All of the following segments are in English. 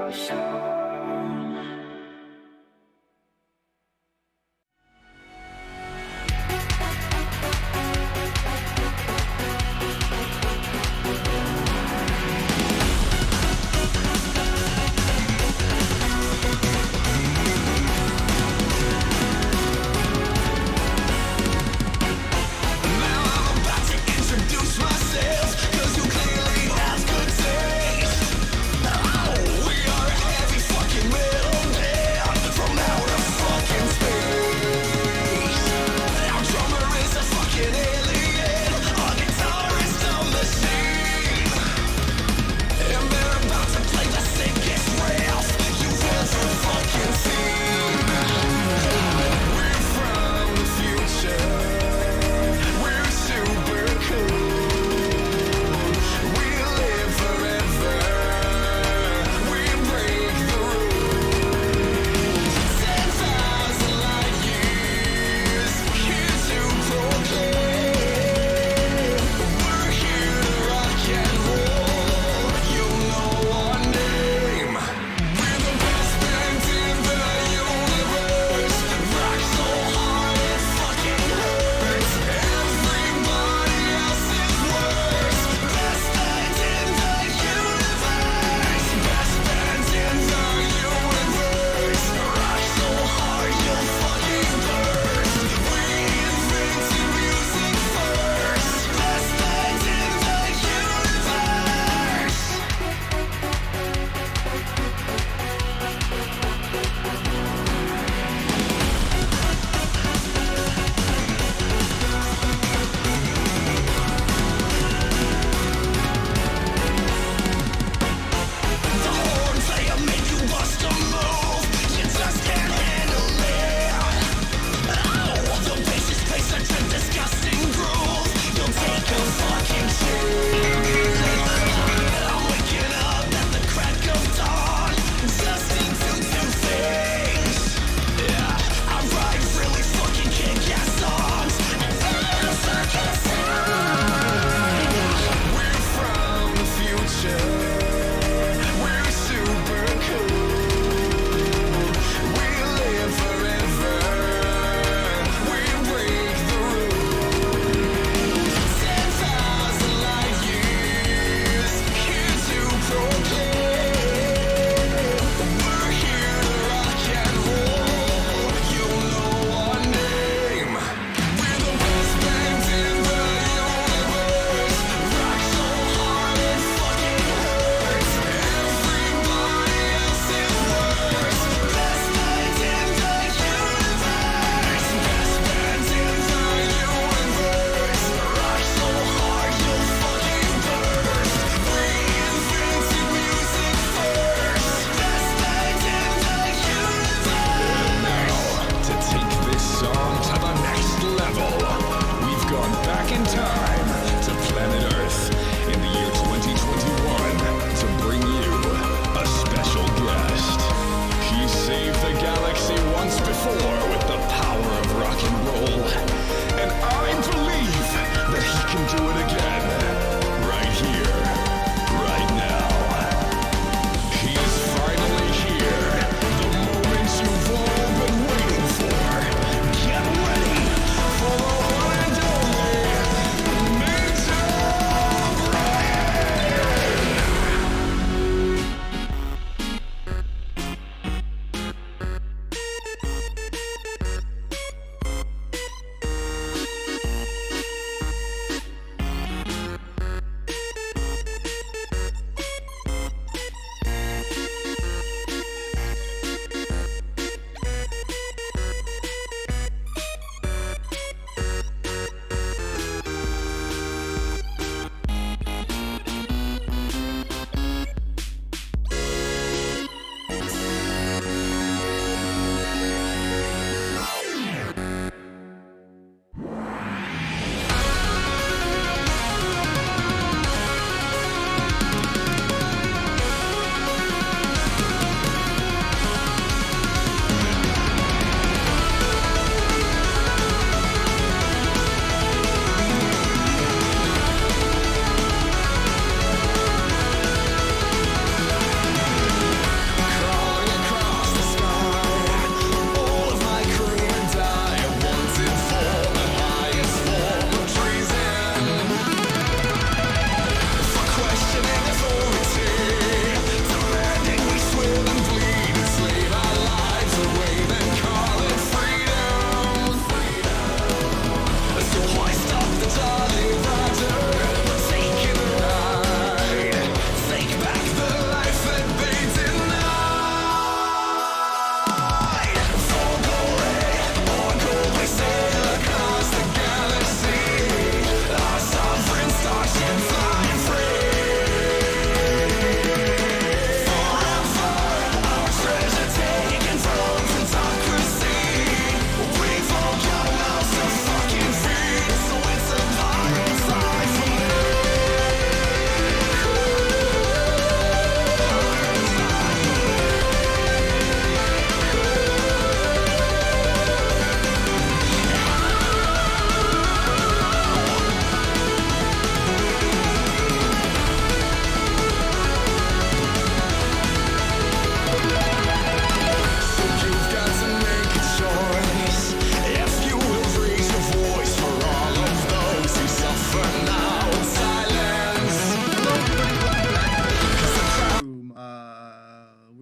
We are heavy for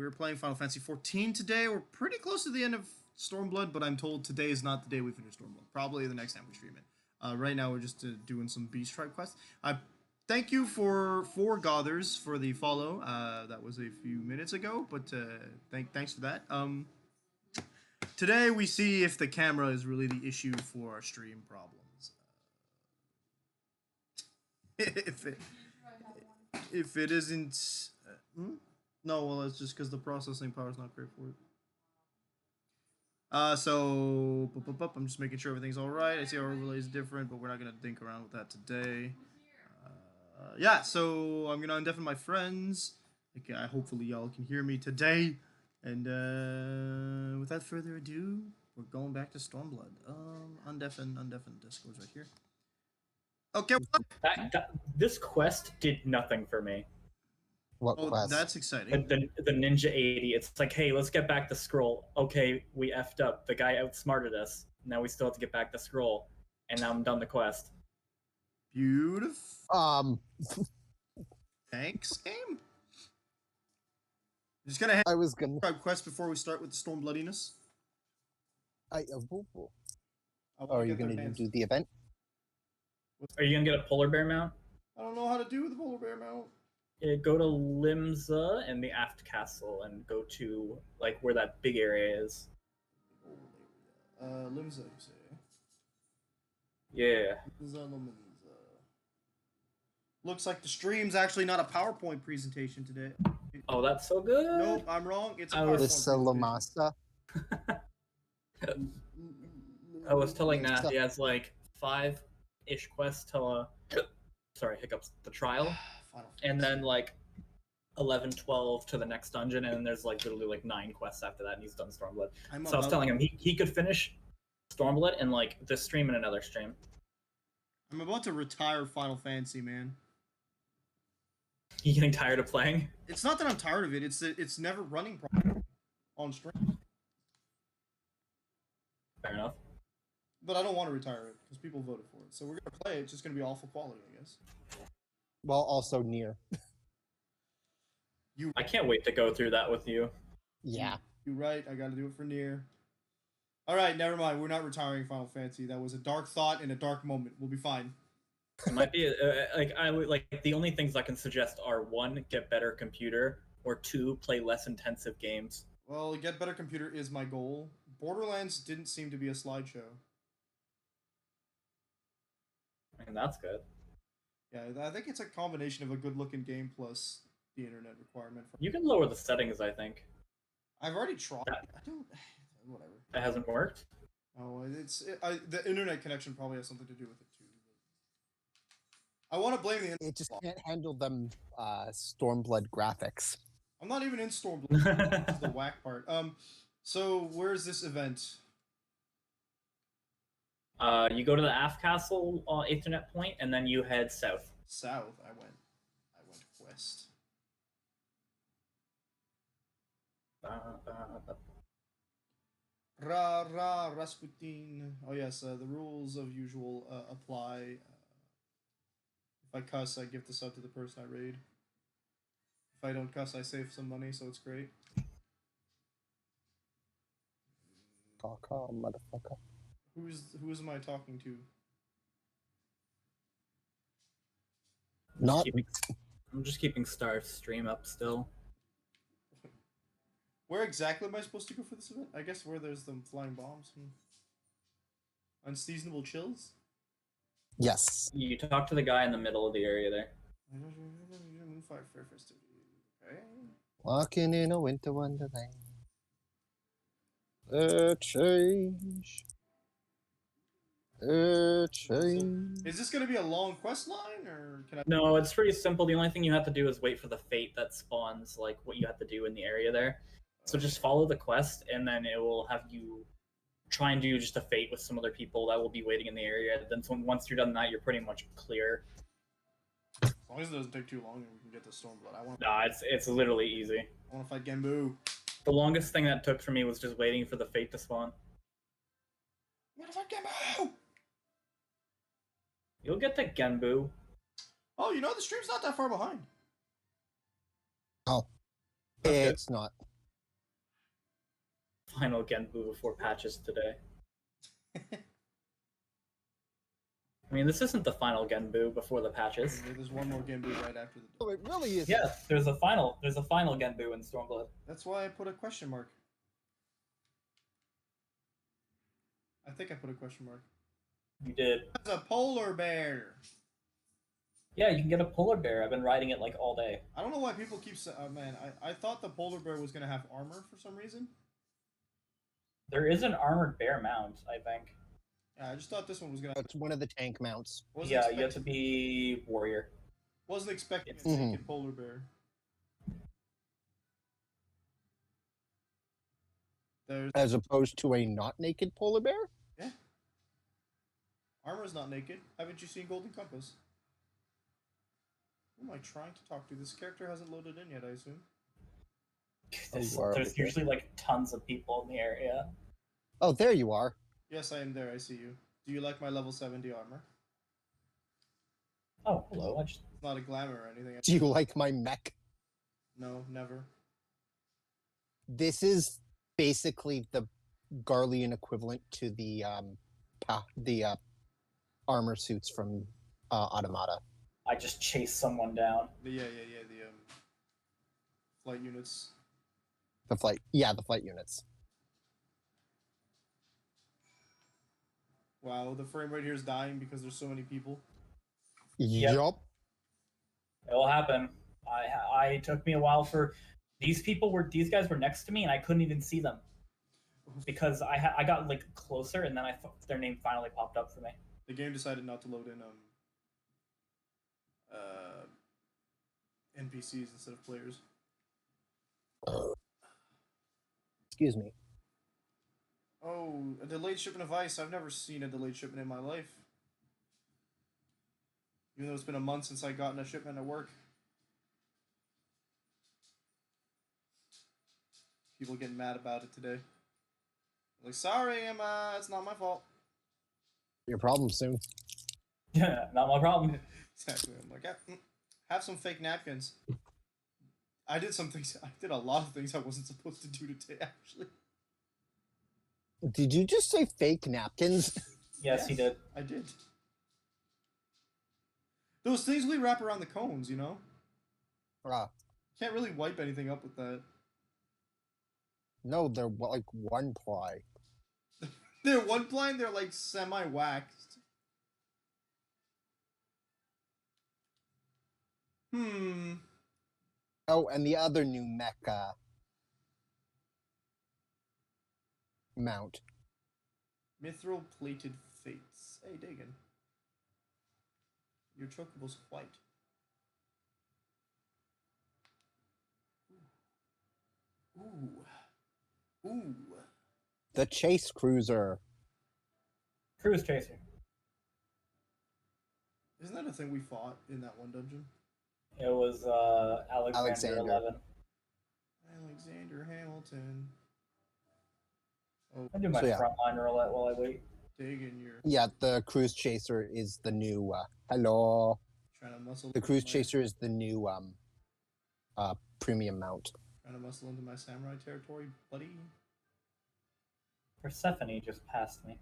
we're playing Final Fantasy 14 today. We're pretty close to the end of Stormblood, but I'm told today is not the day we finish Stormblood. Probably the next time we stream it. Right now, we're just doing some Beast Tribe quests. Thank you for Gothers for the follow. That was a few minutes ago, but thanks for that. Today we see if the camera is really the issue for our stream problems. if it isn't, no, well, it's just because the processing power is not great for it. So I'm just making sure everything's all right. I see our overlay is different, but we're not gonna think around with that today. Yeah, so I'm gonna undeafen my friends. Okay, hopefully y'all can hear me today. And without further ado, we're going back to Stormblood. Undeafen Discord's right here. Okay. This quest did nothing for me. What quest? That's exciting. The Ninja 80. It's like, hey, let's get back the scroll. Okay, we effed up. The guy outsmarted us. Now we still have to get back the scroll. And now I'm done the quest. Beautiful. Thanks, game. Just gonna describe quest before we start with the Stormbloodiness. Are you gonna do the event? Are you gonna get a polar bear mount? I don't know how to do the polar bear mount. Go to Limsa and the Aft Castle and go to like where that big area is. Limsa, you say? Yeah. Limsa. Looks like the stream's actually not a PowerPoint presentation today. Oh, that's so good. Nope, I'm wrong. It's a PowerPoint presentation. I was telling Nat he has like 5-ish quests till the trial. And then like 11, 12 to the next dungeon, and then there's like literally like 9 quests after that, and he's done Stormblood. So I was telling him he could finish Stormblood in like this stream and another stream. I'm about to retire Final Fantasy, man. You getting tired of playing? It's not that I'm tired of it. It's never running properly on stream. Fair enough. But I don't want to retire it because people voted for it. So we're gonna play it. It's just gonna be awful quality, I guess. Well, also near. I can't wait to go through that with you. Yeah. You're right. I got to do it for near. All right, never mind. We're not retiring Final Fantasy. That was a dark thought in a dark moment. We'll be fine. It might be the only things I can suggest are 1, get better computer, or 2, play less intensive games. Well, get better computer is my goal. Borderlands didn't seem to be a slideshow. I mean, that's good. Yeah, I think it's a combination of a good-looking game plus the internet requirement. You can lower the settings, I think. I've already tried. I don't. Whatever. It hasn't worked. Oh, the internet connection probably has something to do with it too. I want to blame the internet. It just can't handle them Stormblood graphics. I'm not even in Stormblood. This is the whack part. So where's this event? You go to the Aft Castle Ethernet point, and then you head south. South. I went west. Rasputin. Oh yes, the rules of usual apply. If I cuss, I give the sub to the person I raid. If I don't cuss, I save some money, so it's great. Motherfucker. Who am I talking to? Not. I'm just keeping Star's stream up still. Where exactly am I supposed to go for this event? I guess where there's the flying bombs. Unseasonable chills? Yes. You talk to the guy in the middle of the area there. Okay. Walking in a winter wonderland. The change. Is this going to be a long quest line, or can I? No, it's pretty simple. The only thing you have to do is wait for the fate that spawns, like what you have to do in the area there. So just follow the quest, and then it will have you try and do just a fate with some other people that will be waiting in the area. Then once you're done that, you're pretty much clear. As long as it doesn't take too long, and we can get the Stormblood. Nah, it's literally easy. I want to fight Genbu. The longest thing that took for me was just waiting for the fate to spawn. I want to fight Genbu. You'll get to Genbu. Oh, you know the stream's not that far behind. Oh, it's not. final Genbu before patches today. I mean, this isn't the final Genbu before the patches. There's one more Genbu right after the. Oh, it really is. Yeah, there's a final Genbu in Stormblood. That's why I put a question mark. I think I put a question mark. You did. It's a polar bear. Yeah, you can get a polar bear. I've been riding it like all day. I don't know why people keep saying. Man, I thought the polar bear was gonna have armor for some reason. There is an armored bear mount, I think. Yeah, I just thought this one was gonna. It's one of the tank mounts. Yeah, you have to be warrior. Wasn't expecting a Mhm. naked polar bear. There's As opposed to a not naked polar bear? armor's not naked. Haven't you seen Golden Compass? Who am I trying to talk to? This character hasn't loaded in yet, I assume. There's usually like tons of people in the area. Oh, there you are. Yes, I am there. I see you. Do you like my level 70 armor? Oh, hello. It's not a glamour or anything. Do you like my mech? No, never. This is basically the Garlean equivalent to the armor suits from Automata. I just chased someone down. The flight units. The flight units. Wow, the frame rate here is dying because there's so many people. Yep. Yup. It'll happen. I took me a while for these guys were next to me and I couldn't even see them because I got like closer and then their name finally popped up for me. The game decided not to load in NPCs instead of players. Excuse me. Oh, a delayed shipment of ice. I've never seen a delayed shipment in my life. Even though it's been a month since I got a shipment at work. People getting mad about it today. Like, sorry, Emma, it's not my fault. Your problem soon. Yeah, not my problem. Exactly. I'm like, have some fake napkins. I did some things. I did a lot of things I wasn't supposed to do today, actually. Did you just say fake napkins? Yes, he did. I did. Those things we wrap around the cones, you know? Can't really wipe anything up with that. No, they're like one ply. They're one ply and they're like semi-waxed. Oh, and the other new mecha mount. Mithril plated fates. Hey, Dagon. Your chocoble's white. Ooh. The chase cruiser. Cruise chaser. Isn't that a thing we fought in that one dungeon? It was Alexander 11. Alexander Hamilton. Oh, I do my frontline roulette while I wait. Dagon, you're Yeah, the cruise chaser is the new. Hello. trying to muscle. The cruise chaser is the new premium mount. Trying to muscle into my samurai territory, buddy. Persephone just passed me.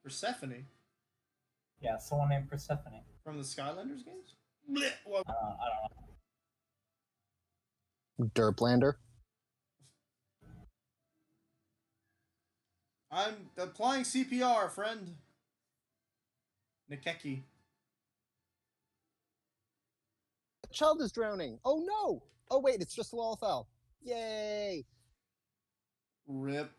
Persephone? Yeah, someone named Persephone. From the Skylanders games? Blech, well, I don't know. Derplander. I'm applying CPR, friend. Nikeki. The child is drowning. Oh no! Oh wait, it's just Lalfell. Yay! Rip.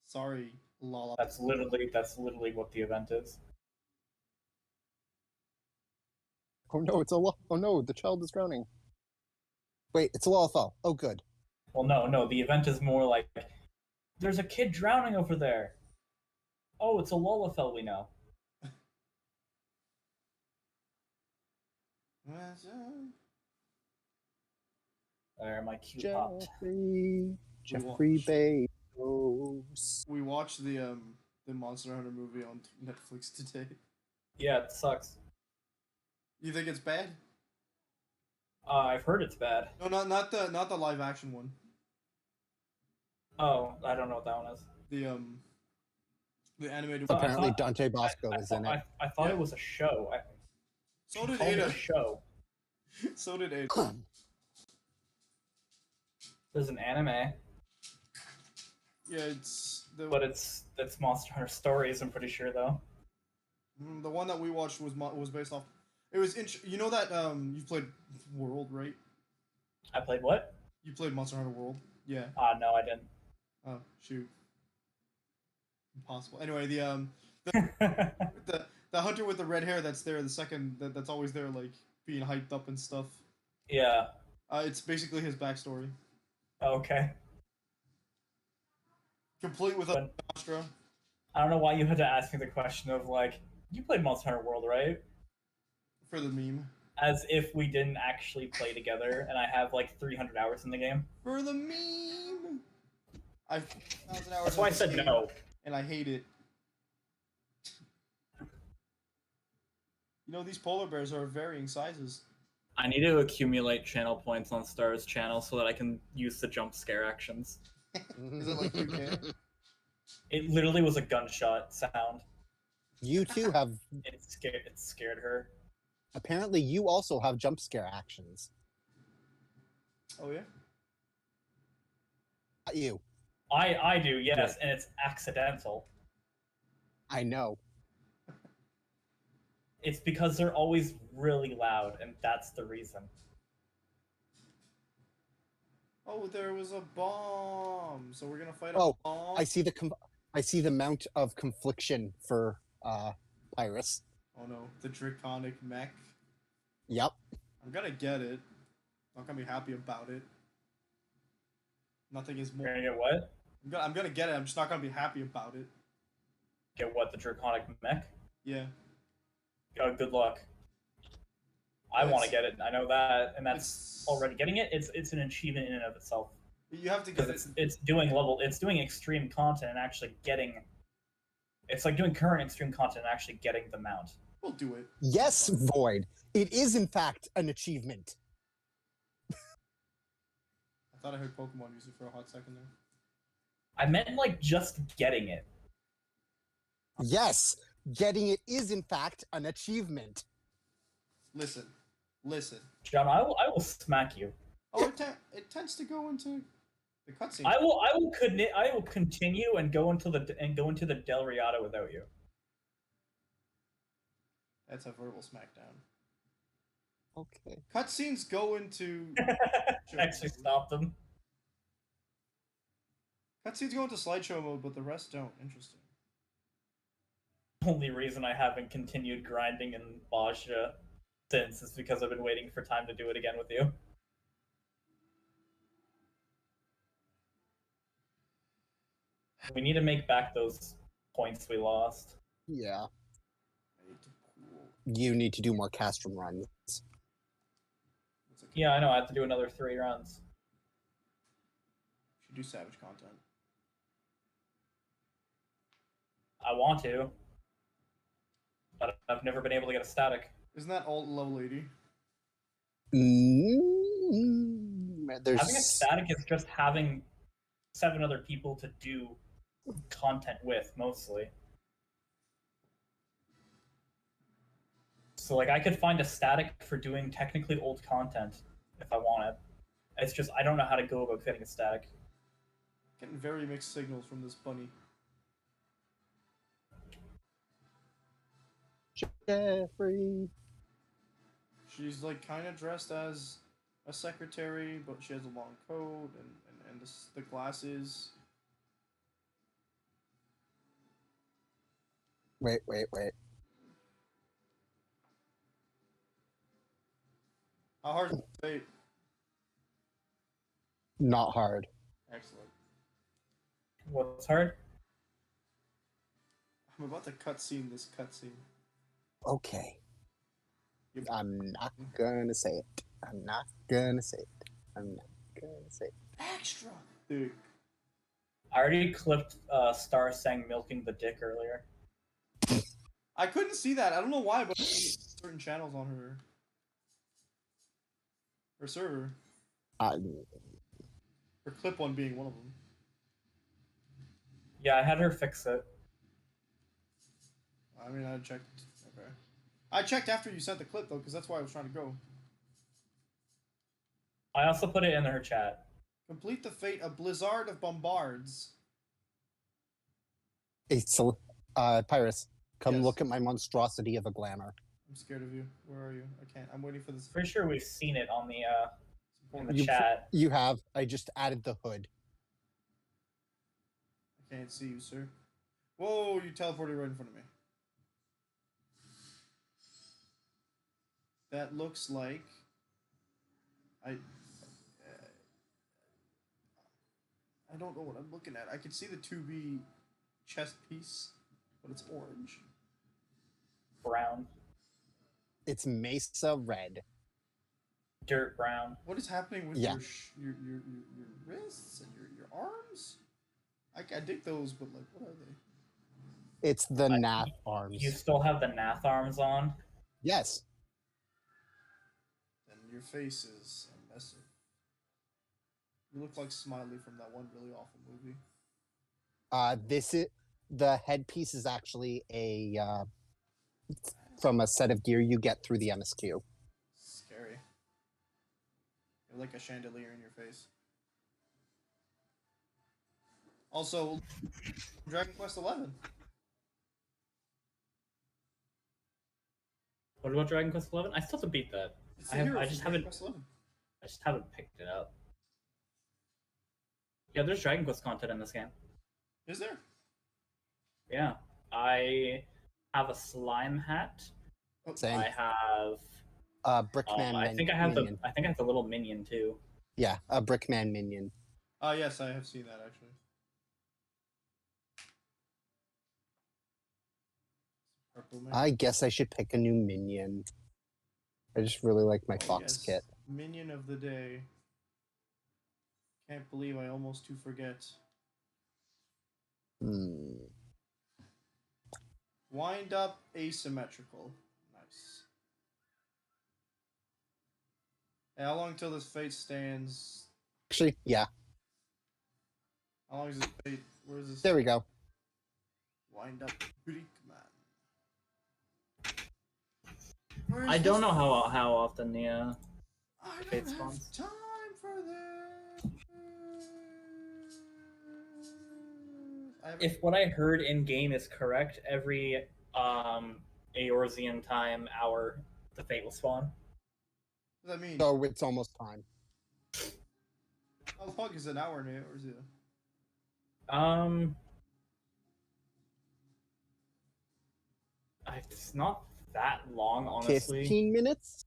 Sorry, Lala. That's literally what the event is. Oh no, oh no, the child is drowning. Wait, it's Lalfell. Oh good. Well, no, the event is more like there's a kid drowning over there. Oh, it's a Lullafell we know. There, my cue popped. Jeffrey Bezos. We watched the Monster Hunter movie on Netflix today. Yeah, it sucks. You think it's bad? I've heard it's bad. No, not the live action one. Oh, I don't know what that one is. The animated. I Apparently, thought- Dante Bosco is in it. I thought Yeah. it was a show. So did called it Ada. a show. So did Ada. There's an anime, Yeah, it's but it's Monster Hunter Stories. I'm pretty sure though. the one that we watched was based off. It was you know that you played World, right? I played what? You played Monster Hunter World. Yeah. No, I didn't. Oh shoot. Impossible. Anyway, the hunter with the red hair that's there, the second that's always there, like being hyped up and stuff. Yeah. It's basically his backstory, Okay. complete with a Astra. I don't know why you had to ask me the question of like, you played Monster Hunter World, right? For the meme. As if we didn't actually play together, and I have like 300 hours in the game. For the meme. I've 1,000 hours. That's why I said no. And I hate it. You know, these polar bears are varying sizes. I need to accumulate channel points on Star's channel so that I can use the jump scare actions. Is it like you can? It literally was a gunshot sound. You too have. It scared her. Apparently, you also have jump scare actions. Oh yeah. Not you. I do, yes, and it's accidental. I know. It's because they're always really loud, and that's the reason. Oh, there was a bomb. So we're gonna fight a Oh, bomb. I see the mount of confliction for Pyrus. Oh no, the draconic mech. Yep. I'm gonna get it. I'm not gonna be happy about it. Nothing is more. You're gonna get what? I'm gonna get it. I'm just not gonna be happy about it. Get what? The draconic mech? Yeah. Oh, good luck. I want to get it. I know that, and that's It's already getting it. It's an achievement in and of itself You have to get because it. it's doing extreme content and actually getting. It's like doing current extreme content and actually getting the mount. We'll do it. Yes, Void. It is in fact an achievement. I thought I heard Pokemon music for a hot second there. I meant like just getting it. Yes, getting it is in fact an achievement. Listen. John, I will smack you. Oh, it tends to go into the cutscene. I will continue and go into the Del Riata without you. That's a verbal smackdown. Okay. Cutscenes go into. Actually, stop them. Cutscenes go into slideshow mode, but the rest don't. Interesting. Only reason I haven't continued grinding in Baja since is because I've been waiting for time to do it again with you. We need to make back those points we lost. Yeah. I need to pool. You need to do more Castrum runs. Yeah, I know. I have to do another 3 runs. Should do Savage content. I want to, but I've never been able to get a static. Isn't that alt level 80? There's Having a static is just having 7 other people to do content with, mostly. So, like, I could find a static for doing technically old content if I wanted. It's just, I don't know how to go about getting a static. Getting very mixed signals from this bunny. Jeffrey. She's like kind of dressed as a secretary, but she has a long coat and the glasses. Wait. How hard is it? Not hard. Excellent. What's hard? I'm about to cutscene this cutscene. Okay. Yep. I'm not gonna say it. I'm not gonna say it. Extra! Dude. I already clipped Star saying milking the dick earlier. I couldn't see that. I don't know why, but certain channels on her server. Her clip one being one of them. Yeah, I had her fix it. I mean, I checked. Okay. I checked after you sent the clip, though, because that's why I was trying to go. I also put it in her chat. Complete the fate of Blizzard of Bombards. Hey, so, Pyrus, come Yes. look at my monstrosity of a glamour. I'm scared of you. Where are you? I can't. I'm waiting for this. Pretty sure we've seen it on the in the You, chat. you have. I just added the hood. I can't see you, sir. Whoa, you teleported right in front of me. That looks like... I don't know what I'm looking at. I can see the 2B chest piece, but it's orange. Brown. It's Mesa Red. Dirt brown. What is happening with Yeah. your wrists and your arms? I dig those, but like, what are they? It's the Nath arms. You still have the Nath arms on? Yes. And your face is a mess of... You look like Smiley from that one really awful movie. This is the headpiece is actually a from a set of gear you get through the MSQ. Scary. You're like a chandelier in your face. Also, Dragon Quest 11. What about Dragon Quest 11? I still have to beat that. It's I the hero just from Dragon haven't. Quest 11. I just haven't picked it up. Yeah, there's Dragon Quest content in this game. Is there? Yeah, I have a slime hat. Same. I have. Brickman. I think I have minion. I think I have the little minion too. Yeah, a Brickman minion. Yes, I have seen that actually. Purple man. I guess I should pick a new minion. I just really like my fox Yes. kit. Minion of the day. Can't believe I almost do forget. Wind up asymmetrical. Nice. Hey, how long till this fate stands? Actually, yeah. How long is this fate? Where is this? There we go. Wind up Greek man. I don't know how often the I fate don't have spawns. time for this. If what I heard in game is correct, every Eorzean time hour the fate will spawn. What does that mean? So it's almost time. How long is an hour now, or is it? It's not that long, honestly. 15 minutes?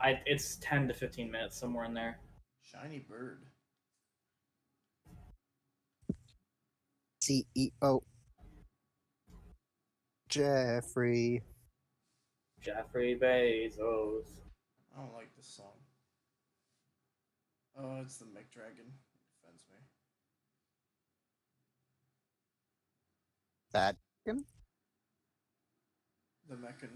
It's 10 to 15 minutes, somewhere in there. Shiny bird. CEO. Jeffrey. Jeffrey Bezos. I don't like this song. Oh, it's the Mech Dragon. It offends me. That. The Mechan.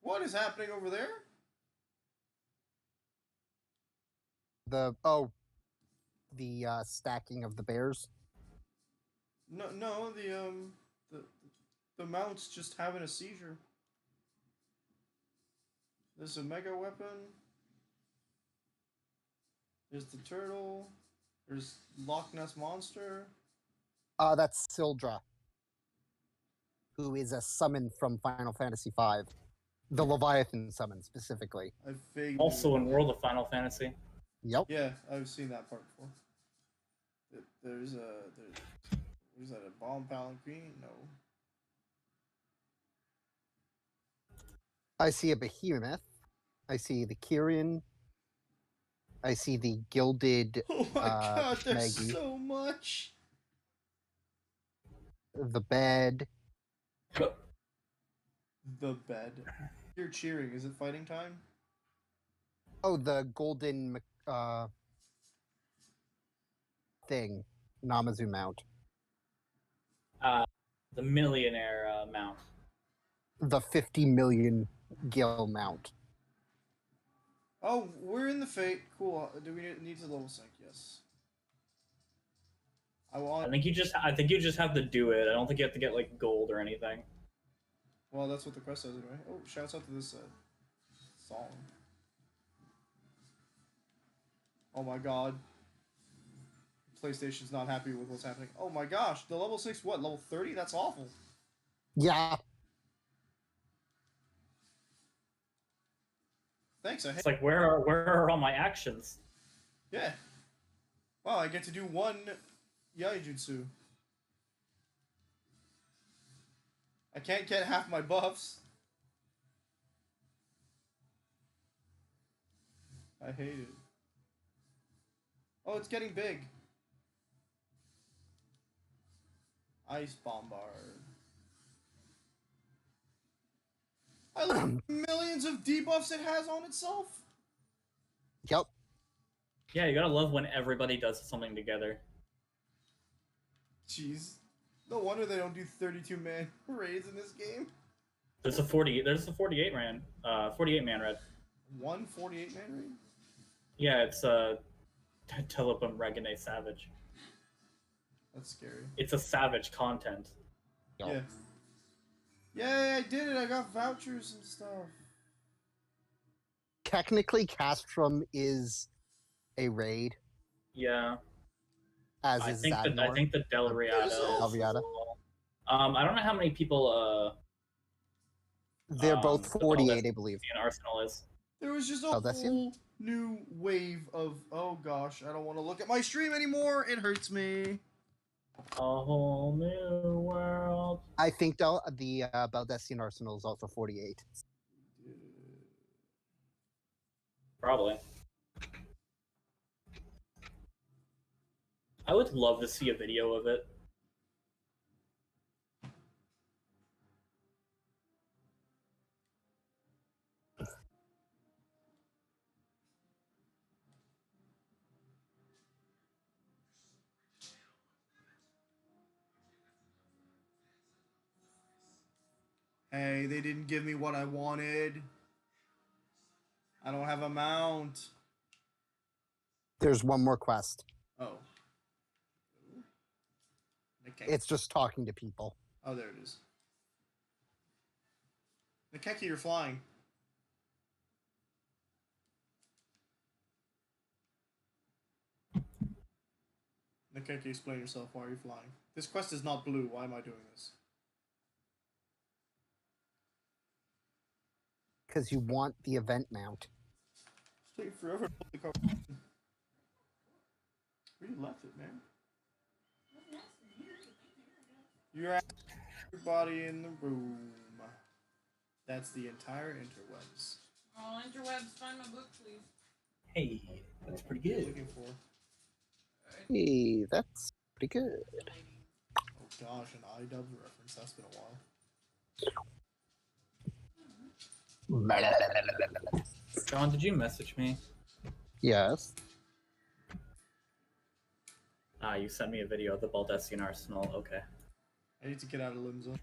What is happening over there? The stacking of the bears. No, the mount's just having a seizure. There's a mega weapon. There's the turtle. There's Loch Ness Monster. That's Sildra, who is a summon from Final Fantasy V. The Leviathan summon, specifically. I vaguely Also in World of Final Fantasy. Yep. Yeah, I've seen that part before. There's what is that, a bomb palanquin? No. I see a behemoth. I see the Kyrian. I see the gilded Oh my god, there's Maggie. so much! The bed. The bed. You're cheering. Is it fighting time? Oh, the golden thing. Namazu mount. The millionaire mount. The 50 million gil mount. Oh, we're in the fate. Cool. Do we need to level sync? Yes. I think you just have to do it. I don't think you have to get like gold or anything. Well, that's what the quest says, right? Oh, shouts out to this song. Oh my god. PlayStation's not happy with what's happening. Oh my gosh, the level 6 what? Level 30? That's awful. Yeah. Thanks, It's like where are all my actions? Yeah. Wow, I get to do one Yaijutsu. I can't get half my buffs. I hate it. Oh, it's getting big. Ice Bombard. I love millions of debuffs it has on itself. Yep. Yeah, you gotta love when everybody does something together. Jeez. No wonder they don't do 32-man raids in this game. There's a 48 man 48-man raid. 148-man raid? Yeah, it's Telepum Regane Savage. That's scary. It's a savage content. Yep. Yeah. Yay, I did it! I got vouchers and stuff. Technically, Castrum is a raid, Yeah. as I is think Zagnor. the Del Riado. Del Riado. I don't know how many people They're both the 48, I believe. Baldestian Arsenal is. There was just a Baldessian? whole new wave of, oh gosh, I don't want to look at my stream anymore. It hurts me. A whole new world. I think the Baldessian Arsenal is also 48. Probably. I would love to see a video of it. Hey, they didn't give me what I wanted. I don't have a mount. There's one more quest. Oh. Okay. It's just talking to people. Oh, there it is. Nikeki, you're flying. Nikeki, explain yourself. Why are you flying? This quest is not blue. Why am I doing this? Because you want the event mount. It's taking forever to pull the car. Where you left it, man? You're everybody in the room. That's the entire interwebs. Oh, interwebs, find my book, please. Hey, that's pretty What are you good. looking for? Hey, that's pretty good. Oh gosh, an iDub reference. That's been a while. John, did you message me? Yes. You sent me a video of the Baldessian Arsenal. Okay. I need to get out of Limsa.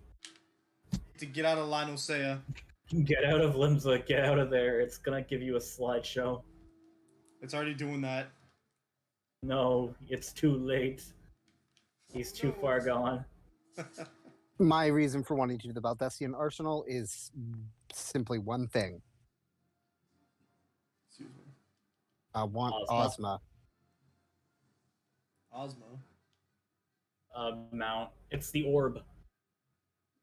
To get out of Linosea. Get out of Limsa. Get out of there. It's gonna give you a slideshow. It's already doing that. No, it's too late. He's too far gone. My reason for wanting to do the Baldessian Arsenal is simply one thing. Excuse me. I want Ozma. Ozma. Mount. It's the orb.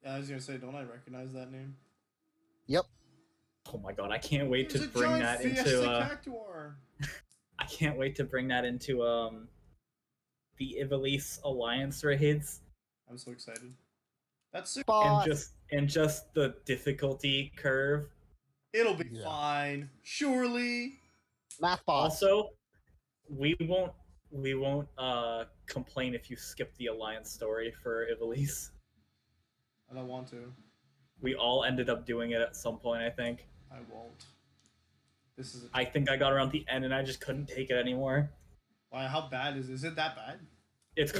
Yeah, I was gonna say, don't I recognize that name? Yep. Oh my god, I can't wait There's to a bring giant that into Fiesta Cactuar. I can't wait to bring that into the Ivalice Alliance raids. I'm so excited. That's super. Boss. And just the difficulty curve. It'll be Yeah. fine. Surely. Math boss. Also, we won't complain if you skip the Alliance story for Ivalice. I don't want to. We all ended up doing it at some point, I think. I won't. This is. I think I got around the end and I just couldn't take it anymore. Why? How bad is it? Is it that bad? It's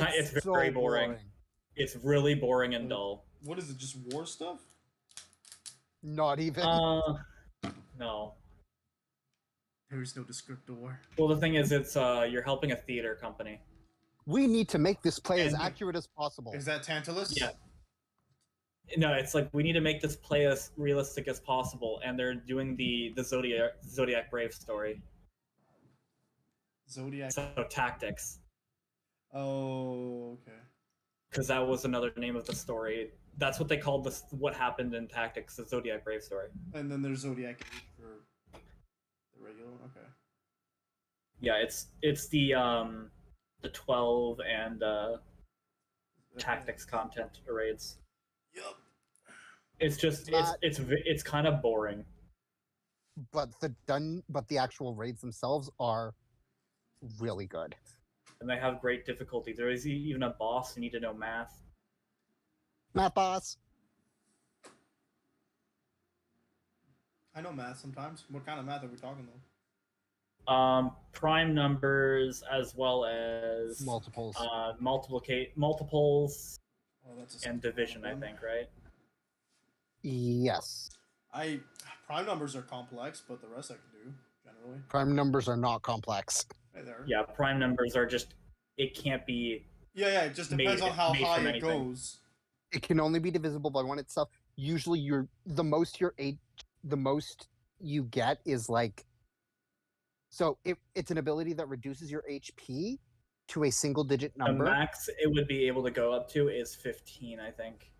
so very boring. It's really boring and dull. What is it? Just war stuff? Not even. No. There is no descriptor. Well, the thing is, it's you're helping a theater company. We need to make this play as And- accurate as possible. Is that Tantalus? Yeah. No, it's like we need to make this play as realistic as possible, and they're doing the Zodiac Brave story. Zodiac. So tactics, Oh, okay. because that was another name of the story. That's what they called this. What happened in Tactics, the Zodiac Brave story. And then there's Zodiac Age for the regular one. Okay. Yeah, it's the 12 and tactics content raids. Yup. It's just it's kind of boring. But the actual raids themselves are really good. And they have great difficulty. There is even a boss you need to know math. Math boss. I know math sometimes. What kind of math are we talking though? Prime numbers as well as Multiples. multiples Oh, that's a and division, I one. think, right? Yes. Prime numbers are complex, but the rest I can do generally. Prime numbers are not complex. Hey there. Yeah, prime numbers are just it can't be. Yeah. It just depends on how made high from it anything. goes. It can only be divisible by one itself. Usually, the most you get is like. So it's an ability that reduces your HP to a single-digit number. The max it would be able to go up to is 15, I think,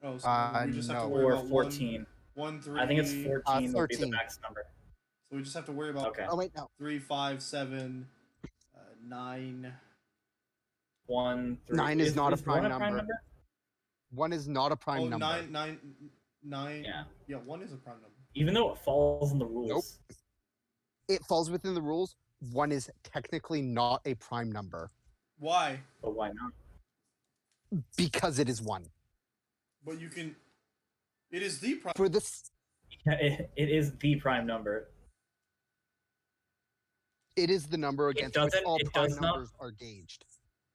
Oh, so we just have to no. worry or about 14. 1, 3. I think it's 14 would be the 13. max number. So we just have to worry about Okay. Oh wait, no. 3, 5, 7, 9. 1, 3. 9 is not a prime one number. 1 is not a prime Oh, number. 9. Yeah. Yeah, 1 is a prime number. Even though it falls in the rules. Nope. It falls within the rules. 1 is technically not a prime number Why? But why not? because it is 1. But you can. It is the prime. For this, Yeah, it is the prime number. it is the number against which doesn't- all it prime does not- numbers are gauged.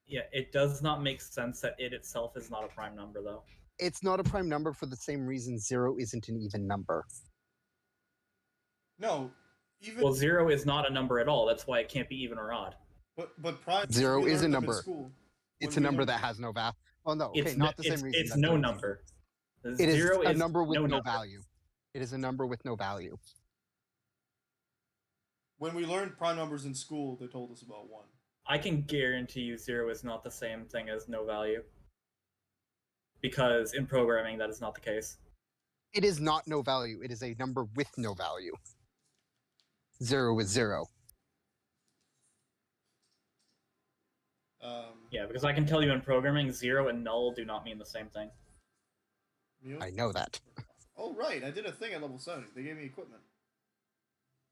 Yeah, it does not make sense that it itself is not a prime number, though. It's not a prime number for the same reason 0 isn't an even number. No, even. Well, 0 is not a number at all. That's why it can't be even or odd. but prime. 0 we is a learned them in number. school. It's When a we number learned that them. has no value. Well, no, okay, It's not the same reason. It's that's no confusing. number. It is 0 a is number with no number. value. It is a number with no value. When we learned prime numbers in school, they told us about 1. I can guarantee you 0 is not the same thing as no value. Because in programming, that is not the case. It is not no value. It is a number with no value. 0 is 0. Yeah, because I can tell you in programming, 0 and null do not mean the same thing. Meal? I know that. Oh, right. I did a thing at level 70. They gave me equipment.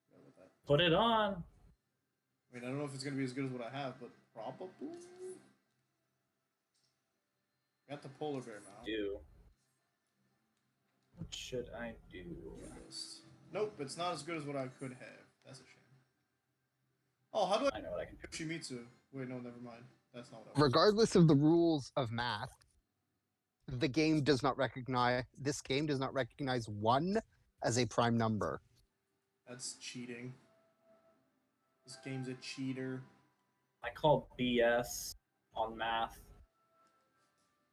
Forgot about that. Put it on. I mean, I don't know if it's going to be as good as what I have, but probably. Got the polar bear now. Do. What should I do? Yes. Nope, it's not as good as what I could have. That's a shame. Oh, how do I I know what I can do. Yoshimitsu? Wait, no, never mind. That's not what I was. Regardless of the rules of math, this game does not recognize 1 as a prime number. That's cheating. This game's a cheater. I call BS on math.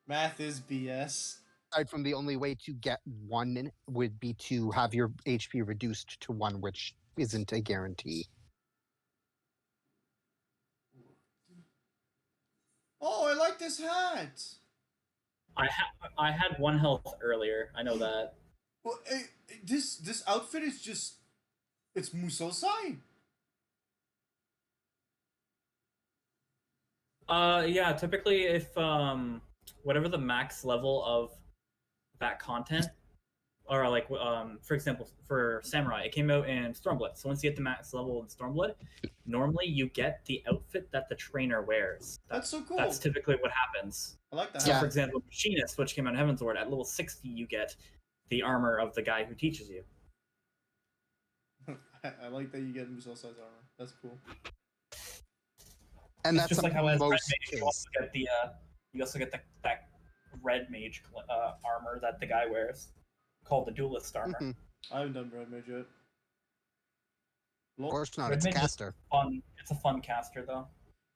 Math is BS. Aside from the only way to get 1 would be to have your HP reduced to 1, which isn't a guarantee. Oh, I like this hat. I had 1 health earlier. I know that. Well, this outfit is just. It's Musosai. Yeah. Typically, if whatever the max level of that content, or like for example, for Samurai, it came out in Stormblood. So once you get the max level in Stormblood, normally you get the outfit that the trainer wears. That's so cool. That's typically what happens. I like that. So, Yeah. for example, Machinist, which came out in Heavensward, at level 60, you get the armor of the guy who teaches you. I like that you get Musosai's armor. That's cool. And It's that's just like how as Red most Mage, you case. also get the that Red Mage armor that the guy wears, called the Duelist armor. Mhm. I haven't done Red Mage yet. Of course not. Red It's Mage is caster. Fun. It's a fun caster though.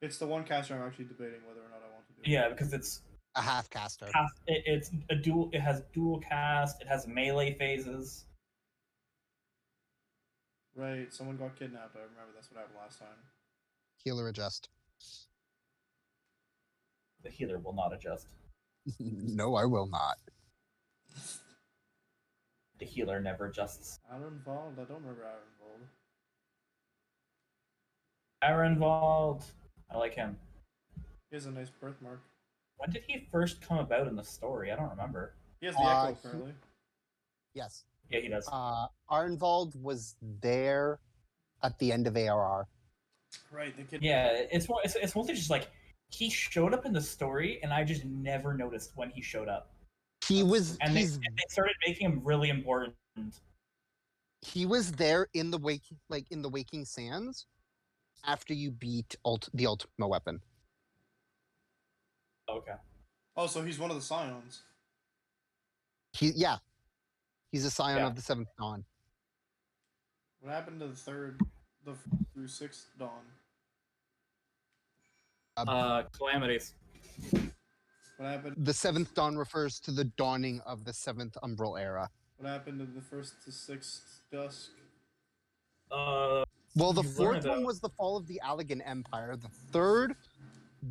It's the one caster I'm actually debating whether or not I want to do. Yeah, because it's A half caster. it's a dual. It has dual cast. It has melee phases. Right, someone got kidnapped. I remember that's what happened last time. Healer adjust. The healer will not adjust. No, I will not. The healer never adjusts. Ironvold? I don't remember Ironvold. Arenvald. I like him. He has a nice birthmark. When did he first come about in the story? I don't remember. He has the echo, apparently. Yes. Yeah, he does. Arnvald was there at the end of ARR. Right, the kid. Yeah, it's mostly just like he showed up in the story, and I just never noticed when he showed up. He was And they started making him really important. he was there in the Waking Sands after you beat the Ultima weapon. Okay. Oh, so he's one of the Scions. He's a scion of the Seventh Dawn. What happened to the third, through sixth Dawn? Calamities. What happened? The Seventh Dawn refers to the dawning of the Seventh Umbral Era. What happened to the first to sixth Dusk? Well, the fourth one was the fall of the Allegan Empire. The third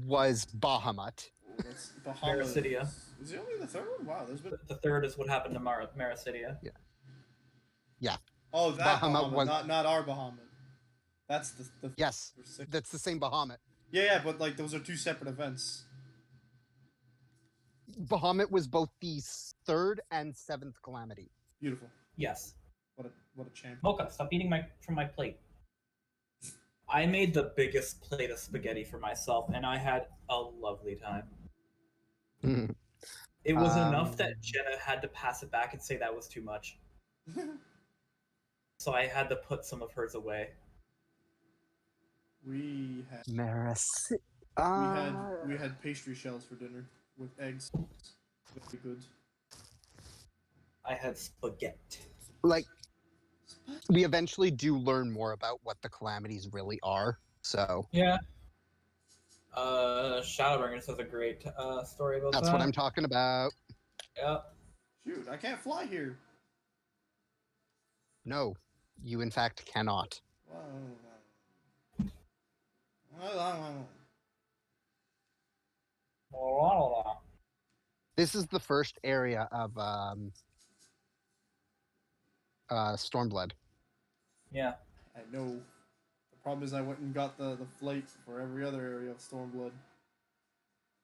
was Bahamut. Oh, that's Bahamut. Marasidia. Is it only the third one? Wow, there's been. The third is what happened to Marasidia. Yeah. Oh, that Bahamut, was... not our Bahamut. That's the Yes, that's the same Bahamut. Yeah, but like those are two separate events. Bahamut was both the third and seventh calamity. Beautiful. Yes. What a champion. Mocha, stop eating from my plate. I made the biggest plate of spaghetti for myself, and I had a lovely time. It was enough that Jenna had to pass it back and say that was too much. So I had to put some of hers away. We had we had pastry shells for dinner with eggs. Very good. I had spaghetti. Like, we eventually do learn more about what the calamities really are. So yeah. Shadowbringers has a great story about that's that. what I'm talking about. Yep. Shoot, I can't fly here. No, you in fact cannot. This is the first area of Stormblood. Yeah. I know. The problem is I went and got the flight for every other area of Stormblood.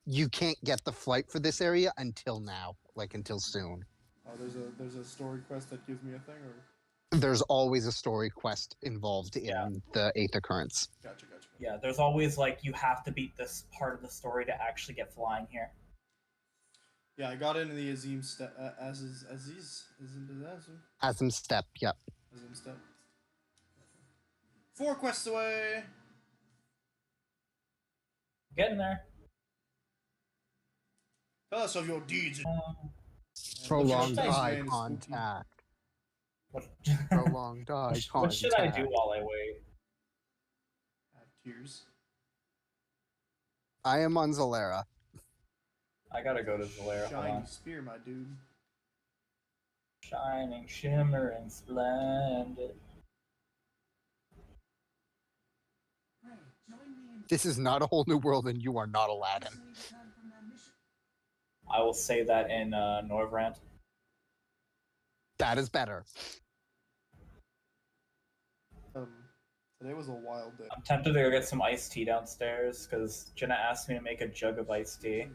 You can't get the flight for this area until now, like until soon. Oh, there's a story quest that gives me a thing, or there's always a story quest involved in the Eighth Occurrence. Gotcha. Yeah, there's always like you have to beat this part of the story to actually get flying here. Yeah, I got into the Azim step. Azim step. Yep. Azim step. 4 quests away. Getting there. Tell us of your deeds. Prolonged eye contact. Prolonged eye contact. What should I do while I wait? Have tears. I am on Zalera. I gotta go to Zalera. Shiny spear, my dude. Shining, shimmering, splendid. This is not a whole new world, and you are not Aladdin. I will say that in Norvrant. That is better. Today was a wild day. I'm tempted to go get some iced tea downstairs because Jenna asked me to make a jug of iced tea,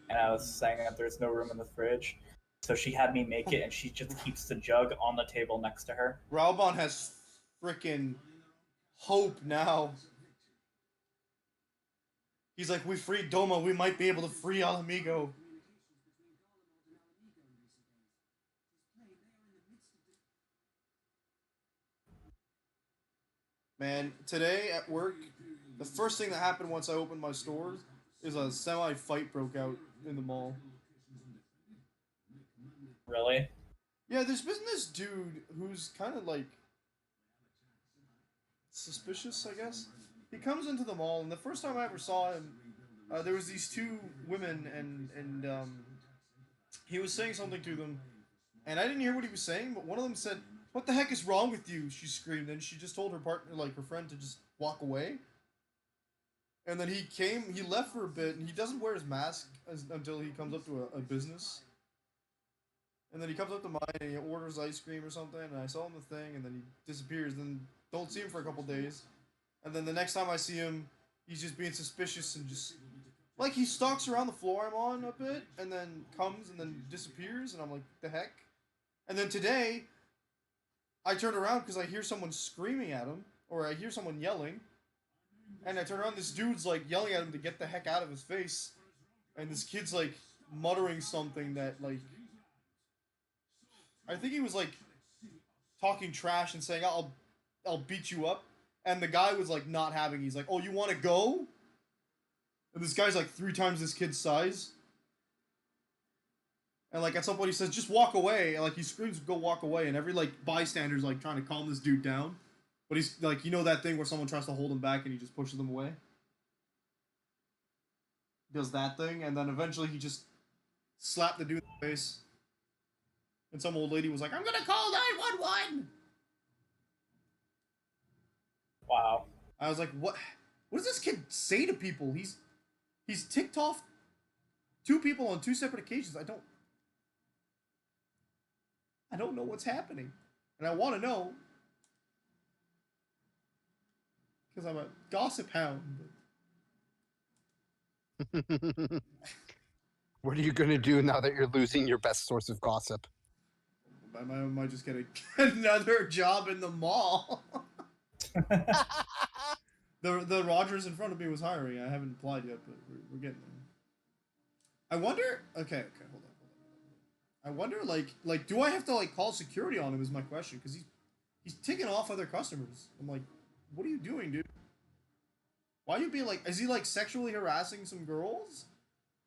and I was saying that there's no room in the fridge. So she had me make it, and she just keeps the jug on the table next to her. Raubon has freaking hope now. He's like, we freed Doma, we might be able to free Alamigo. Man, today at work, the first thing that happened once I opened my stores is a semi-fight broke out in the mall. Really? Yeah, there's been this dude who's kind of like suspicious, I guess. he comes into the mall, and the first time I ever saw him, there was these two women, and he was saying something to them, and I didn't hear what he was saying, but one of them said, "What the heck is wrong with you?" She screamed, and she just told her partner, like her friend, to just walk away. And then he left for a bit, and he doesn't wear his mask until he comes up to a business. And then he comes up to mine and he orders ice cream or something, and I saw him the thing, and then he disappears, and don't see him for a couple days. And then the next time I see him, he's just being suspicious and just like he stalks around the floor I'm on a bit, and then comes and then disappears, and I'm like, the heck? And then today, I turn around because I hear someone screaming at him, or I hear someone yelling, and I turn around, this dude's like yelling at him to get the heck out of his face, and this kid's like muttering something that like, I think he was like talking trash and saying, I'll beat you up," and the guy was like not having. He's like, "Oh, you want to go?" And this guy's like 3 times this kid's size. And like at some point he says, "Just walk away." And like he screams, "Go walk away!" And every like bystander's like trying to calm this dude down. But he's like, you know that thing where someone tries to hold him back and he just pushes them away? He does that thing, and then eventually he just slapped the dude in the face. And some old lady was like, "I'm gonna call 911!" Wow. I was like, what does this kid say to people? He's ticked off 2 people on 2 separate occasions. I don't know what's happening. And I want to know. Because I'm a gossip hound. What are you going to do now that you're losing your best source of gossip? I might just get another job in the mall. The Rogers in front of me was hiring. I haven't applied yet, but we're getting there. I wonder. Okay, hold on. I wonder, like, do I have to like call security on him? Is my question, because he's ticking off other customers. I'm like, what are you doing, dude? Why are you being like? Is he like sexually harassing some girls?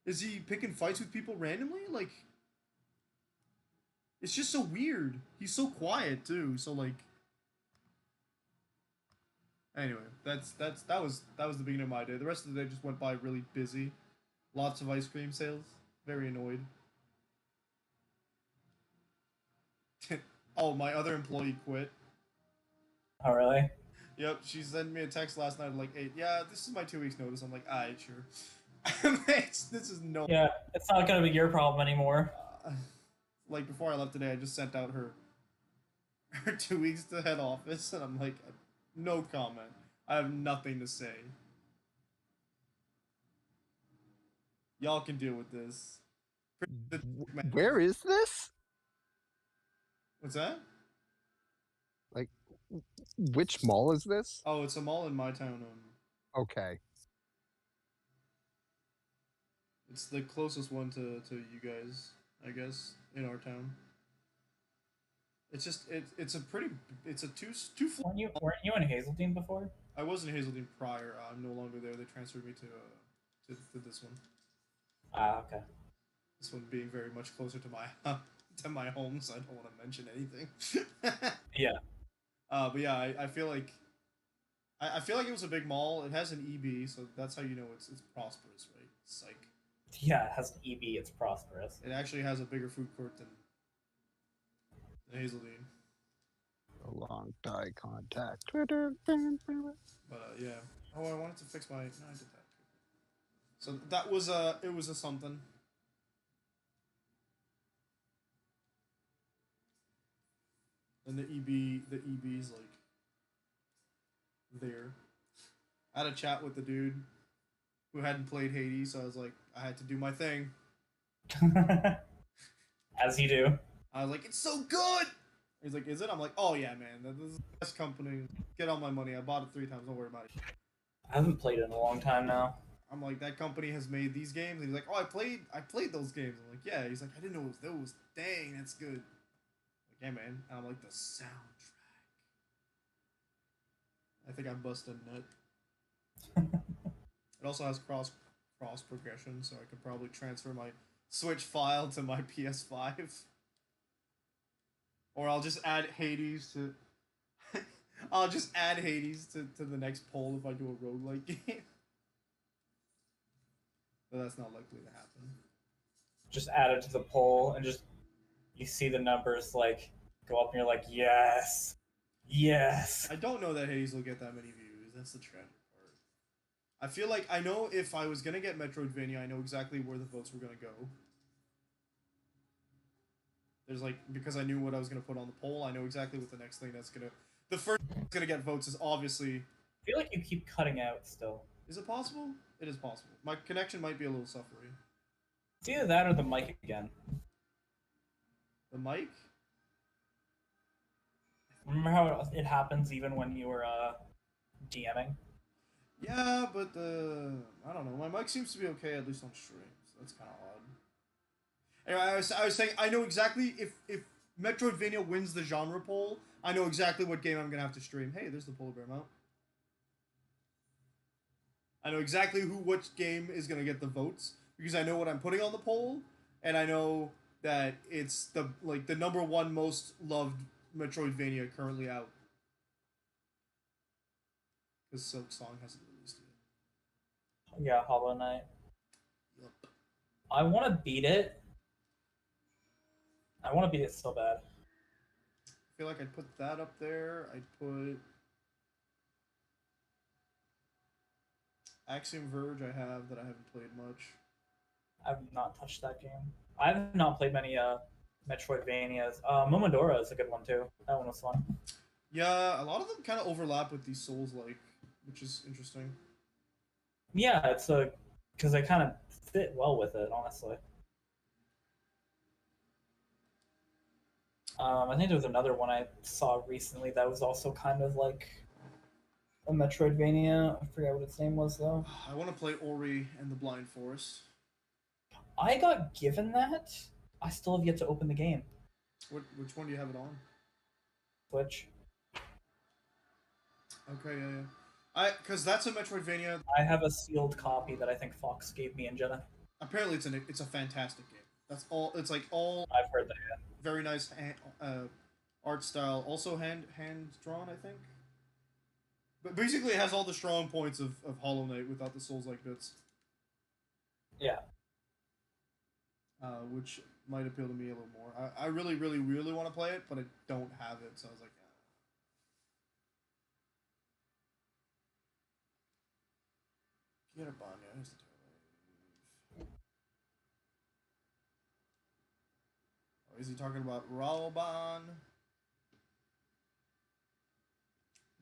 Is he picking fights with people randomly? Like, it's just so weird. He's so quiet too. So like. Anyway, that was the beginning of my day. The rest of the day just went by really busy. Lots of ice cream sales. Very annoyed. Oh, my other employee quit. Oh, really? Yep, she sent me a text last night like 8. Yeah, this is my 2 weeks notice. I'm like, alright, sure. This is no. Yeah, it's not gonna be your problem anymore. Like before I left today, I just sent out her 2 weeks to head office, and I'm like, no comment. I have nothing to say. Y'all can deal with this. Where is this? What's that? Like, which mall is this? Oh, it's a mall in my town. Okay. It's the closest one to you guys, I guess, in our town. It's just it's a two floor. Weren't you in Hazeltine before? I was in Hazeltine prior. I'm no longer there. They transferred me to this one. Ah, okay. This one being very much closer to my home, so I don't want to mention anything. Yeah. But yeah, I feel like I feel like it was a big mall. It has an EB, so that's how you know it's prosperous, right? It's like Yeah, it has an EB. It's prosperous. it actually has a bigger food court than Hazeltine. A long eye contact. But yeah. Oh, I wanted to fix my. No, I did that. So that was it was a something. And the EB's like there. I had a chat with the dude who hadn't played Hades, so I was like, I had to do my thing. As you do. I was like, it's so good! He's like, is it? I'm like, oh yeah, man, this is the best company. Get all my money. I bought it 3 times, don't worry about it. I haven't played it in a long time now. I'm like, that company has made these games. And he's like, oh, I played those games. I'm like, yeah. He's like, I didn't know it was those. Dang, that's good. Like, yeah, man. And I'm like, the soundtrack. I think I busted a nut. It also has cross progression, so I could probably transfer my Switch file to my PS5. Or I'll just add Hades to. I'll just add Hades to the next poll if I do a roguelike game. But that's not likely to happen. Just add it to the poll and just you see the numbers like go up and you're like, yes. Yes. I don't know that Hades will get that many views. That's the tragic part. I feel like I know if I was gonna get Metroidvania, I know exactly where the votes were gonna go. There's like, because I knew what I was gonna put on the poll, I know exactly what the next thing that's gonna... The first thing that's gonna get votes is obviously... I feel like you keep cutting out still. Is it possible? It is possible. My connection might be a little suffery. It's either that or the mic again. The mic? Remember how it happens even when you were DMing? Yeah, but I don't know. My mic seems to be okay, at least on stream. So that's kind of odd. Anyway, I was saying, I know exactly if Metroidvania wins the genre poll, I know exactly what game I'm gonna have to stream. Hey, there's the polar bear mount. I know exactly which game is gonna get the votes because I know what I'm putting on the poll, and I know that it's the number one most loved Metroidvania currently out. Because Silk Song hasn't released yet. Yeah, Hollow Knight. Yup. I want to beat it. I want to beat it so bad. I feel like I'd put that up there. I'd put Axiom Verge I have that I haven't played much. I've not touched that game. I have not played many Metroidvanias. Momodora is a good one too. That one was fun. Yeah, a lot of them kind of overlap with these Souls-like, which is interesting. Yeah, it's because they kind of fit well with it, honestly. I think there was another one I saw recently that was also kind of like a Metroidvania. I forget what its name was though. I want to play Ori and the Blind Forest. I got given that. I still have yet to open the game. Which one do you have it on? Switch. Okay, yeah. Because that's a Metroidvania. I have a sealed copy that I think Fox gave me in Jeddah. Apparently, it's a fantastic game. That's all. It's like all. I've heard that. Yeah. Very nice art style. Also hand drawn, I think. But basically, it has all the strong points of Hollow Knight without the Souls-like bits. Yeah. Which might appeal to me a little more. I really, really, really want to play it, but I don't have it, so I was like, Get a Banya. Here's the tail. Oh, is he talking about Ralban?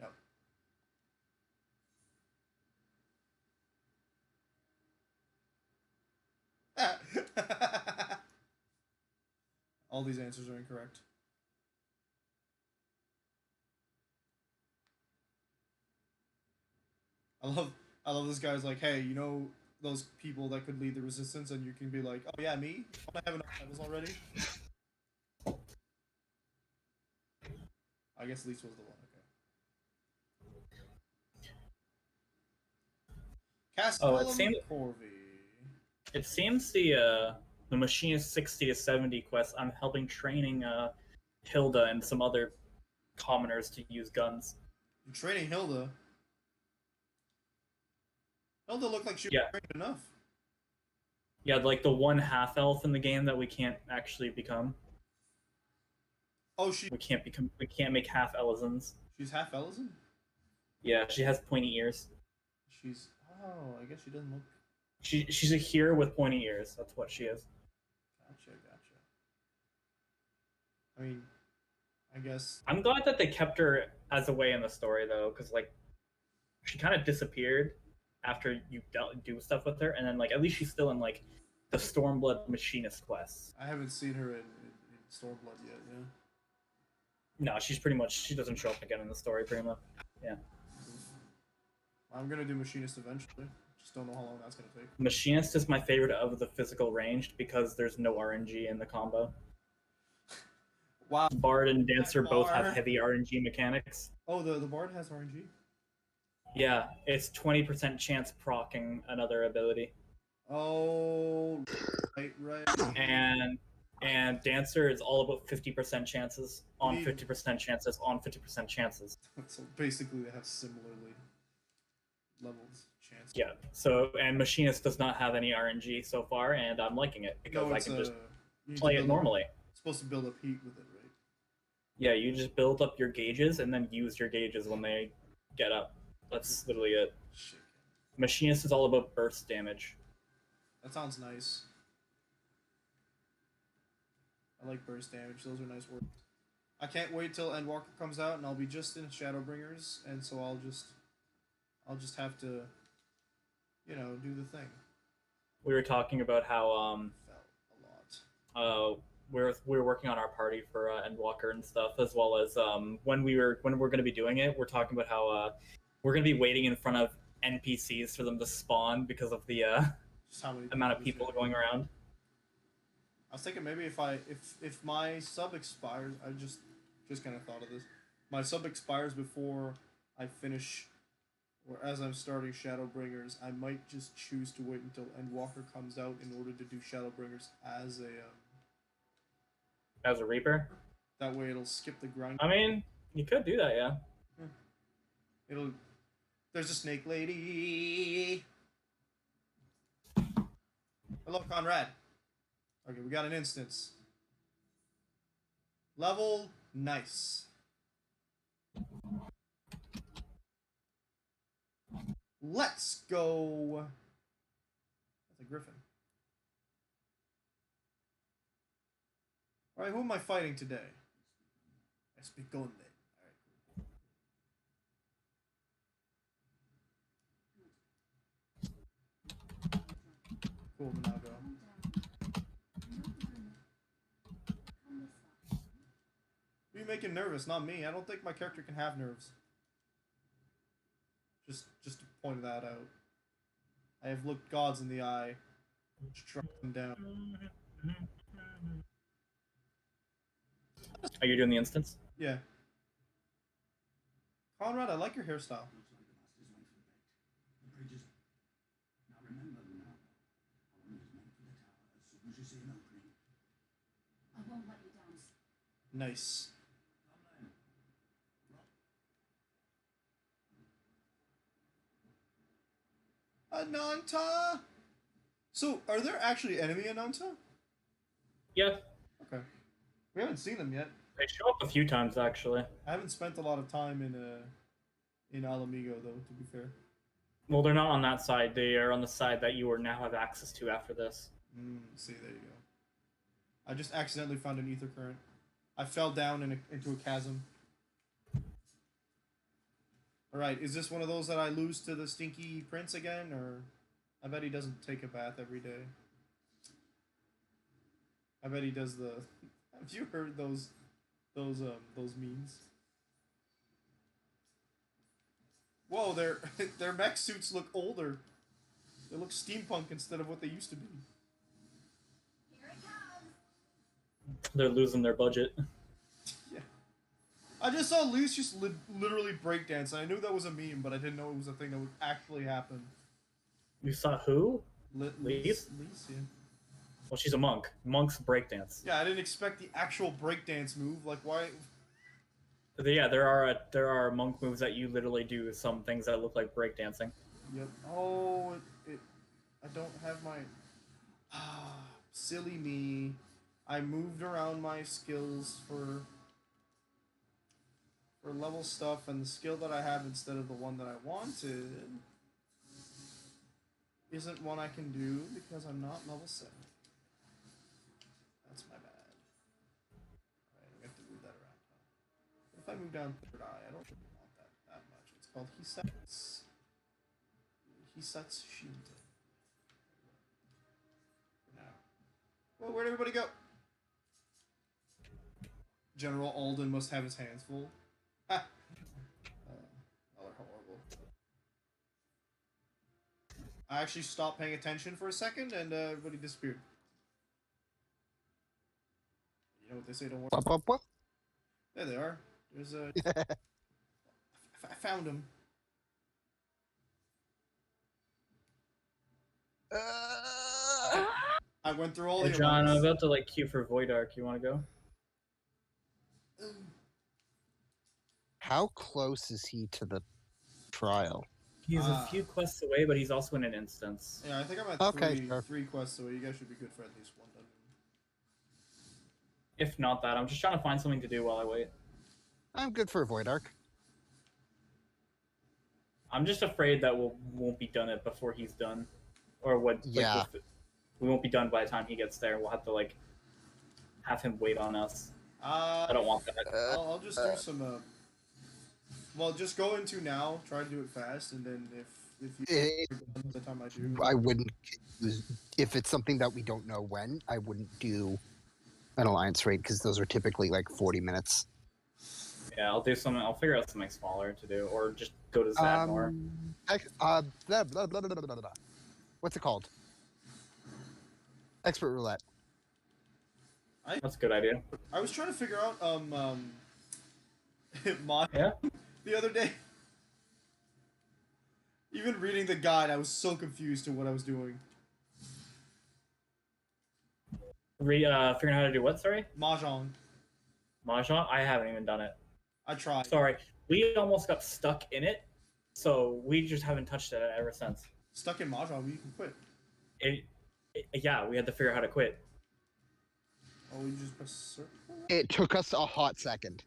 No. All these answers are incorrect. I love this guy's like, hey, you know those people that could lead the resistance, and you can be like, oh yeah, me? I have enough medals already. I guess Least was the one. Okay. Castellum Corvi. It seems the Machinist 60 to 70 quest. I'm helping training Hilda and some other commoners to use guns. You're training Hilda. Hilda looked like she was trained enough. Yeah, like the one half elf in the game that we can't actually become. Oh, we can't make half Elizons. She's half Elizon? Yeah, she has pointy ears. I guess she doesn't look. She's a hero with pointy ears. That's what she is. Gotcha. I mean, I guess. I'm glad that they kept her as a way in the story though, because like, she kind of disappeared after you do stuff with her, and then like at least she's still in like the Stormblood Machinist quests. I haven't seen her in Stormblood yet. Yeah. No, she doesn't show up again in the story pretty much. Yeah. I'm gonna do Machinist eventually. Just don't know how long that's gonna take. Machinist is my favorite of the physical ranged because there's no RNG in the combo. Wow. Bard and Dancer both have heavy RNG mechanics. Oh, the Bard has RNG? Yeah, it's 20% chance proccing another ability. Oh, right. And and Dancer is all about 50% chances on need- 50% chances on 50% chances. So basically, they have similarly levels chance. Yeah. So and Machinist does not have any RNG so far, and I'm liking it because No, I can just you need to play it build up- normally. It's supposed to build up heat with it, right? Yeah, you just build up your gauges and then use your gauges when they get up. That's literally it. Shit. Machinist is all about burst damage. That sounds nice. I like burst damage. Those are nice words. I can't wait till Endwalker comes out, and I'll be just in Shadowbringers, and so I'll just have to, do the thing. We were talking about how Felt a lot. we're working on our party for Endwalker and stuff, as well as when we're going to be doing it, we're talking about how we're going to be waiting in front of NPCs for them to spawn because of the Just how many amount of people going around. I was thinking maybe if my sub expires, I just kind of thought of this. My sub expires before I finish, or as I'm starting Shadowbringers, I might just choose to wait until Endwalker comes out in order to do Shadowbringers As a Reaper? that way it'll skip the grind. I mean, you could do that, yeah. There's a snake lady. Hello, Conrad. Okay, we got an instance. Level, nice. Let's go. That's a griffin. Alright, who am I fighting today? Let's be going there. Cool, Minago. Who are you making nervous? Not me. I don't think my character can have nerves. Just to point that out. I have looked gods in the eye, struck them down. Are you doing the instance? Yeah. Conrad, I like your hairstyle. Nice. Ananta! So, are there actually enemy Ananta? Yeah. Okay. We haven't seen them yet. They show up a few times, actually. I haven't spent a lot of time in Alamigo, though, to be fair. Well, they're not on that side. They are on the side that you now have access to after this. See, there you go. I just accidentally found an ether current. I fell down into a chasm. Alright, is this one of those that I lose to the stinky prince again, or... I bet he doesn't take a bath every day. I bet he does the... Have you heard those memes? Whoa, their mech suits look older. They look steampunk instead of what they used to be. They're losing their budget. Yeah. I just saw Lucius literally breakdance, and I knew that was a meme, but I didn't know it was a thing that would actually happen. You saw who? Lise, yeah. Well, she's a monk. Monks breakdance. Yeah, I didn't expect the actual breakdance move. Like, why? Yeah, there are monk moves that you literally do some things that look like breakdancing. Yep. Oh, I don't have my... silly me. I moved around my skills for level stuff, and the skill that I have instead of the one that I wanted isn't one I can do because I'm not level 7. That's my bad. Alright, we have to move that around. What if I move down third eye? I don't really want that much. It's called Hisatsu Shinto. For now. Well, where'd everybody go? General Alden must have his hands full. Ha! Y'all are horrible. I actually stopped paying attention for a second, and everybody disappeared. You know what they say, don't worry. There they are. There's a... I found him. I went through all Hey, the John, I'm emotes. about to like queue for Void Arc. You want to go? How close is he to the trial? He's a few quests away, but he's also in an instance. Yeah, I think I'm at Okay, three, sure. 3 quests away. You guys should be good for at least one dungeon. If not that, I'm just trying to find something to do while I wait. I'm good for a Void Arc. I'm just afraid that we won't be done it before he's done, or what? Yeah. Like, we won't be done by the time he gets there. We'll have to like have him wait on us. I don't want that. I'll just do some. Well, just go into now. Try to do it fast, and then if you by the time I do, I wouldn't. If it's something that we don't know when, I wouldn't do an alliance raid because those are typically like 40 minutes. Yeah, I'll do something. I'll figure out something smaller to do, or just go to Zadmor. What's it called? Expert roulette. That's a good idea. I was trying to figure out Yeah. the other day. Even reading the guide, I was so confused to what I was doing. Figuring out how to do what? Sorry. Mahjong. Mahjong. I haven't even done it. I tried. Sorry, we almost got stuck in it, so we just haven't touched it ever since. Stuck in Mahjong, you can quit. Yeah, we had to figure out how to quit. Oh, you just press circle? It took us a hot second.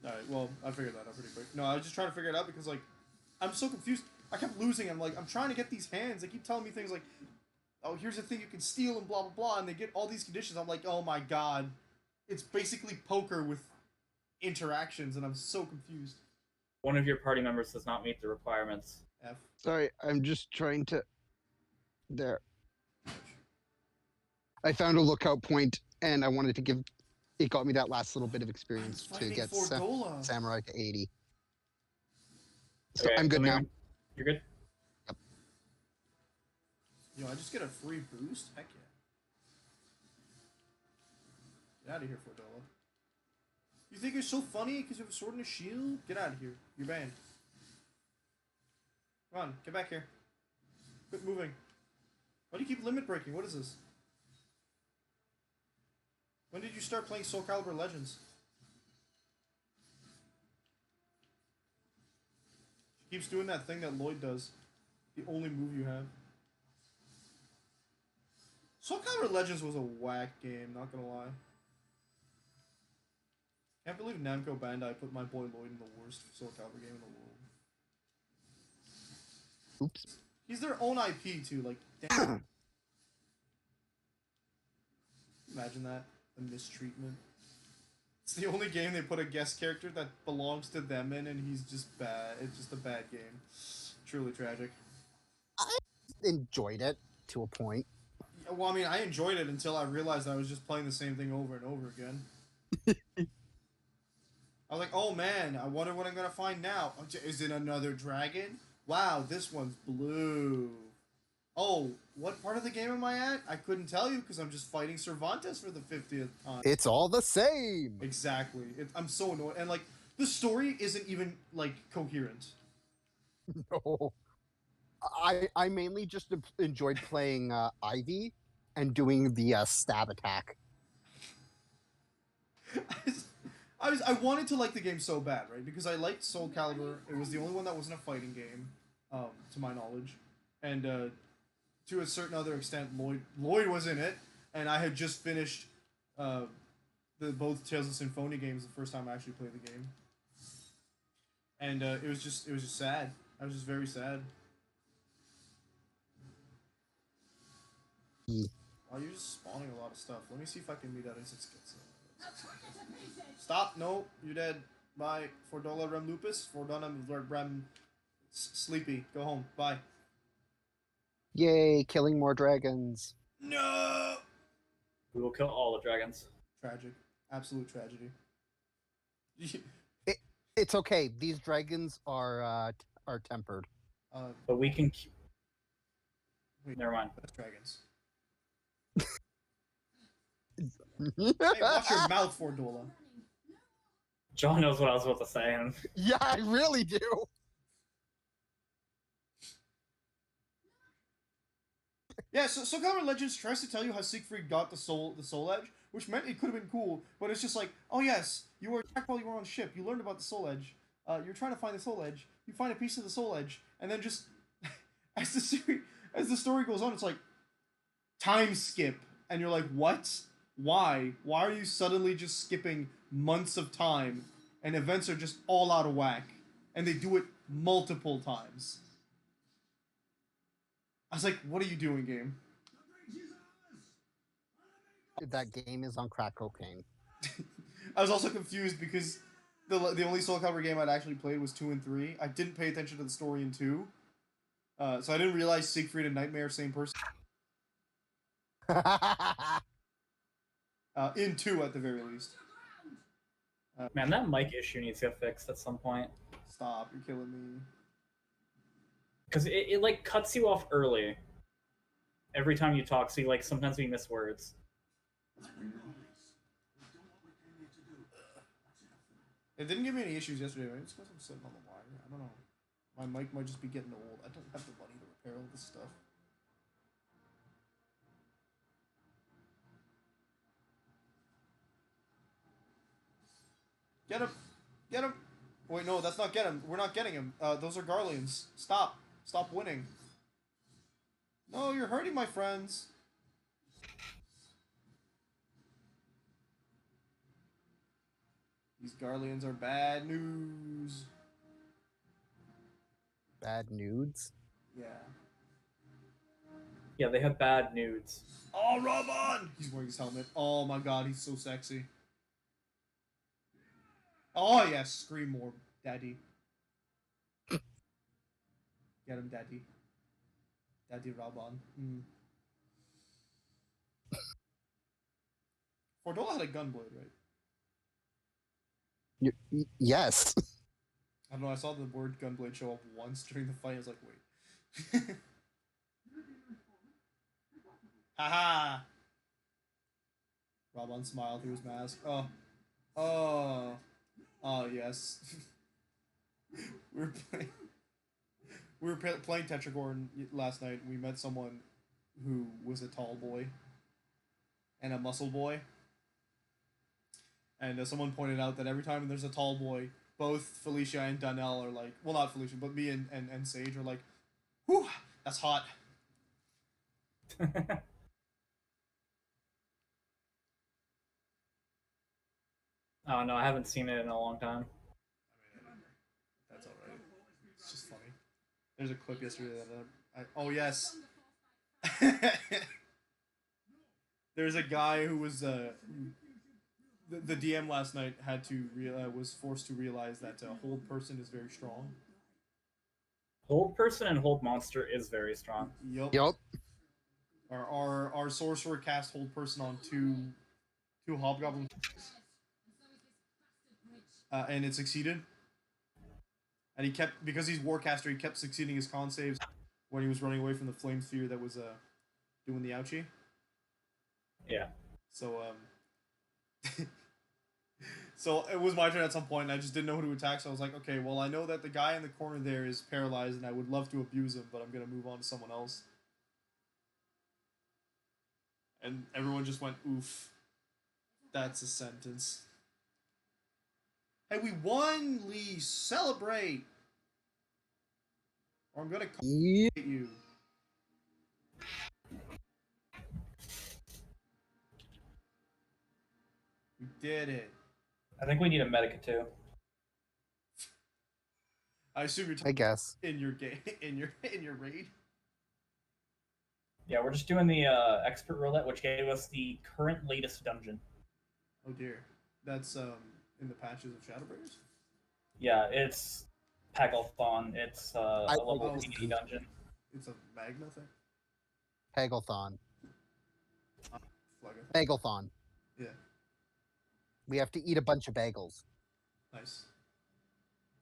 Alright, well, I figured that out pretty quick. No, I was just trying to figure it out because, like, I'm so confused. I kept losing. I'm like, I'm trying to get these hands. They keep telling me things like, oh, here's the thing you can steal and blah, blah, blah. And they get all these conditions. I'm like, oh my god. It's basically poker with interactions, and I'm so confused. One of your party members does not meet the requirements. F. Sorry, I'm just trying to. There. I found a lookout point, and I wanted to give. It got me that last little bit of experience to Fighting get for Dola. Samurai to 80. So Okay, I'm good now. You're good? Yo, I just get a free boost? Heck yeah. Get out of here, Fordola. You think you're so funny because you have a sword and a shield? Get out of here. You're banned. Come on, get back here. Quit moving. Why do you keep limit breaking? What is this? When did you start playing Soul Calibur Legends? She keeps doing that thing that Lloyd does. The only move you have. Soul Calibur Legends was a whack game, not gonna lie. Can't believe Namco Bandai put my boy Lloyd in the worst Soul Calibur game in the world. Oops. He's their own IP too, like, damn. Imagine that. The mistreatment. It's the only game they put a guest character that belongs to them in, and he's just bad. It's just a bad game. Truly tragic. I enjoyed it to a point. Yeah, well, I mean, I enjoyed it until I realized I was just playing the same thing over and over again. I was like, oh man, I wonder what I'm gonna find now. Is it another dragon? Wow, this one's blue. Oh, what part of the game am I at? I couldn't tell you because I'm just fighting Cervantes for the 50th time. It's all the same. Exactly. I'm so annoyed. And, like, the story isn't even, like, coherent. No. I mainly just enjoyed playing Ivy and doing the stab attack. I wanted to like the game so bad, right? Because I liked Soul Calibur. It was the only one that wasn't a fighting game, to my knowledge. And to a certain other extent, Lloyd was in it, and I had just finished both Tales of Symphonia games the first time I actually played the game. And it was just sad. I was just very sad. Oh, you're just spawning a lot of stuff. Let me see if I can meet that as it gets. Stop! No, you're dead. Bye. Fordola Rem Lupus. Fordona Rem Sleepy. Go home. Bye. Yay, killing more dragons. No! We will kill all the dragons. Tragic. Absolute tragedy. It's okay. These dragons are tempered. But we can. Wait, Never mind. that's dragons. Hey, watch your mouth, Fordola. John knows what I was about to say. And Yeah, I really do. Yeah, so Soul Calibur Legends tries to tell you how Siegfried got the soul edge, which meant it could have been cool, but it's just like, oh yes, you were attacked while you were on ship, you learned about the soul edge, you're trying to find the soul edge, you find a piece of the soul edge, and then just as the story goes on, it's like time skip, and you're like, what? Why? Why are you suddenly just skipping months of time, and events are just all out of whack, and they do it multiple times? I was like, what are you doing, game? That game is on crack cocaine. I was also confused because the only Soul Calibur game I'd actually played was 2 and 3. I didn't pay attention to the story in 2. So I didn't realize Siegfried and Nightmare are same person. In 2 at the very least. Man, that mic issue needs to get fixed at some point. Stop, you're killing me. Because it like cuts you off early. Every time you talk, so you, like sometimes we miss words. It didn't give me any issues yesterday, right? It's because I'm sitting on the wire. I don't know. My mic might just be getting old. I don't have the money to repair all this stuff. Get him! Get him! Wait, no, that's not get him. We're not getting him. Those are Garleans. Stop. Stop winning. No, you're hurting my friends. These Garleans are bad news. Bad nudes? Yeah. Yeah, they have bad nudes. Oh, Robon! He's wearing his helmet. Oh my god, he's so sexy. Oh yes, scream more, daddy. Get him, daddy. Daddy Robon. Fordola had a gunblade, right? Yes. I don't know, I saw the word gunblade show up once during the fight. I was like, wait. Haha! Robon smiled through his mask. Oh. Oh. Oh, yes. we were playing Tetragorn last night. We met someone who was a tall boy and a muscle boy. And someone pointed out that every time there's a tall boy, both Felicia and Donnell are like, well, not Felicia, but me and Sage are like, whew, that's hot. Oh no, I haven't seen it in a long time. That's alright. It's just funny. There's a clip yesterday that oh yes. There's a guy who was the DM last night had to was forced to realize that hold person is very strong. Hold person and hold monster is very strong. Yup. Our sorcerer cast hold person on two hobgoblins. And it succeeded. And he kept, because he's Warcaster, he kept succeeding his con saves when he was running away from the flame sphere that was doing the ouchie. Yeah. So so it was my turn at some point, and I just didn't know who to attack. So I was like, okay, well I know that the guy in the corner there is paralyzed, and I would love to abuse him, but I'm gonna move on to someone else. And everyone just went, oof. That's a sentence. Hey, we won, Lee! Celebrate! Or I'm gonna call you. We did it. I think we need a Medica too. I assume you're I guess. in your game in your raid. Yeah, we're just doing the expert roulette, which gave us the current latest dungeon. Oh dear. That's in the patches of Shadowbringers? Yeah, it's Pagalthon. It's a level 80 dungeon. It's a Magna thing? Pagalthon. Flagga. Pagalthon. Yeah. We have to eat a bunch of bagels. Nice.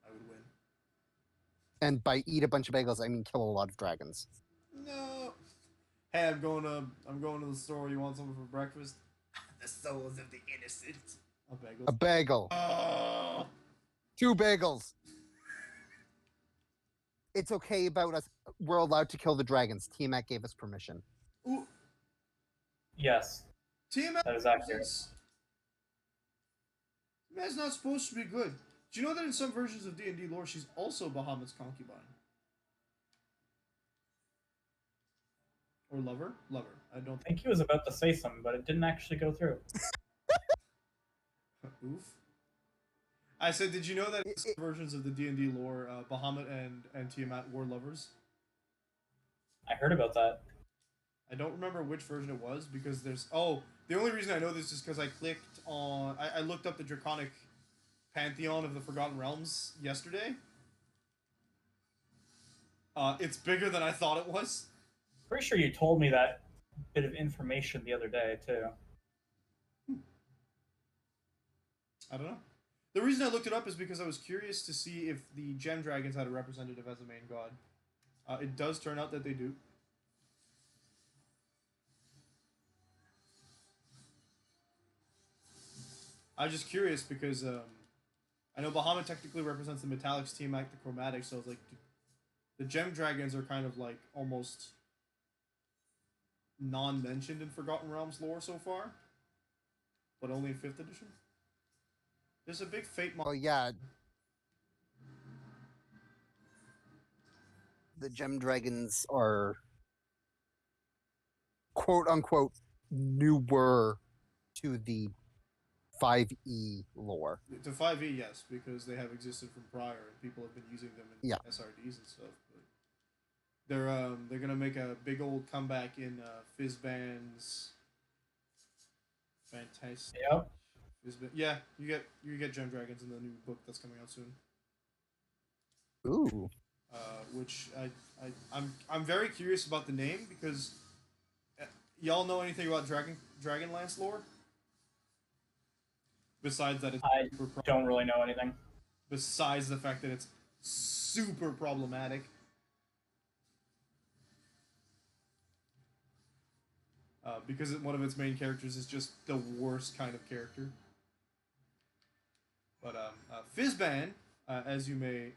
I would win. And by eat a bunch of bagels, I mean kill a lot of dragons. No. Hey, I'm going to the store. You want something for breakfast? The souls of the innocent. A bagel. A bagel. Oh. 2 bagels. It's okay about us. We're allowed to kill the dragons. Tiamat gave us permission. Yes, Tiamat that is accurate. Tiamat's not supposed to be good. Do you know that in some versions of D&D lore, she's also Bahamut's concubine? Or lover? Lover. I don't I think he was about to say something, but it didn't actually go through. Oof. I said, did you know that in some versions of the D&D lore, Bahamut and Tiamat were lovers? I heard about that. I don't remember which version it was because there's... Oh, the only reason I know this is because I clicked on... I looked up the Draconic Pantheon of the Forgotten Realms yesterday. It's bigger than I thought it was. Pretty sure you told me that bit of information the other day, too. I don't know. The reason I looked it up is because I was curious to see if the Gem Dragons had a representative as a main god. It does turn out that they do. I was just curious because I know Bahamut technically represents the metallics, Tiamat the chromatics, so I was like, the Gem Dragons are kind of like almost non-mentioned in Forgotten Realms lore so far, but only in 5th edition. There's a big fate. Oh yeah. The Gem Dragons are quote unquote newer to the 5e lore. To 5e, yes, because they have existed from prior and people have been using them in SRDs and stuff. But they're gonna make a big old comeback in Fizzban's Fantastic. Yep. Fizzban. Yeah, you get Gem Dragons in the new book that's coming out soon. Ooh. Which I'm very curious about the name because y'all know anything about Dragonlance lore? Besides that, it's I don't really know anything. Besides the fact that it's super problematic. Because one of its main characters is just the worst kind of character. But Fizzban, as you may...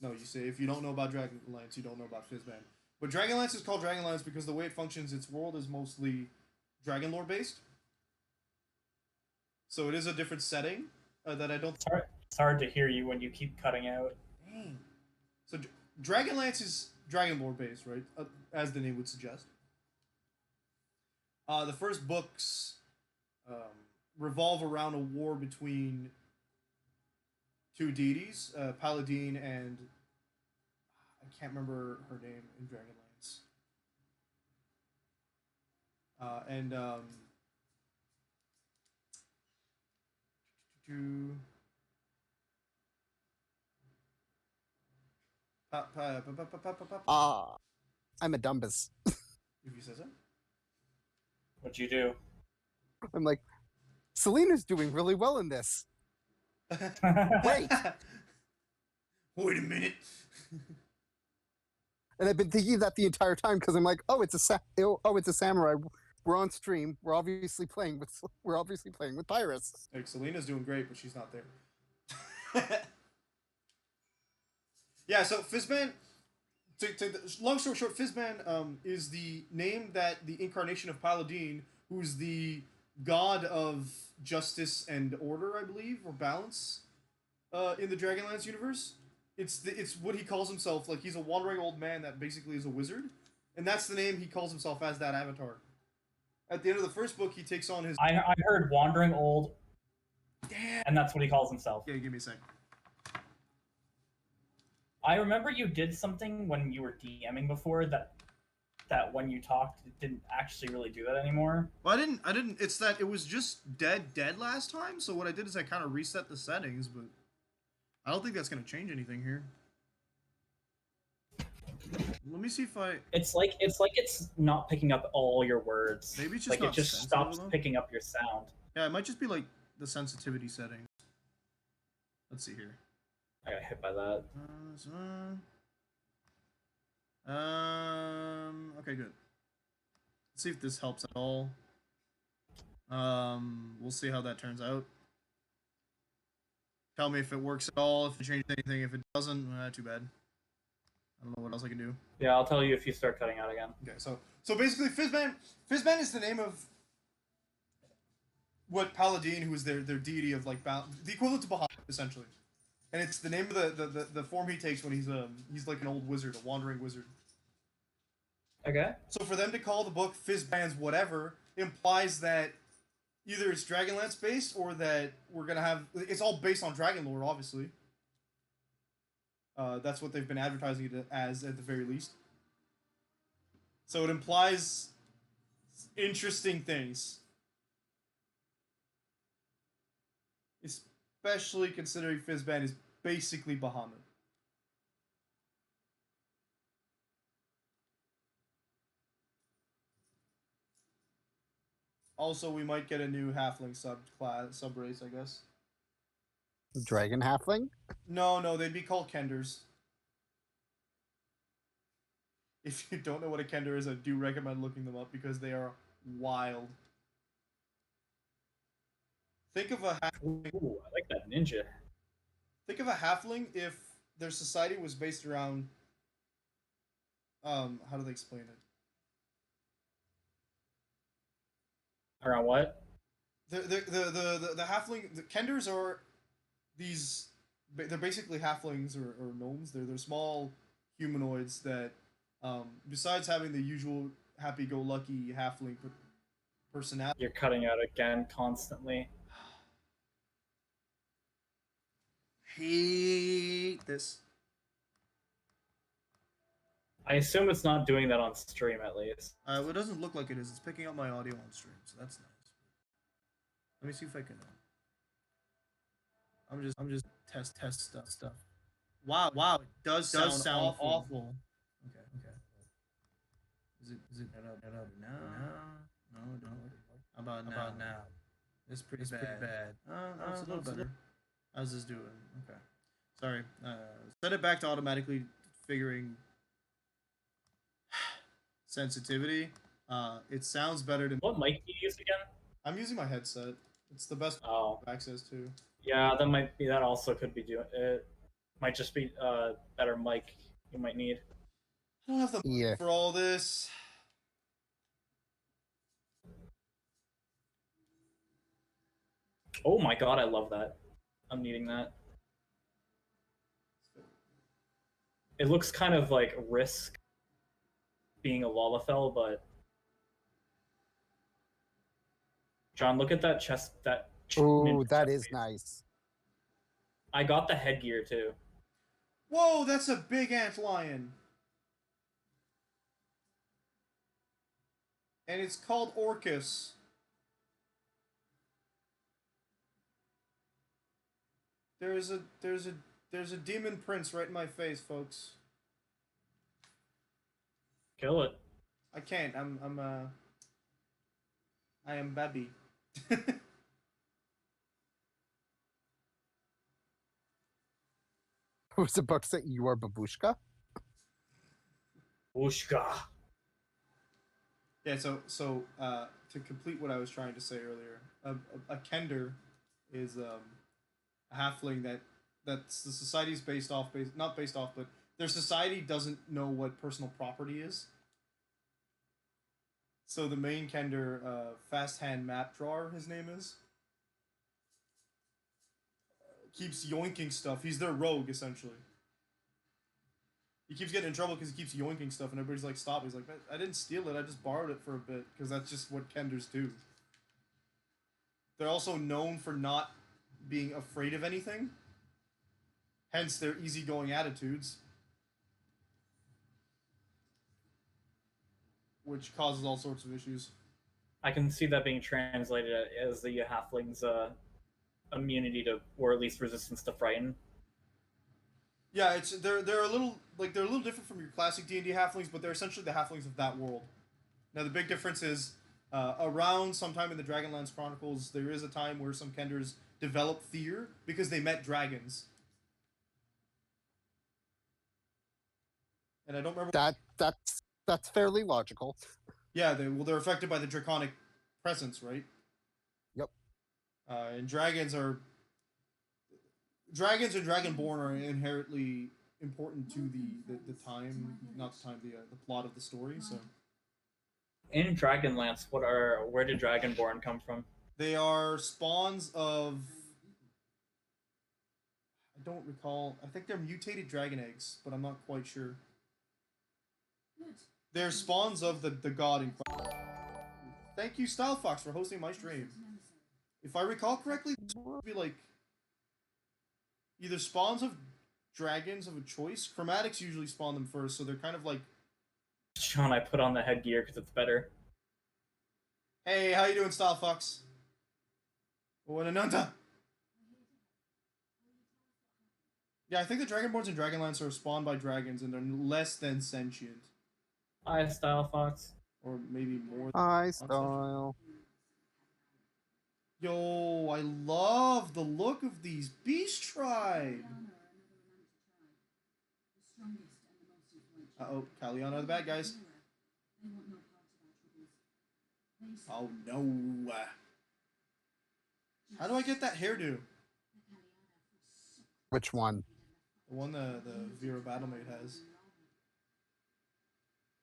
No, you say if you don't know about Dragonlance, you don't know about Fizzban. But Dragonlance is called Dragonlance because the way it functions, its world is mostly dragon lore based. So it is a different setting that I don't... It's hard to hear you when you keep cutting out. Dang. So Dragonlance is dragon lore based, right? As the name would suggest. The first books revolve around a war between two deities, Paladine and... I can't remember her name in Dragonlance. I'm a dumbus. If you say so. What'd you do? I'm like, Selena's doing really well in this. Wait. Wait a minute. And I've been thinking that the entire time because I'm like, oh, it's a samurai. We're on stream. We're obviously playing with Pyrus. Like, Selena's doing great, but she's not there. Yeah, so Fizzban, long story short, Fizzban is the name that the incarnation of Paladine, who's the god of justice and order, I believe, or balance, in the Dragonlance universe. It's what he calls himself. Like, he's a wandering old man that basically is a wizard, and that's the name he calls himself as that avatar. At the end of the first book, he takes on his... I heard wandering old, Damn. and that's what he calls himself. Yeah, give me a sec. I remember you did something when you were DMing before that when you talked, it didn't actually really do that anymore. Well, I didn't. It's that it was just dead last time. So what I did is I kind of reset the settings, but I don't think that's gonna change anything here. Let me see if I... It's like it's not picking up all your words. Maybe it's just like not it just stops though. picking up your sound. Yeah, it might just be like the sensitivity settings. Let's see here. I got hit by that. Okay, good. Let's see if this helps at all. We'll see how that turns out. Tell me if it works at all, if it changes anything. If it doesn't, too bad. I don't know what else I can do. Yeah, I'll tell you if you start cutting out again. Okay, so basically, Fizzban is the name of what Paladin, who is their deity of like the equivalent to Bahamut, essentially, and it's the name of the form he takes when he's like an old wizard, a wandering wizard. Okay. So for them to call the book Fizzban's whatever implies that either it's Dragonlance based or that we're gonna have it's all based on Dragon lore, obviously. That's what they've been advertising it as at the very least. So it implies interesting things. Especially considering Fizzban is basically Bahamut. Also, we might get a new halfling sub race, I guess. Dragon halfling? No, they'd be called Kenders. If you don't know what a Kender is, I do recommend looking them up because they are wild. Think of a halfling. Ooh, I like that ninja. Think of a halfling if their society was based around. How do they explain it? Around what? The halfling, the Kenders are these. They're basically halflings or gnomes. They're small humanoids that, besides having the usual happy-go-lucky halfling personality. You're cutting out again constantly. Hate this. I assume it's not doing that on stream at least. It doesn't look like it is. It's picking up my audio on stream, so that's nice. Let me see if I can. I'm just test stuff. Wow, it does sound awful. Okay. Is it up now? No. How about now? It's pretty bad. It's a little better. How's this doing? Okay. Sorry. Set it back to automatically figuring sensitivity. It sounds better to me. What mic do you use again? I'm using my headset. It's the best access to. Yeah, that also could be doing it. Might just be better mic you might need. I don't have the mic for all this. Oh my god, I love that. I'm needing that. It looks kind of like Risk being a Lalafell, but John, look at that chest. Ooh, that is nice. I got the headgear too. Whoa, that's a big ant lion. And it's called Orcus. There's a demon prince right in my face, folks. Kill it. I can't. I am Babby. Who's the book that you are Babushka? Babushka. Yeah, so to complete what I was trying to say earlier, a Kender is a halfling that's the society's not based off, but their society doesn't know what personal property is. So the main Kender, Fast Hand Map Drawer, his name is, keeps yoinking stuff. He's their rogue, essentially. He keeps getting in trouble because he keeps yoinking stuff, and everybody's like, stop. He's like, I didn't steal it, I just borrowed it for a bit, because that's just what Kenders do. They're also known for not being afraid of anything, hence their easygoing attitudes, which causes all sorts of issues. I can see that being translated as the halfling's immunity to, or at least resistance to frighten. Yeah, they're a little different from your classic D&D halflings, but they're essentially the halflings of that world. Now the big difference is around sometime in the Dragonlance Chronicles, there is a time where some Kenders develop fear because they met dragons. And I don't remember that's fairly logical. Yeah, they're affected by the draconic presence, right? Yep. And dragons and Dragonborn are inherently important to the time, not the time, the plot of the story. So In Dragonlance, where did Dragonborn come from? they are spawns of. I don't recall. I think they're mutated dragon eggs, but I'm not quite sure. They're spawns of the god in question. Thank you, Style Fox, for hosting my stream. If I recall correctly, this would be like either spawns of dragons of a choice. Chromatics usually spawn them first, so they're kind of like. Sean, I put on the headgear because it's better. Hey, how you doing, Style Fox? Ananta. Yeah, I think the Dragonborns and Dragonlance are spawned by dragons, and they're less than sentient. Hi, Style Fox. Or maybe more. Hi, Style. Yo, I love the look of these Beast Tribe. Uh-oh, Kaliana are the bad guys. Oh, no. How do I get that hairdo? Which one? The one the Vera Battlemate has.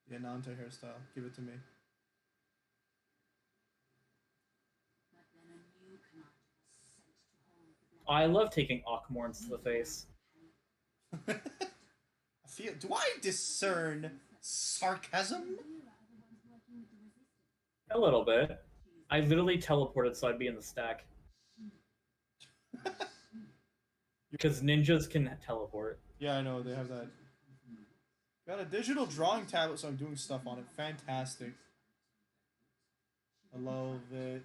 The Ananta hairstyle. Give it to me. I love taking Ockmorns to the face. Do I discern sarcasm? A little bit. I literally teleported so I'd be in the stack. Because ninjas can teleport. Yeah, I know, they have that. Got a digital drawing tablet, so I'm doing stuff on it. Fantastic. I love it.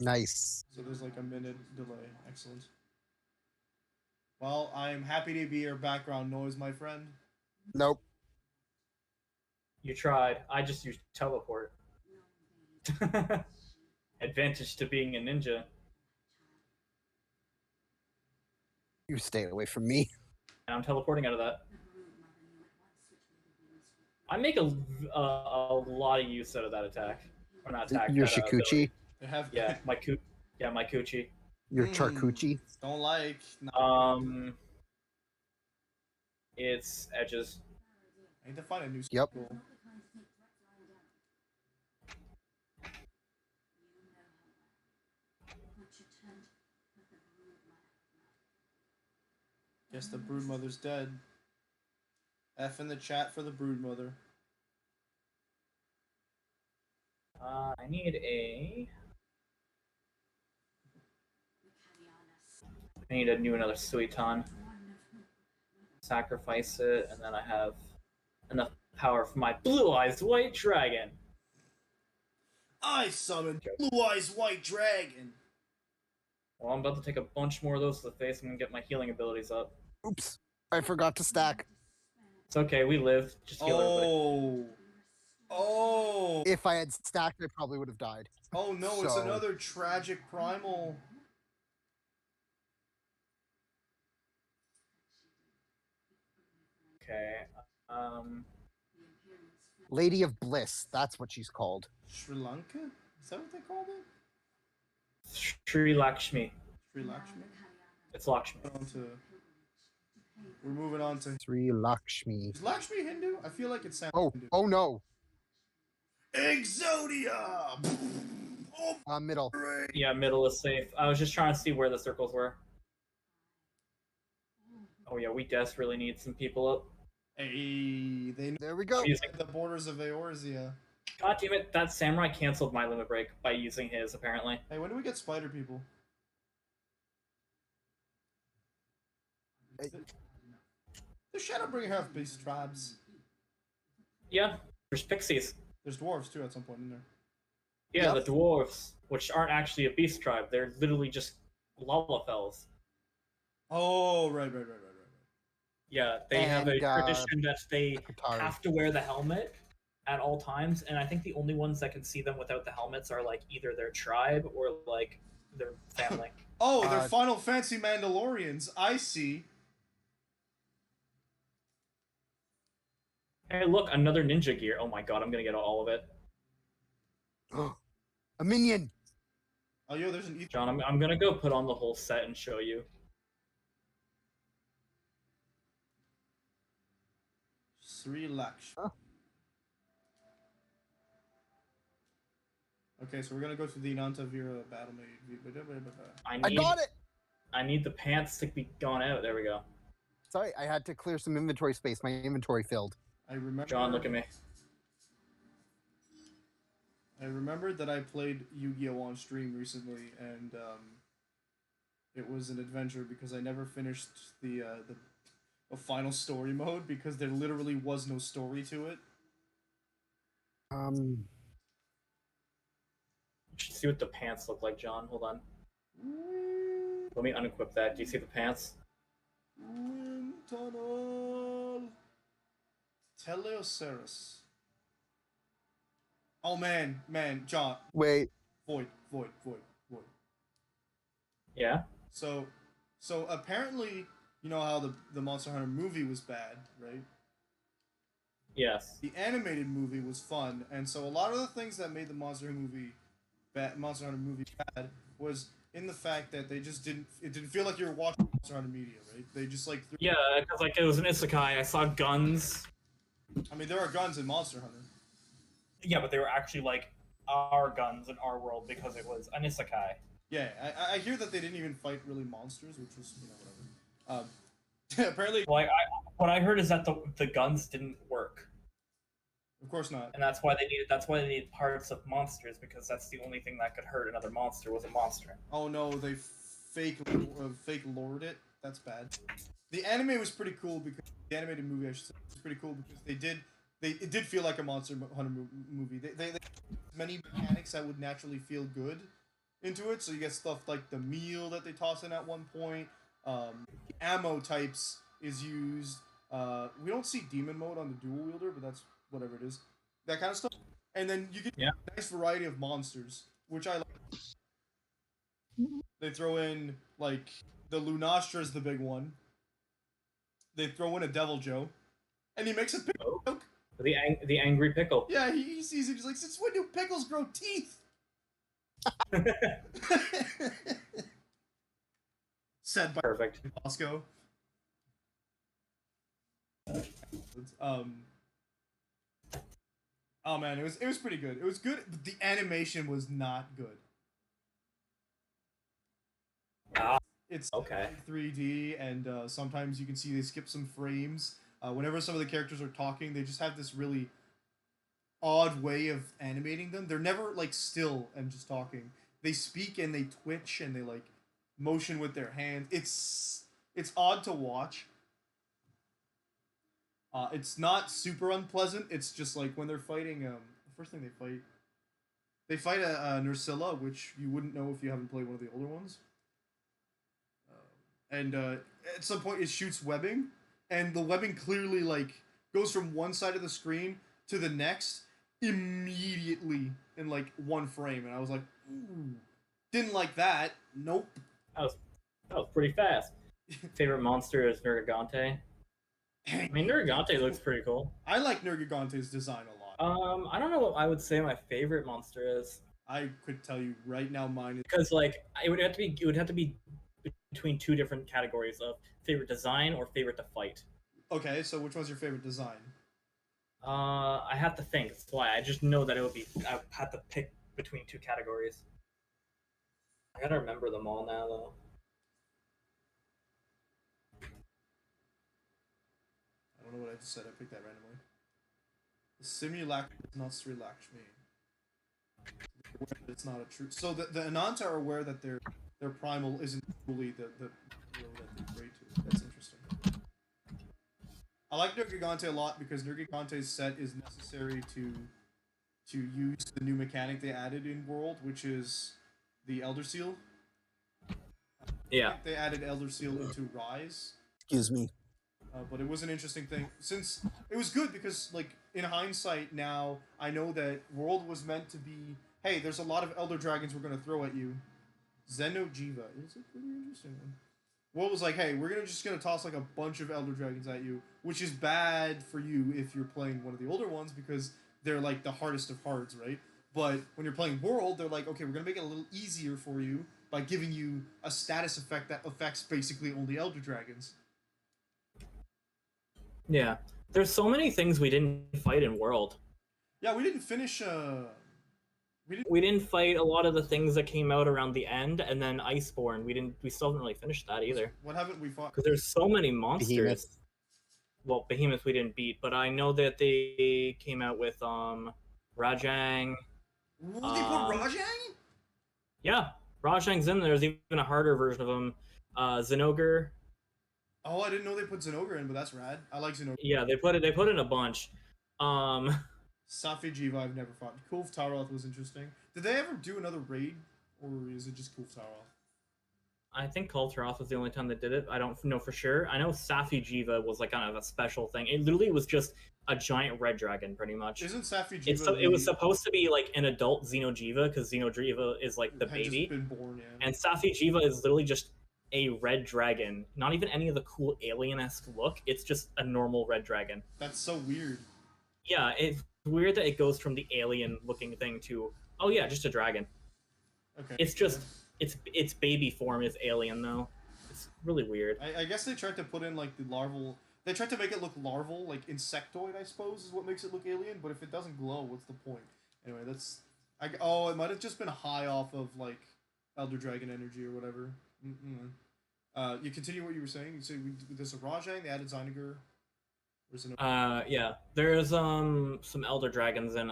Nice. So there's like a minute delay. Excellent. Well, I'm happy to be your background noise, my friend. Nope. You tried. I just used teleport. Advantage to being a ninja. You stay away from me. And I'm teleporting out of that. I make a lot of use out of that attack. Or not attack. Your that, Shikuchi. They have yeah, my Coochie. Your Charcucci. Don't like. It's edges. I need to find a new Yep. school. Guess the broodmother's dead. F in the chat for the broodmother. I need to do another Suiton. Sacrifice it, and then I have enough power for my Blue Eyes White Dragon. I summon Blue Eyes White Dragon. Well, I'm about to take a bunch more of those to the face. I'm gonna get my healing abilities up. Oops. I forgot to stack. It's okay, we live. Just heal everybody. Oh. If I had stacked, I probably would have died. Oh no, it's another tragic primal. Okay. Lady of Bliss. That's what she's called. Sri Lanka? Is that what they called it? Sri Lakshmi. Sri Lakshmi? It's Lakshmi. We're moving on to. Sri Lakshmi. Is Lakshmi Hindu? I feel like it sounds Hindu. Oh no. Exodia! Middle. Yeah, middle is safe. I was just trying to see where the circles were. Oh yeah, we desperately need some people up. Hey, There we go. Using the borders of Eorzea. God damn it, that samurai canceled my limit break by using his, apparently. Hey, when do we get spider people? Hey. The Shadowbringer have beast tribes. Yeah, there's pixies. There's dwarves too at some point in there. Yeah, Yep. the dwarves, which aren't actually a beast tribe. They're literally just Lalafels. Oh, right. Yeah, they have a And, tradition that they Katari. have to wear the helmet at all times, and I think the only ones that can see them without the helmets are like either their tribe or like their family. Oh, they're Final Fantasy Mandalorians. I see. Hey, look, another ninja gear. Oh my god, I'm gonna get all of it. A minion. Oh, yo, there's an ether. John, I'm gonna go put on the whole set and show you. Sri Lakshmi. Huh? Okay, so we're gonna go through the Nantavira battle maid. I got it! I need the pants to be gone out. There we go. Sorry, I had to clear some inventory space. My inventory filled. I remember. John, look at me. I remembered that I played Yu-Gi-Oh on stream recently, and it was an adventure because I never finished the final story mode because there literally was no story to it. You should see what the pants look like, John. Hold on. Let me unequip that. Do you see the pants? Wind tunnel. Teleoceras. Oh man, John. Wait. Void. Yeah. So apparently, you know how the Monster Hunter movie was bad, right? Yes. The animated movie was fun, and so a lot of the things that made the Monster Hunter movie bad was in the fact that they just didn't feel like you were watching Monster Hunter media, right? They just like Yeah, because like it was an isekai. I saw guns. I mean, there are guns in Monster Hunter. Yeah, but they were actually like our guns in our world because it was an isekai. Yeah, I hear that they didn't even fight really monsters, which was whatever. Apparently, Like what I heard is that the guns didn't work. Of course not. And that's why they needed parts of monsters, because that's the only thing that could hurt another monster was a monster. Oh no, they fake lored it. That's bad. The anime was pretty cool because the animated movie, I should say, was pretty cool because it did feel like a Monster Hunter movie. They many mechanics that would naturally feel good into it. So you get stuff like the meal that they toss in at one point. Ammo types is used. We don't see demon mode on the dual wielder, but that's whatever it is. That kind of stuff. And then you get a nice variety of monsters, which I like. They throw in, like, the Lunastra is the big one. They throw in a Devil Joe. And he makes a pickle joke. The angry pickle. Yeah, he sees it. He's like, since when do pickles grow teeth? Said by Perfect. Bosco. Oh man, it was pretty good. It was good, but the animation was not good. It's okay. 3D, and sometimes you can see they skip some frames. Whenever some of the characters are talking, they just have this really odd way of animating them. They're never like still and just talking. They speak and they twitch and they like motion with their hands. It's odd to watch. It's not super unpleasant. It's just like when they're fighting. The first thing they fight a Nursilla, which you wouldn't know if you haven't played one of the older ones. And at some point, it shoots webbing, and the webbing clearly like goes from one side of the screen to the next immediately in like one frame, and I was like, ooh, didn't like that. Nope. That was pretty fast. Favorite monster is Nergigante. I mean, Nergigante looks pretty cool. I like Nergigante's design a lot. I don't know what I would say my favorite monster is. I could tell you right now mine is because like it would have to be between two different categories of favorite design or favorite to fight. Okay, so which one's your favorite design? I have to think. That's why I just know that it would be. I had to pick between two categories. I gotta remember them all now, though. I don't know what I just said. I picked that randomly. The simulacrum is not Sri Lakshmi. It's not a true. So the Ananta are aware that their primal isn't truly the will that they pray to. That's interesting. I like Nergigante a lot because Nergigante's set is necessary to use the new mechanic they added in World, which is the Elder Seal. Yeah. They added Elder Seal into Rise. Excuse me. But it was an interesting thing. Since it was good because, like, in hindsight now, I know that World was meant to be, hey, there's a lot of Elder Dragons we're going to throw at you. Xenojiva is a pretty interesting one. World was like, hey, we're just going to toss, like, a bunch of Elder Dragons at you, which is bad for you if you're playing one of the older ones because they're, like, the hardest of hards, right? But when you're playing World, they're like, okay, we're going to make it a little easier for you by giving you a status effect that affects basically only Elder Dragons. Yeah. There's so many things we didn't fight in World. Yeah, we didn't finish. We didn't fight a lot of the things that came out around the end, and then Iceborne. We still haven't really finished that either. What haven't we fought? Because there's so many monsters. Behemoth. Well, Behemoth we didn't beat, but I know that they came out with Rajang. They put Rajang? Yeah, Rajang's in there. There's even a harder version of him. Zinogre. Oh, I didn't know they put Zinogre in, but that's rad. I like Zinogre. Yeah, they put in a bunch. Safi Jiva I've never fought. Kulf Taroth was interesting. Did they ever do another raid, or is it just Kulf Taroth? I think Kultaroth was the only time they did it. I don't know for sure. I know Safi Jiva was like kind of a special thing. It literally was just a giant red dragon, pretty much. Isn't Safi Jiva? It was supposed to be like an adult Xenojiva, because Xenojiva is like the had baby. just been born, yeah. And Safi Jiva is literally just a red dragon. Not even any of the cool alien-esque look. It's just a normal red dragon. That's so weird. Yeah, it's weird that it goes from the alien-looking thing to, oh yeah, just a dragon. Okay. It's just, its baby form is alien, though. It's really weird. I guess they tried to put in, like, the larval... They tried to make it look larval, like, insectoid, I suppose, is what makes it look alien, but if it doesn't glow, what's the point? Anyway, that's... it might have just been high off of, like, Elder Dragon energy or whatever. You continue what you were saying? You said there's a Rajang, they added Zyniger. Yeah. There's, some Elder Dragons in,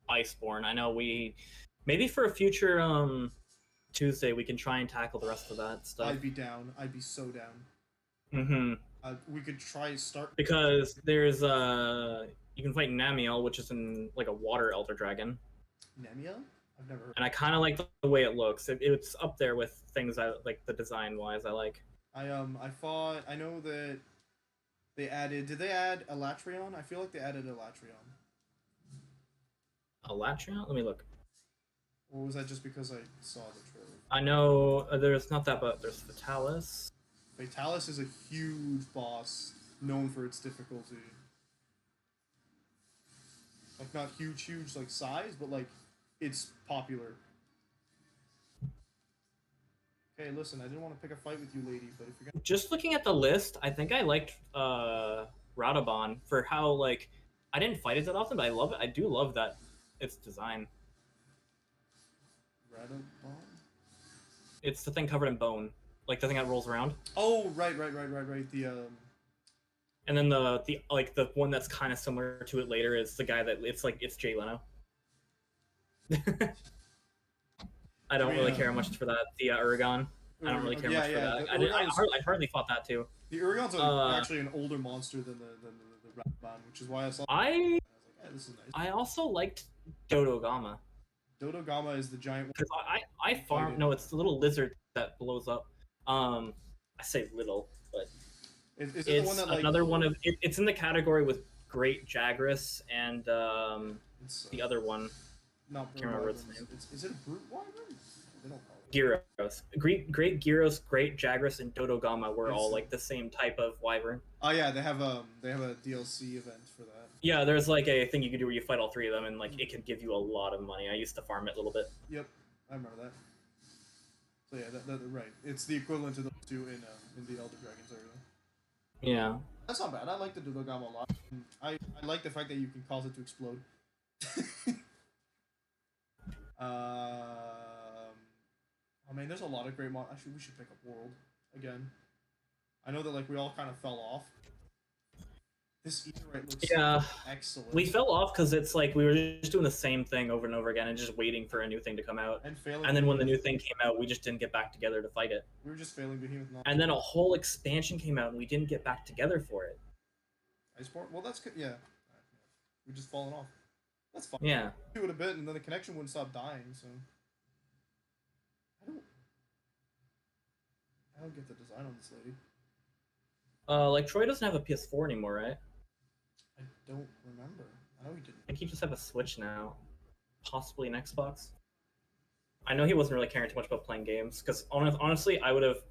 Iceborne. I know maybe for a future, Tuesday, we can try and tackle the rest of that stuff. I'd be down. I'd be so down. Mm-hmm. We could try start... Because there's, you can fight Namiel, which is in, like, a water Elder Dragon. Namiel? I've never heard. And I kind of like the way it looks. It's up there with things I like, the design-wise, I like. I know that they added... Did they add Elatrion? I feel like they added Elatrion. Elatrion? Let me look. Or was that just because I saw the trailer? I know there's not that, but there's Fatalis. Fatalis is a huge boss, known for its difficulty. Like, not huge, like, size, but, like, it's popular. Okay, listen, I didn't want to pick a fight with you, lady, but if you're gonna... Just looking at the list, I think I liked, Radobon for how, like, I didn't fight it that often, but I love it. I do love that its design. Radobon? It's the thing covered in bone. Like, the thing that rolls around. Oh, right. The, And then the one that's kind of similar to it later is the guy that it's Jay Leno. I don't really care much for that. The Uragon. I don't really care much for that. I hardly fought that too. The Uragon's actually an older monster than the Radobon, which is why I saw. I was like, hey, this is nice. I also liked Dodogama. Dodogama is the giant. Because I farm. No, it's the little lizard that blows up. I say little, but it's the one that, like, another one of it's in the category with Great Jagras and the other one. Not can't remember its name. Is it a brute wyvern? They don't call it. Gyros. Great Gyros, Great Jagras, and Dodogama were all like the same type of wyvern. Oh yeah, they have a DLC event for that. Yeah, there's like a thing you can do where you fight all three of them, and like it can give you a lot of money. I used to farm it a little bit. Yep, I remember that. So yeah, that right. It's the equivalent to those two in the Elder Dragons area. Yeah. That's not bad. I like the Dodogama a lot. I like the fact that you can cause it to explode. I mean, there's a lot of great mod. Actually, we should pick up World again. I know that, like, we all kind of fell off. This Etherite looks excellent. We fell off because it's like we were just doing the same thing over and over again and just waiting for a new thing to come out. And then when the new thing came out, we just didn't get back together to fight it. We were just failing Behemoth. And then a whole expansion came out and we didn't get back together for it. Iceborne? Well, that's good. Yeah. We're just falling off. That's fine. Yeah. Do it a bit, and then the connection wouldn't stop dying. So I don't get the design on this lady. Like Troy doesn't have a PS4 anymore, right? I don't remember. I know he didn't. I think he just have a Switch now, possibly an Xbox. I know he wasn't really caring too much about playing games, because honestly, I would have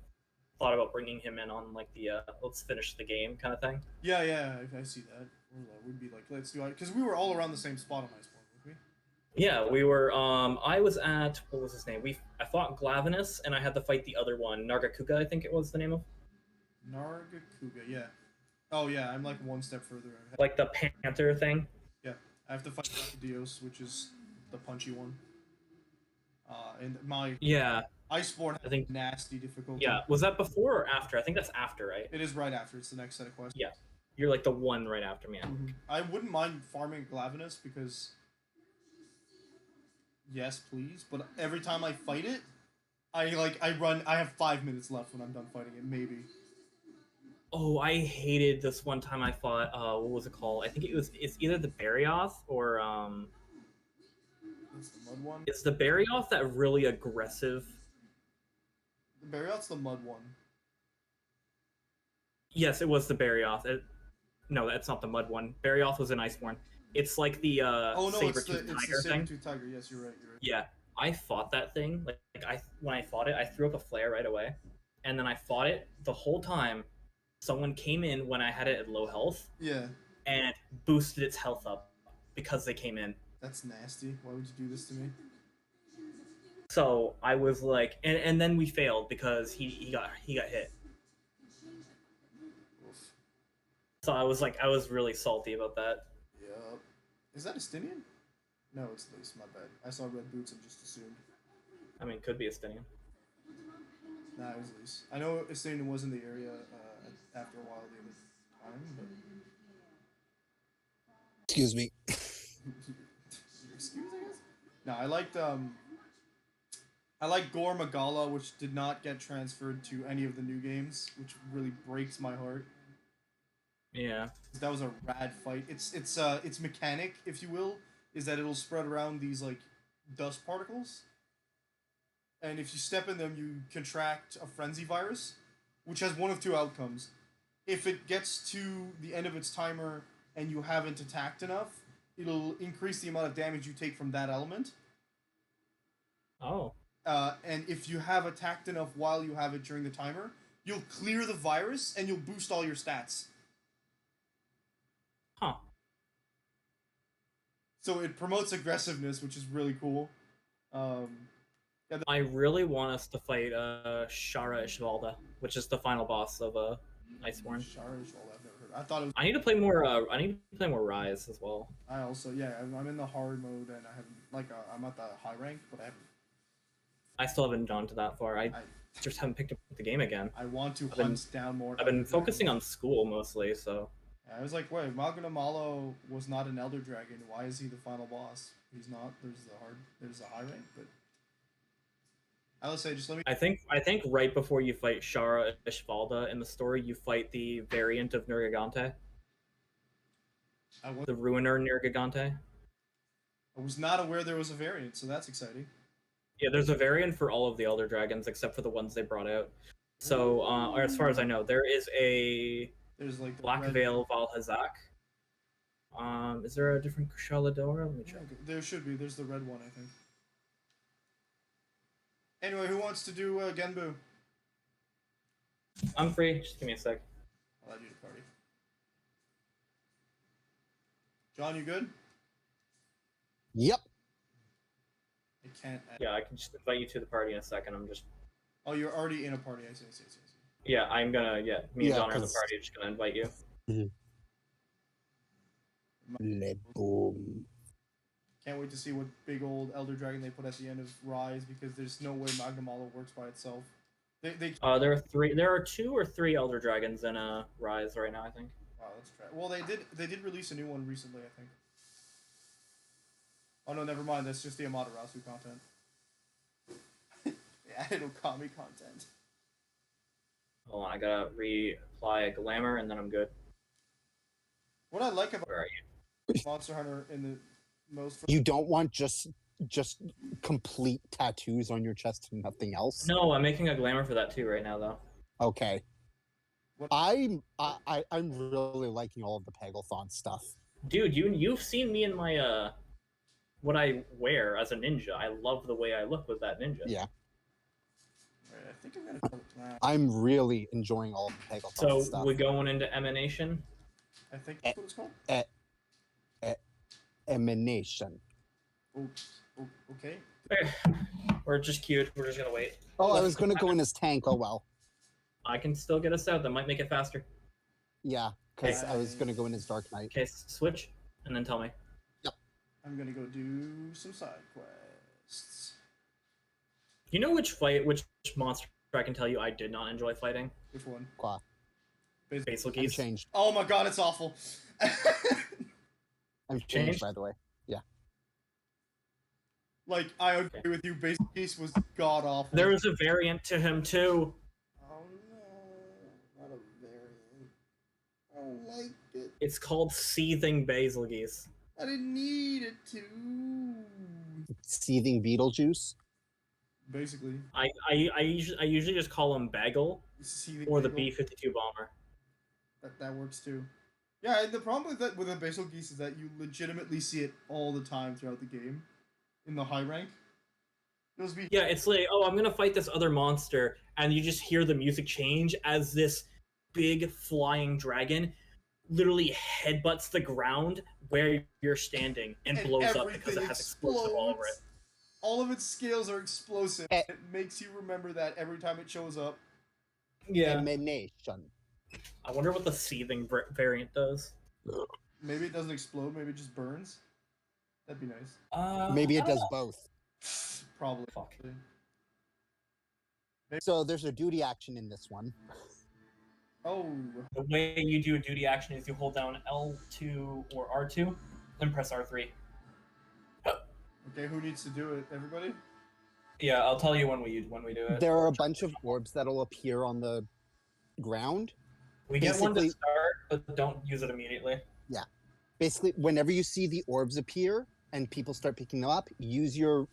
thought about bringing him in on like the let's finish the game kind of thing. Yeah, I see that. We'd be like, let's do it, because we were all around the same spot on Iceborne, weren't we? Yeah, we were. I was at, what was his name? I fought Glavenus, and I had to fight the other one, Nargacuga, I think it was the name of. Nargacuga, yeah. Oh yeah, I'm like one step further ahead. Like the Panther thing. Yeah, I have to fight Dios, which is the punchy one. And my Yeah, Iceborne has I think. nasty difficulty. Yeah, was that before or after? I think that's after, right? It is right after. It's the next set of quests. Yeah, you're like the one right after me. I think. I wouldn't mind farming Glavenus because, yes, please. But every time I fight it, I run. I have 5 minutes left when I'm done fighting it. Maybe. Oh, I hated this one time I fought. What was it called? I think it's either the Barioth or It's the mud one. Is the Barioth that really aggressive? The Barioth's the mud one. Yes, it was the Barioth. No, that's not the mud one. Barioth was an Iceborne. It's like the Oh no, it's the saber-tooth tiger thing. saber-tooth tiger. Yes, you're right. You're right. Yeah, I fought that thing. When I fought it, I threw up a flare right away, and then I fought it the whole time. Someone came in when I had it at low health. Yeah. And boosted its health up because they came in. That's nasty. Why would you do this to me? So I was like, and then we failed because he got hit. Oof. So I was really salty about that. Yup. Is that Estinian? No, it's Lise. My bad. I saw red boots and just assumed. I mean, could be Estinian. Nah, it was Lise. I know Estinian was in the area after a while the other time, but. Excuse me. Excuse, I guess. No, I liked Gore Magala, which did not get transferred to any of the new games, which really breaks my heart. Yeah. That was a rad fight. Its mechanic, if you will, is that it'll spread around these like dust particles, and if you step in them, you contract a frenzy virus, which has one of two outcomes. If it gets to the end of its timer and you haven't attacked enough, it'll increase the amount of damage you take from that element. Oh. And if you have attacked enough while you have it during the timer, you'll clear the virus and you'll boost all your stats. Huh. So it promotes aggressiveness, which is really cool. Yeah, I really want us to fight Shara Ishvalda, which is the final boss of Iceborne. Shara Ishvalda, I've never heard. I thought it was. I need to play more. I need to play more Rise as well. I also, yeah, I'm in the hard mode and I haven't I'm at the high rank, but I haven't. I still haven't gone to that far. I just haven't picked up the game again. I want to hunt down more. I've been focusing on school mostly, so. I was like, wait, Magna Malo was not an Elder Dragon. Why is he the final boss? He's not. There's the high rank, but I would say just let me. I think right before you fight Shara Ishvalda in the story, you fight the variant of Nergigante. The Ruiner Nergigante. I was not aware there was a variant, so that's exciting. Yeah, there's a variant for all of the Elder Dragons except for the ones they brought out. So, or as far as I know, there's like Black Veil Valhazak. Is there a different Kushaladora? Let me check. There should be. There's the red one, I think. Anyway, who wants to do Genbu? I'm free. Just give me a sec. I'll add you to party. John, you good? Yep. I can't. Yeah, I can just invite you to the party in a second. I'm just. Oh, you're already in a party. I see. Yeah, I'm gonna. Yeah, me and John are in the party. Just gonna invite you. Boom. Can't wait to see what big old Elder Dragon they put at the end of Rise, because there's no way Magna Malo works by itself. There are 2 or 3 Elder Dragons in Rise right now, I think. Wow, let's try. Well, they did release a new one recently, I think. Oh no, never mind. That's just the Amaterasu content. They added Okami content. Hold on, I gotta reapply a glamour and then I'm good. What I like about Where are you? Monster Hunter in the most. You don't want just complete tattoos on your chest and nothing else? No, I'm making a glamour for that too right now, though. Okay. I'm really liking all of the Pegalthon stuff. Dude, you've seen me in my what I wear as a ninja. I love the way I look with that ninja. Yeah. Right, I think I'm gonna. I'm really enjoying all of the Pegalthon stuff. So we're going into Emanation. I think that's what it's called. Emanation. Oops. Oh, okay. We're just queued. We're just gonna wait. Oh, I was gonna go in his tank. Oh well. I can still get us out. That might make it faster. Yeah. because I was going to go in as Dark Knight. Okay, switch, and then tell me. I'm gonna go do some side quests. You know which monster I can tell you I did not enjoy fighting? Which one? Qua. Basal I'm geese. changed. Oh my god, it's awful. I'm Changed? changed, by the way. Yeah. Like, I agree with you, Basic Geese was god awful. There was a variant to him too. Oh no, not a variant. I don't like it. It's called seething basil geese. I didn't need it to. Seething Beetlejuice. Basically. I usually just call him Bagel Seething or the bagel. B-52 bomber. That works too. Yeah, and the problem with that with the Basal Geese is that you legitimately see it all the time throughout the game. In the high rank. Those be Yeah, it's like, oh, I'm gonna fight this other monster, and you just hear the music change as this big flying dragon literally headbutts the ground where you're standing and blows up because it has explosive all over it. All of its scales are explosive. Eh. It makes you remember that every time it shows up. Yeah. Emanation. I wonder what the seething variant does. Maybe it doesn't explode. Maybe it just burns. That'd be nice. Maybe I it don't does know. both. Probably. Fuck. So there's a duty action in this one. Oh. The way you do a duty action is you hold down L2 or R2, then press R3. Okay, who needs to do it? Everybody? Yeah, I'll tell you when we do it. There are a bunch of orbs that'll appear on the ground. We get one to basically- start, but don't use it immediately. Basically, whenever you see the orbs appear and people start picking them up, use your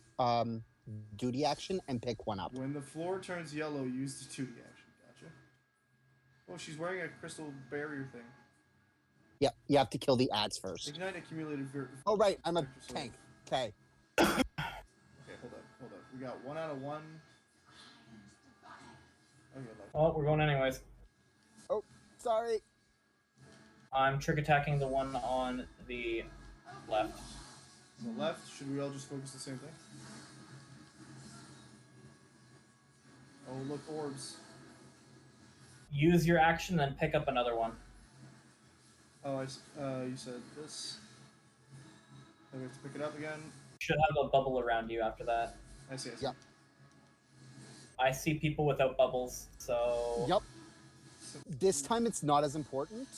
duty action and pick one up. When the floor turns yellow, use the 2D action. Gotcha. Oh, she's wearing a crystal barrier thing. Yeah, you have to kill the ads first. Ignite accumulated Oh, right, I'm a Vector soul. tank. Okay. Okay, hold up. We got 1 out of 1. Okay, left. Oh, we're going anyways. Sorry. I'm trick attacking the one on the left. On the left, should we all just focus the same thing? Oh, look, orbs. Use your action, then pick up another one. Oh, you said this. Then we have to pick it up again. Should have a bubble around you after that. I see. Yep. I see people without bubbles, so... Yep. This time it's not as important.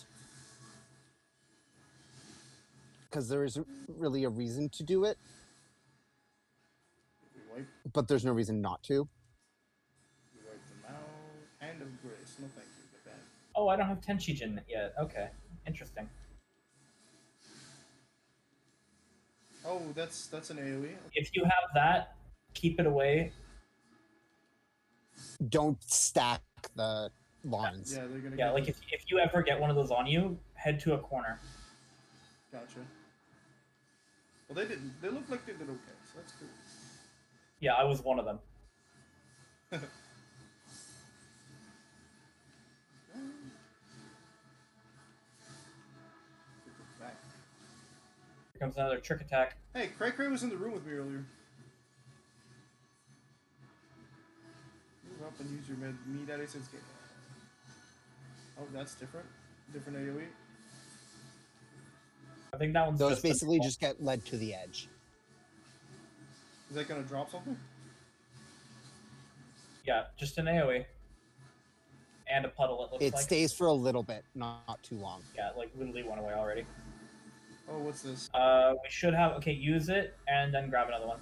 Because there isn't really a reason to do it, We wipe but there's no reason not to. them out. Hand of grace. No thank you. Get that. Oh, I don't have Tenshijin yet. Okay. Interesting. Oh, that's an AoE. If you have that, keep it away. Don't stack the lines. Yeah, they're gonna Yeah, get like if you ever get one of those on you, head to a corner. Gotcha. Well, they didn't. They look like they did okay, so that's cool. Yeah, I was one of them. Back. Here comes another trick attack. Hey, Cray Cray was in the room with me earlier. Move up and use your Me Daddy Sense game. Oh, that's different. Different AoE. I think that one's Those just basically just get led to the edge. Is that gonna drop something? Yeah, just an AoE. And a puddle, it looks It like. stays for a little bit, not too long. Yeah, like literally went away already. Oh, what's this? We should have... Okay, use it, and then grab another one.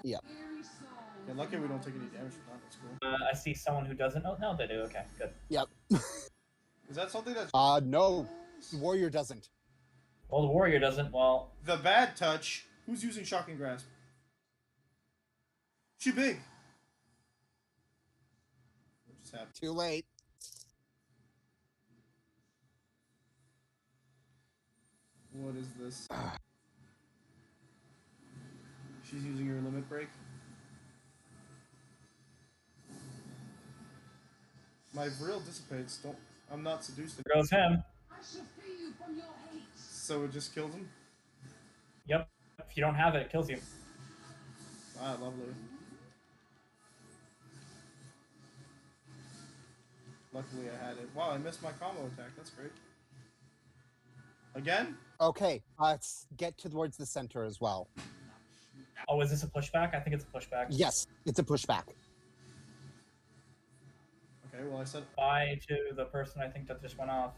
Yeah, lucky we don't take any damage from that. That's cool. I see someone who doesn't... Oh, no, they do. Okay, good. Yep. Is that something that's No. Warrior doesn't. Well, the warrior doesn't. Well, the bad touch? Who's using Shocking Grasp? She big. What just happened? Too late. What is this? She's using her limit break. My vril dissipates. I'm not seduced. there goes him. I shall free you from your hate. So it just kills him? Yep. If you don't have it, it kills you. Ah, lovely. Luckily I had it. Wow, I missed my combo attack. That's great. Again? Okay, let's get towards the center as well. Oh, is this a pushback? I think it's a pushback. Yes, it's a pushback. Okay, well I said... Bye to the person I think that just went off.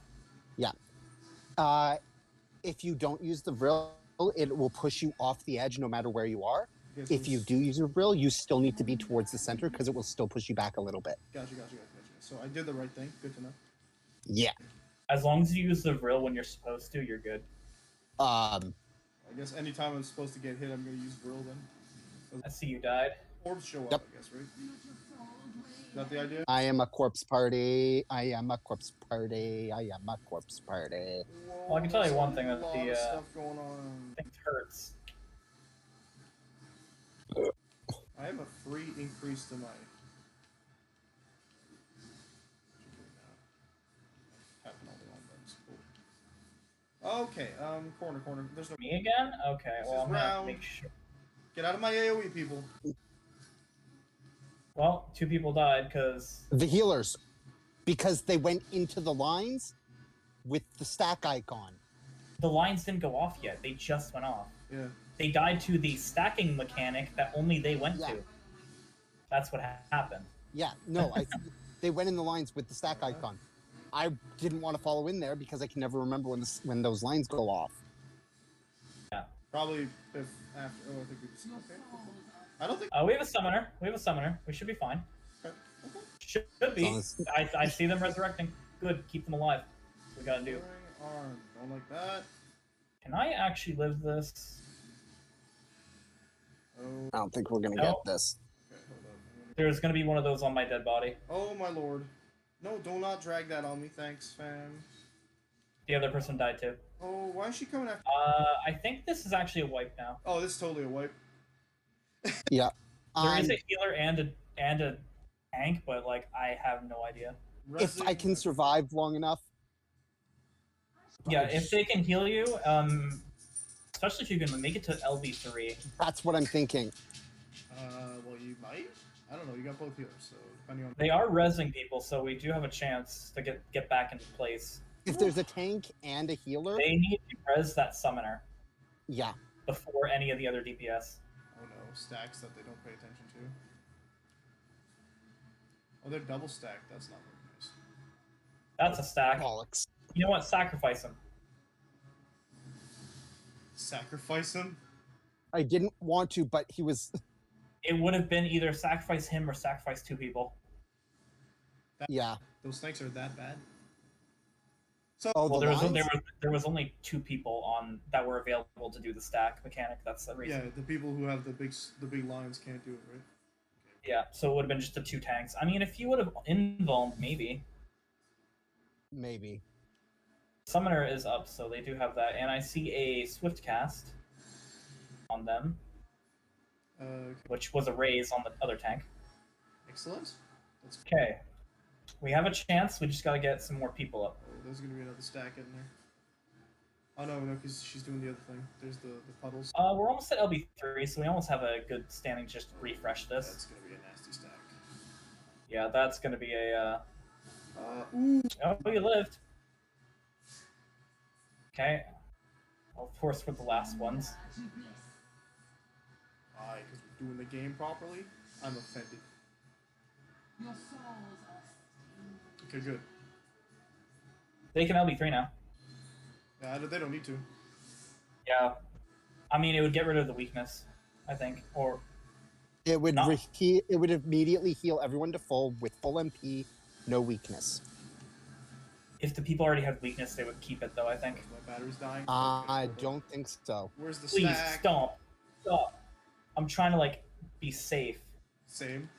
If you don't use the vril, it will push you off the edge no matter where you are. Okay, so If you do use your vril, you still need to be towards the center because it will still push you back a little bit. Gotcha. So I did the right thing. Good to know. Yeah. As long as you use the vril when you're supposed to, you're good. I guess anytime I'm supposed to get hit, I'm going to use Vril then. I see you died. Orbs show up, Yep. I guess, right? Is that the idea? I am a corpse party. I am a corpse party. I am a corpse party. Whoa, Well, I can tell you there's one a thing that lot the, of stuff going on. Things hurts. I have a free increase to my... Tapping all the wrong buttons. Cool. Okay, corner. There's no... Me again? Okay, This well, is I'm gonna round. make sure. Get out of my AoE, people. Well, 2 people died because The healers, because they went into the lines with the stack icon. the lines didn't go off yet. They just went off. Yeah. They died to the stacking mechanic that only they went Yeah. to. That's what happened. Yeah, no, they went in the lines with the stack icon. I didn't want to follow in there because I can never remember when those lines go off. Probably if after... Oh, I think we just... Okay. I don't think... We have a summoner. We should be fine. Okay. Should be. As long I see them resurrecting. Good. Keep them alive. That's what we gotta do. Arm. Don't like that. Can I actually live this? Oh, I don't think we're gonna No. get this. okay, hold up. There's gonna be one of those on my dead body. Oh, my lord. No, do not drag that on me. Thanks, fam. The other person died too. Oh, why is she coming after... I think this is actually a wipe now. Oh, this is totally a wipe. Yeah. There is a healer and a tank, but like I have no idea. If I can survive long enough. Yeah, if they can heal you, especially if you can make it to LB3. That's what I'm thinking. Well, you might? I don't know. You got both healers, so depending on... They are rezzing people, so we do have a chance to get back into place. If there's a tank and a healer, They need to res that summoner yeah. before any of the other DPS. Oh no, stacks that they don't pay attention to. Oh, they're double stacked. That's not very nice. That's a stack. Bollocks. You know what? Sacrifice him. Sacrifice him? I didn't want to, but he was. It would have been either sacrifice him or sacrifice 2 people. Yeah. Those snakes are that bad? Oh, Well, the lines? there was only 2 people on that were available to do the stack mechanic. That's the reason. Yeah, the people who have the big lines can't do it, right? Yeah, so it would have been just the 2 tanks. I mean, if you would have invulned, maybe. Maybe. Summoner is up, so they do have that. And I see a Swift cast on them, which was a raise on the other tank. Excellent. That's Okay. We have a chance. We just got to get some more people up. Oh, there's gonna be another stack in there. Oh no, because she's doing the other thing. There's the puddles. We're almost at LB3, so we almost have a good standing to just refresh this. That's gonna be a nasty stack. Yeah, that's going to be a... Ooh. Oh, you lived. Okay. Well, of course, with the last ones. Why? Because we're doing the game properly? I'm offended. Your souls are Okay, good. They can LB3 now. Yeah, they don't need to. Yeah. I mean, it would get rid of the weakness, I think. Or... It would No. it would immediately heal everyone to full with full MP, no weakness. If the people already have weakness, they would keep it, though, I think. My battery's dying. I Okay, hold on. don't think so. Where's the Please, stack? stop. Stop. I'm trying to, like, be safe. Same.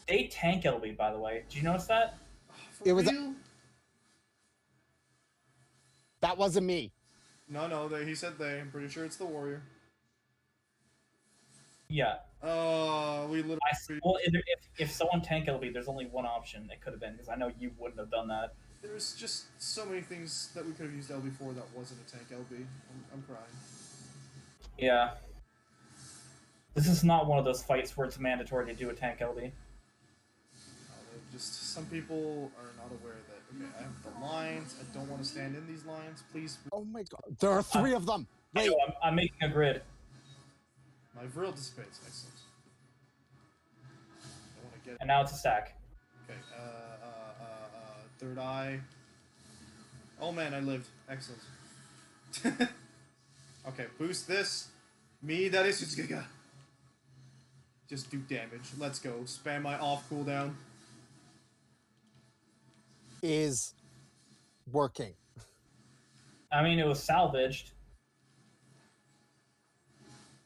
They tank LB, by the way. Did you notice that? For It was a- real? That wasn't me. No, he said they. I'm pretty sure it's the warrior. Yeah. We literally... Well, if someone tank LB, there's only one option it could have been, because I know you wouldn't have done that. There's just so many things that we could have used LB for that wasn't a tank LB. I'm crying. Yeah. This is not one of those fights where it's mandatory to do a tank LB. They've just some people are not aware that, okay, I have the lines. I don't want to stand in these lines. Please. Oh my god. There are 3 of them. I Wait. know, I'm making a grid. My vril dissipates. Excellent. I want to get. And now it's a stack. Okay. Third eye. Oh man, I lived. Excellent. Okay, boost this. Me, that is Giga. Just do damage. Let's go. Spam my off cooldown. Is working. I mean, it was salvaged.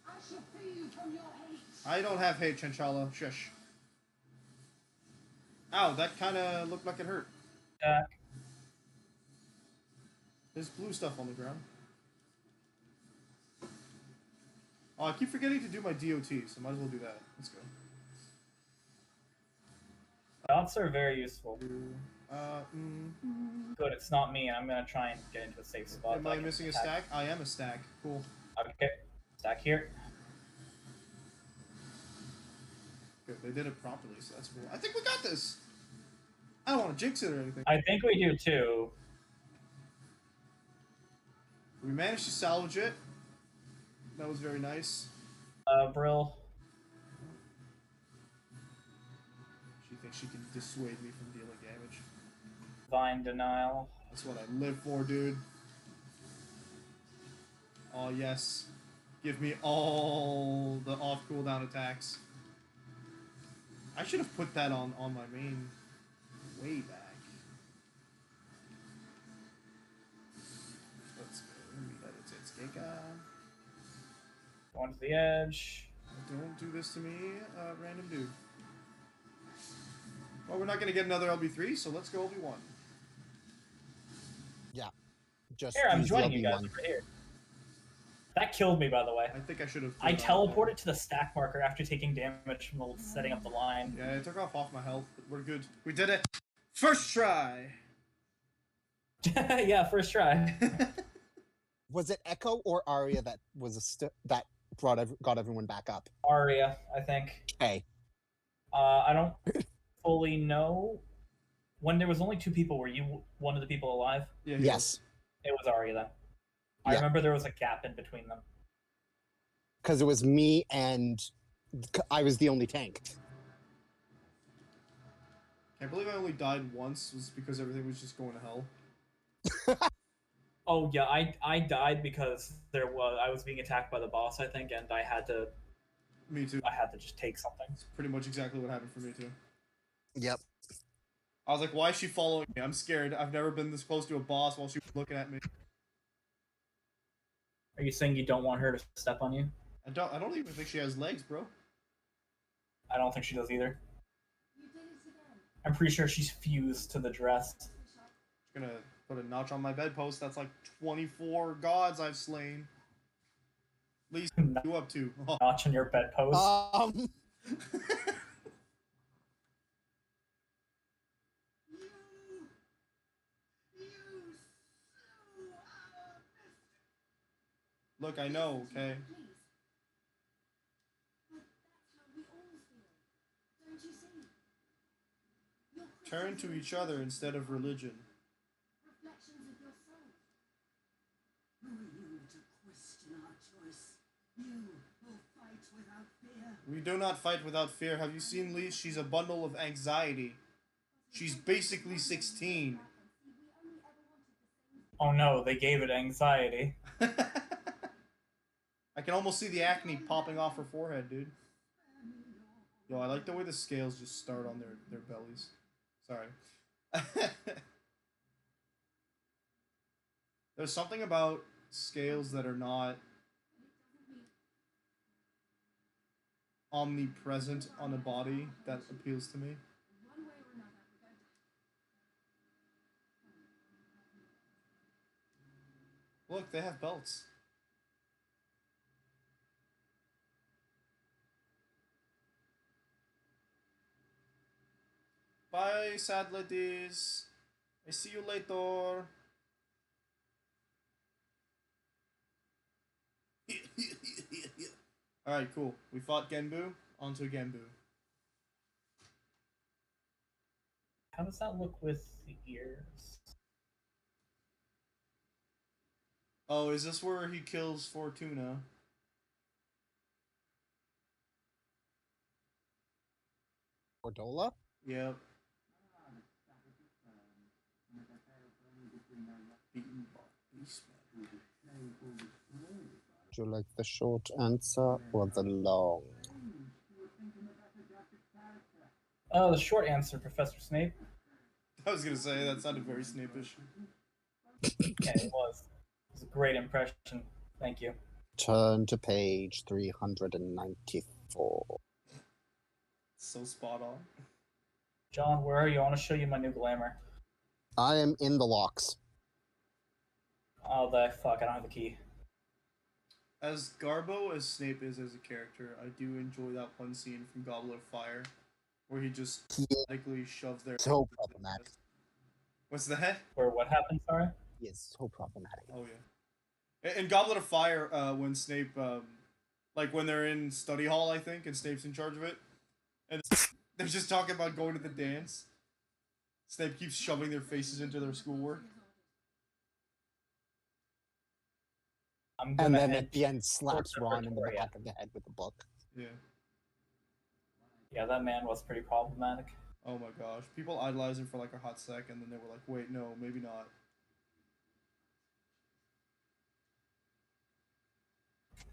I shall free you from your hate. I don't have hate, Chanchala. Shush. Ow, that kind of looked like it hurt. Stack. There's blue stuff on the ground. Oh, I keep forgetting to do my DOT, so might as well do that. Let's go. Dots are very useful. Mm. Good, it's not me, and I'm gonna try and get into a safe spot. Am I missing a stack? I am a stack. Cool. Okay, stack here. Good, they did it properly, so that's cool. I think we got this! I don't want to jinx it or anything. I think we do too. We managed to salvage it. That was very nice. Brill. She thinks she can dissuade me from dealing damage. Divine Denial. That's what I live for, dude. Oh, yes. Give me all the off cooldown attacks. I should have put that on my main way back. Let's go. It's Giga. Going to the edge. Don't do this to me, random dude. Well, we're not going to get another LB3, so let's go LB1. Yeah. Just Here, I'm use the joining you guys LB1. over here. That killed me, by the way. I think I should have... I teleported to the stack marker after taking damage from setting up the line. Yeah, it took off half my health, but we're good. We did it! First try! Yeah, first try. Was it Echo or Arya that was that got everyone back up? Arya, I think. Okay. I don't fully know. When there was only 2 people, were you one of the people alive? Yeah, Yes. It was Arya then. I Yeah. remember there was a gap in between them. Because it was me and I was the only tank. Can't believe I only died once, was because everything was just going to hell. Oh yeah, I died because I was being attacked by the boss, I think, and I had to Me too. just take something. That's pretty much exactly what happened for me too. Yep. I was like, why is she following me? I'm scared. I've never been this close to a boss while she was looking at me. Are you saying you don't want her to step on you? I don't even think she has legs, bro. I don't think she does either. You did it again. I'm pretty sure she's fused to the dress. Just gonna put a notch on my bedpost. That's like 24 gods I've slain. At least you up to. Oh. Notch on your bedpost. Look, I know, okay? Please. But that's how we all feel. Don't you see? Your Turn to each other instead of religion. reflections of your soul. Who are you to question our choice? You will fight without fear. We do not fight without fear. Have you seen Lee? She's a bundle of anxiety. She's basically 16. Oh no, they gave it anxiety. I can almost see the acne popping off her forehead, dude. Yo, I like the way the scales just start on their bellies. Sorry. There's something about scales that are not omnipresent on a body that appeals to me. One way or another, we're going to. Look, they have belts. Bye, sad ladies. I see you later. Alright, cool. We fought Genbu. On to Genbu. How does that look with the ears? Oh, is this where he kills Fortuna? Cordola? Yep. Beaten by Beastman. Would you like the short answer or the long? Oh, the short answer, Professor Snape. I was gonna say that sounded very Snape-ish. Yeah, it was. It was a great impression. Thank you. Turn to page 394. So spot on. John, where are you? I want to show you my new glamour. I am in the locks. Oh, fuck, I don't have the key. As Garbo as Snape is as a character, I do enjoy that one scene from Goblet of Fire where he just He is automatically shoves their. so problematic. What's that? Where what happened, sorry? He is so problematic. Oh yeah. In Goblet of Fire, when Snape, like when they're in study hall, I think, and Snape's in charge of it, and they're just talking about going to the dance. Snape keeps shoving their faces into their schoolwork. I'm And gonna then head at the end slaps towards Ron in the Victoria. back of the head with a book. Yeah. Yeah, that man was pretty problematic. Oh my gosh. People idolize him for like a hot sec, and then they were like, wait, no, maybe not.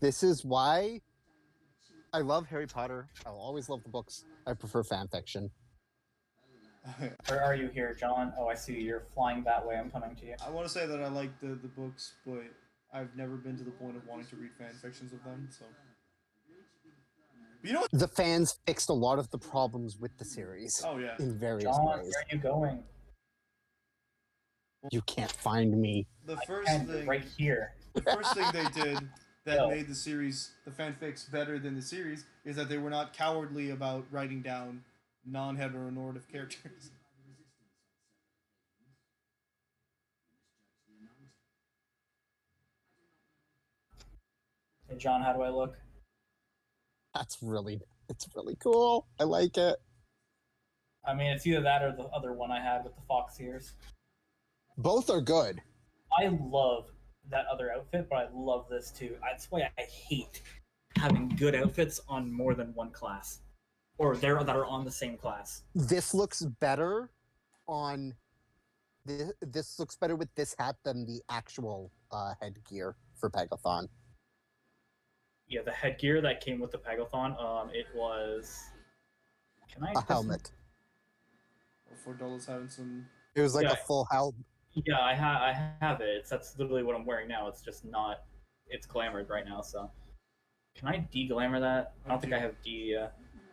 This is why I love Harry Potter. I'll always love the books. I prefer fan fiction. Where are you here, John? Oh, I see you. You're flying that way. I'm coming to you. I want to say that I like the books, but I've never been to the point of wanting to read fan fictions of them, so. But you know what? The fans fixed a lot of the problems with the series Oh, yeah. in various John, ways. where are you going? You can't find me. The first And thing, right here. the first thing they did that Yo. made the series, the fanfics, better than the series is that they were not cowardly about writing down non-heteronormative characters. Hey, John, how do I look? It's really cool. I like it. I mean, it's either that or the other one I had with the fox ears. Both are good. I love that other outfit, but I love this too. That's why I hate having good outfits on more than one class, or that are on the same class. This looks better on this looks better with this hat than the actual headgear for Pegathon. Yeah, the headgear that came with the Pegathon, it was. Can I? A helmet. $4 having some. It was like Yeah. a full helmet. Yeah, I have it. That's literally what I'm wearing now. It's just not. It's glamored right now. So, can I de-glamour that? I don't think I have I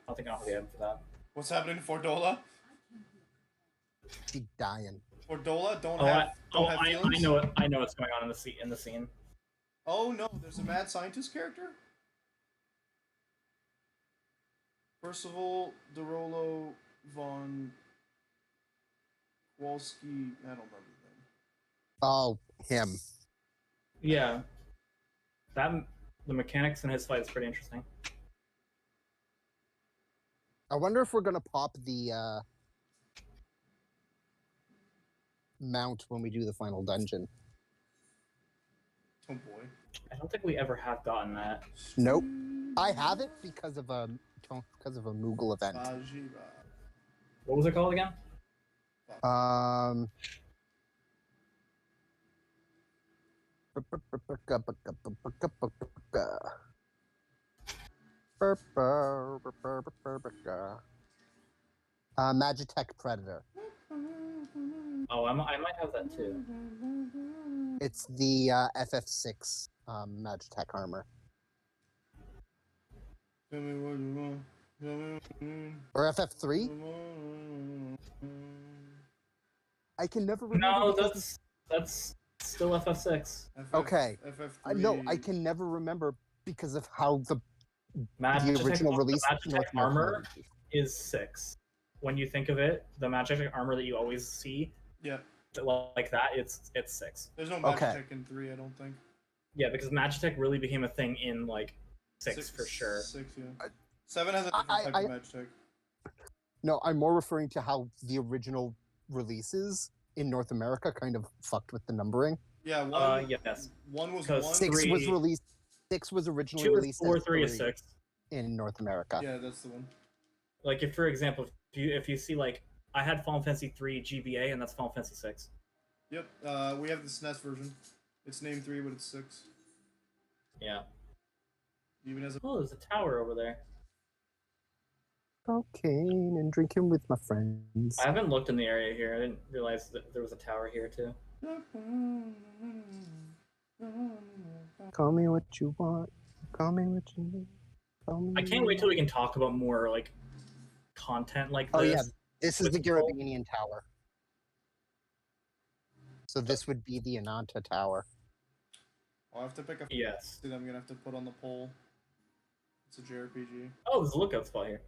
don't think I have the item for that. What's happening for Dola? She's dying. For Dola, don't Oh, have I feelings. know it. I know what's going on in the scene. Oh no, there's a mad scientist character? Percival DeRollo von Kowalski. I don't remember the name. Oh, him. Yeah, the mechanics in his fight is pretty interesting. I wonder if we're gonna pop the mount when we do the final dungeon. Oh boy. I don't think we ever have gotten that. Nope. I have it because of a Moogle event. Bajiba. What was it called again? Magitech Predator. Oh, I might have that too. It's the FF6 Magitech armor. Tell me what you want. Tell me what you need. Or FF3? I can never remember. No, because that's still FF6. Okay. FF3. no, I can never remember because of how the Magitech, original release the Magitech North American armor release. is 6. When you think of it, the Magitech armor that you always see, Yeah. like that, it's 6. There's no Okay. Magitech in 3, I don't think. Yeah, because Magitech really became a thing in like 6 for sure. 6, yeah. 7 has a different type of Magitech. No, I'm more referring to how the original releases in North America kind of fucked with the numbering. Yeah, one. Yes. One was Because one. Six was Three- released. 6 was originally 2 is released 4, as 3 is 3 6. in North America. Yeah, that's the one. Like, if for example, if you see, like, I had Final Fantasy 3 GBA, and that's Final Fantasy 6. Yep. We have the SNES version. It's named 3, but it's 6. Yeah. Even as a. Oh, there's a tower over there. Cocaine and drinking with my friends. I haven't looked in the area here. I didn't realize that there was a tower here, too. Call me what you want. Call me what you need. Call me I can't wait till we can talk about more, like, content like this. Oh yeah, this is with the people. Garabanian Tower. So this would be the Ananta Tower. I'll have to pick a. Yes. That I'm gonna have to put on the poll. It's a JRPG. Oh, there's a lookout spot here.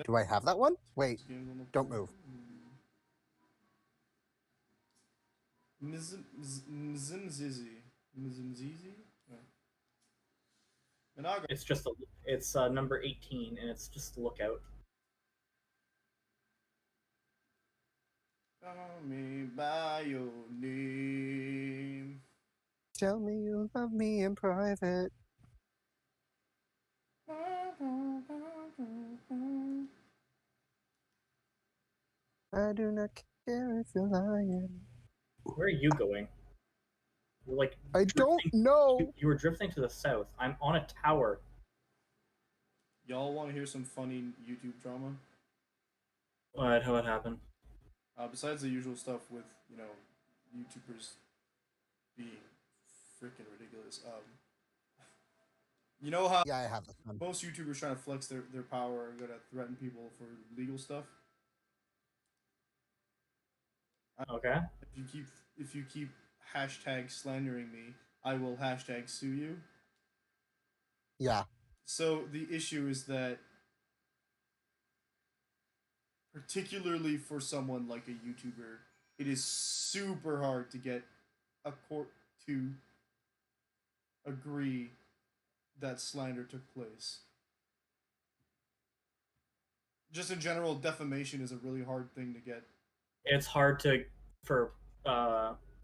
Do I have that one? Wait, This game's on the don't poll. move. Mzimzizi. Mzimzizi? No. Minaga. It's number 18, and it's just a lookout. Call me by your name. Tell me you love me in private. I do not care if you're lying. Where are you going? You're like I don't know. You were drifting to the south. I'm on a tower. Y'all want to hear some funny YouTube drama? What? How it happened? Besides the usual stuff with, YouTubers being freaking ridiculous. You know how Yeah, I have this one. most YouTubers trying to flex their power are gonna threaten people for legal stuff? Okay. If you keep hashtag slandering me, I will hashtag sue you. Yeah. So the issue is that, particularly for someone like a YouTuber, it is super hard to get a court to agree that slander took place. Just in general, defamation is a really hard thing to get. It's hard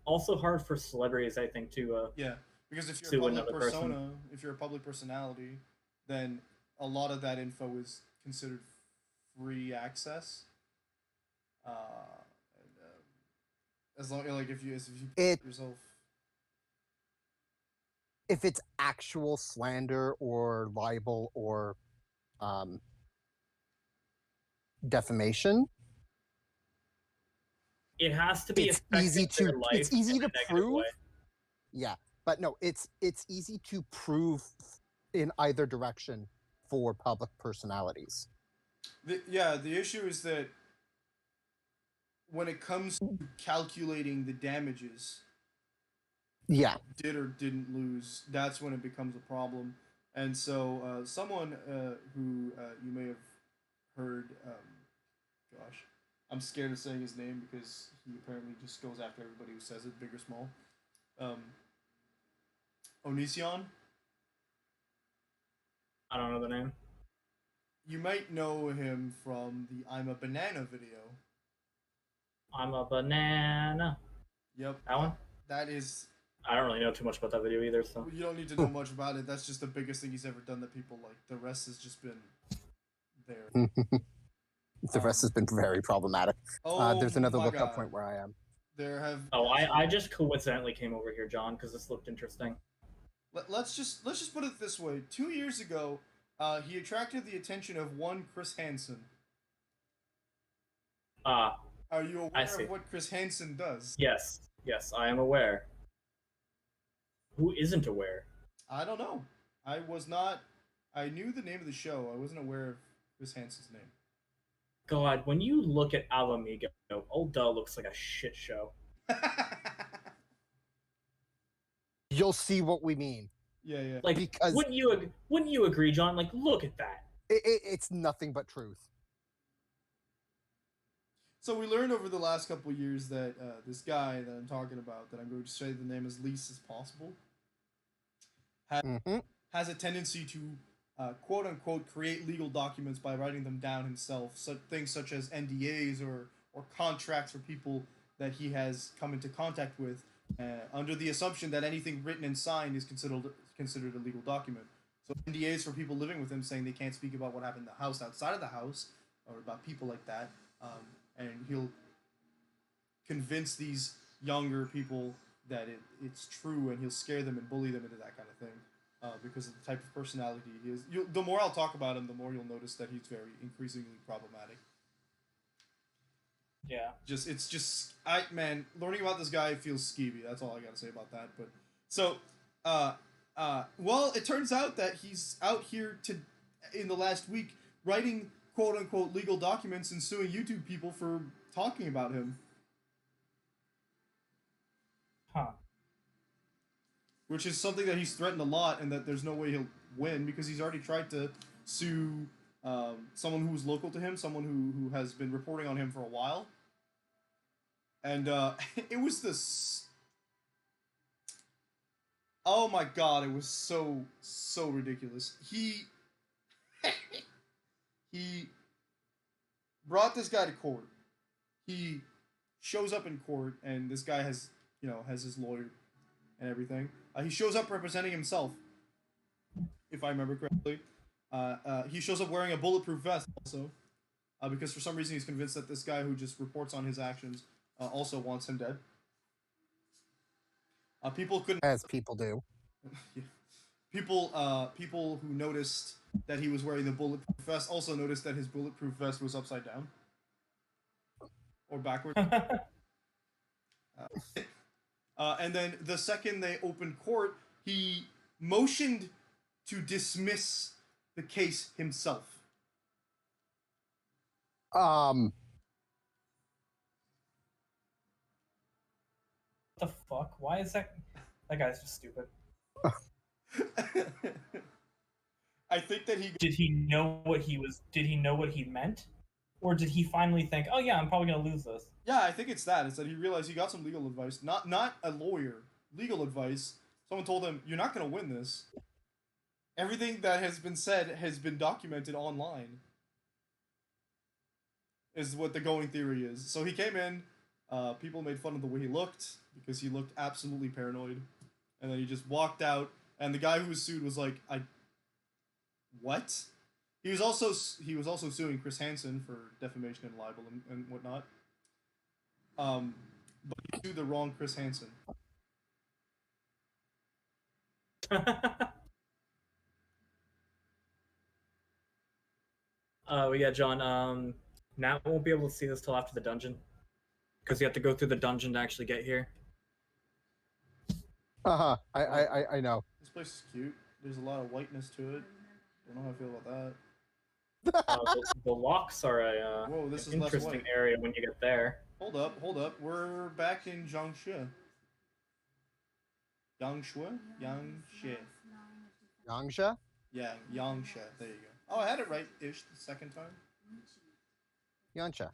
also hard for celebrities, I think, to Yeah, because if you're sue a public another person. persona, if you're a public personality, then a lot of that info is considered free access. As long if you It- yourself. If it's actual slander or libel or defamation, It has to be it's affecting easy their to life it's easy in a to negative prove. way. Yeah, but no, it's easy to prove in either direction for public personalities. The issue is that when it comes to calculating the damages, Yeah. did or didn't lose, that's when it becomes a problem. And so, someone who you may have heard, gosh, I'm scared of saying his name because he apparently just goes after everybody who says it, big or small. Onision. I don't know the name. You might know him from the "I'm a Banana" video. I'm a banana. Yep. That one? That is. I don't really know too much about that video either, so. You don't need to know much about it. That's just the biggest thing he's ever done that people like. The rest has just been there. The rest has been very problematic. There's another my lookout God. point where I am. There have. Oh, I just coincidentally came over here, John, because this looked interesting. Let's just put it this way. 2 years ago, he attracted the attention of one Chris Hansen. Are you aware see. of what Chris Hansen does? Yes, I am aware. Who isn't aware? I don't know. I was not. I knew the name of the show. I wasn't aware of Chris Hansen's name. God, when you look at Alamigo, Old Duh looks like a shit show. You'll see what we mean. Yeah. Like, Because- wouldn't you agree, John? Like, look at that. It's nothing but truth. So we learned over the last couple of years that this guy that I'm talking about, that I'm going to say the name as least as possible, has a tendency to quote unquote create legal documents by writing them down himself. So things such as NDAs or contracts for people that he has come into contact with, under the assumption that anything written and signed is considered a legal document. So NDAs for people living with him, saying they can't speak about what happened in the house outside of the house or about people like that. And he'll convince these younger people that it's true, and he'll scare them and bully them into that kind of thing. Because of the type of personality he is. The more I'll talk about him, the more you'll notice that he's very increasingly problematic. Yeah. Man, learning about this guy feels skeevy. That's all I gotta say about that. But so, well, it turns out that he's out here in the last week writing quote unquote legal documents and suing YouTube people for talking about him. Huh. Which is something that he's threatened a lot, and that there's no way he'll win, because he's already tried to sue someone who was local to him, someone who has been reporting on him for a while. And it was this... Oh my god, it was so ridiculous. He brought this guy to court. He shows up in court, and this guy has his lawyer and everything. He shows up representing himself, if I remember correctly. He shows up wearing a bulletproof vest also, because for some reason he's convinced that this guy who just reports on his actions also wants him dead. People couldn't... As people do. Yeah. People who noticed that he was wearing the bulletproof vest also noticed that his bulletproof vest was upside down. Or backwards. And then the second they opened court, he motioned to dismiss the case himself. What the fuck? Why is that? That guy's just stupid. I think that Did he know what he was? Did he know what he meant, or did he finally think, "Oh yeah, I'm probably gonna lose this"? Yeah, I think it's that. It's that he realized he got some legal advice, not a lawyer, legal advice. Someone told him, "You're not gonna win this. Everything that has been said has been documented online." Is what the going theory is. So he came in. People made fun of the way he looked because he looked absolutely paranoid, and then he just walked out. And the guy who was sued was like, what? He was also suing Chris Hansen for defamation and libel and whatnot. But he sued the wrong Chris Hansen. Yeah, John. Nat won't be able to see this till after the dungeon, because you have to go through the dungeon to actually get here. I know. This place is cute. There's a lot of whiteness to it. Don't know how I feel about that. The locks are a Whoa, this is an less interesting white. area when you get there. Hold up. We're back in Jiangxi. Yangshe? Yangsha? Yeah, Yangshe. There you go. Oh, I had it right-ish the second time. Yangsha. Yangshe.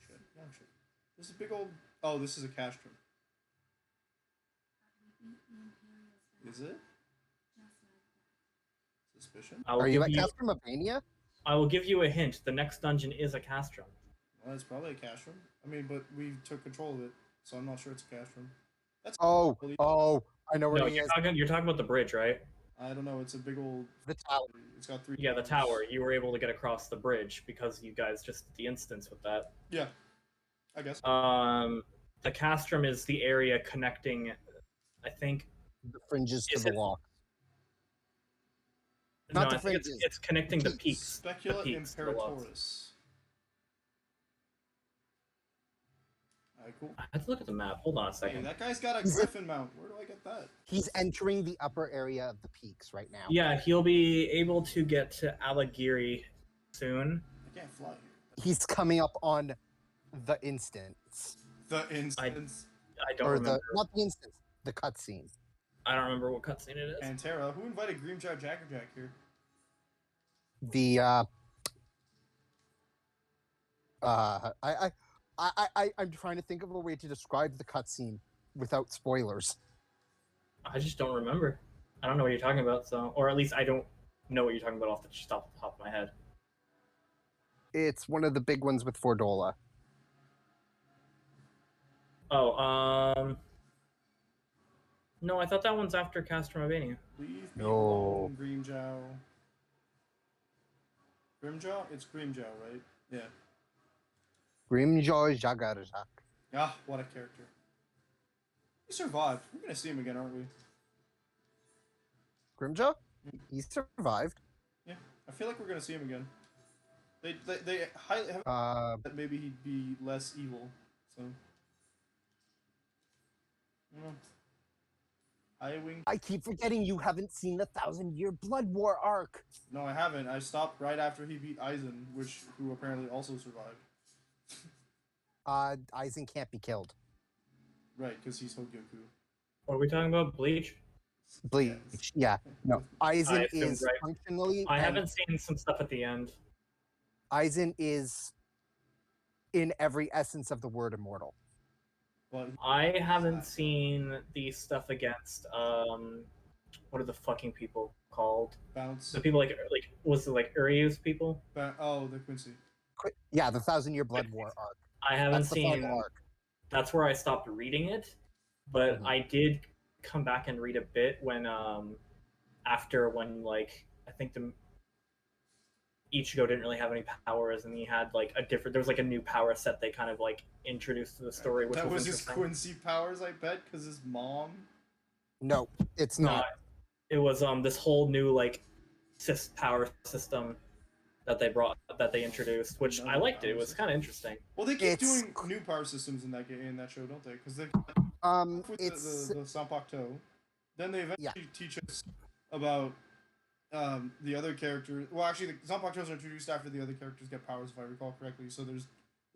This is a big old... Oh, this is a castrum. Is it? Suspicion? Are you at Castramania? I will give you a hint. The next dungeon is a castrum. Well, it's probably a castrum. I mean, but we took control of it, so I'm not sure it's a castrum. That's I know where No, he is. you're talking about the bridge, right? I don't know. It's a big old... The tower. It's got 3... Yeah, the tower. You were able to get across the bridge because you guys just did the instance with that. Yeah, I guess. The castrum is the area connecting, I think... The fringes to Is the it- wall. No, Not the I think fringes. it's connecting the peaks. Specula the peaks to the walls. Imperatoris. Alright, cool. I have to look at the map. Hold on a Hey, second. that guy's got a griffin mount. Where do I get that? He's entering the upper area of the peaks right now. Yeah, he'll be able to get to Alagiri soon. I can't fly here. He's coming up on the instance. The instance. I don't Or remember. not the instance, the cutscene. I don't remember what cutscene it is. And Tara, who invited Grimjar Jackerjack here? The I'm trying to think of a way to describe the cutscene without spoilers. I just don't remember. I don't know what you're talking about, so, or at least I don't know what you're talking about off the top my head. It's one of the big ones with Fordola. Oh, no, I thought that one's after Castronovania. Leave me No. alone, Grimjow. Grimjaw? It's Grimjow, right? Yeah. Grimjaw Jagarjak. Ah, what a character. He survived. We're gonna see him again, aren't we? Grimjaw? He survived. Yeah. I feel like we're gonna see him again. They highly have that maybe he'd be less evil. So. I don't know. I keep forgetting you haven't seen the 1,000-Year Blood War arc. No, I haven't. I stopped right after he beat Aizen, who apparently also survived. Aizen can't be killed. Right, because he's Hogyoku. What are we talking about? Bleach? Bleach. Yes. Yeah. No. Aizen assumed, is right. functionally. I haven't seen some stuff at the end. Aizen is, in every essence of the word, immortal. But I haven't seen the stuff against what are the fucking people called? Bounce. The people like was it like Uryu's people? Oh, the Quincy. Yeah, the 1,000-Year Blood War arc. I haven't That's the seen. final arc. That's where I stopped reading it, but Mhm. I did come back and read a bit when after when like I think the Ichigo didn't really have any powers, and he had like a different. There was like a new power set they kind of like introduced to the story, which That was his interesting. Quincy powers, I bet, because his mom. No, it's No, not. it was this whole new like power system that they introduced, which I liked. It was kind of interesting. Well, they keep It's- doing new power systems in that show, don't they? Because they with It's the Sanpakto, then they eventually teach us about the other characters. Well, actually, the Zanpakutos are introduced after the other characters get powers, if I recall correctly. So there's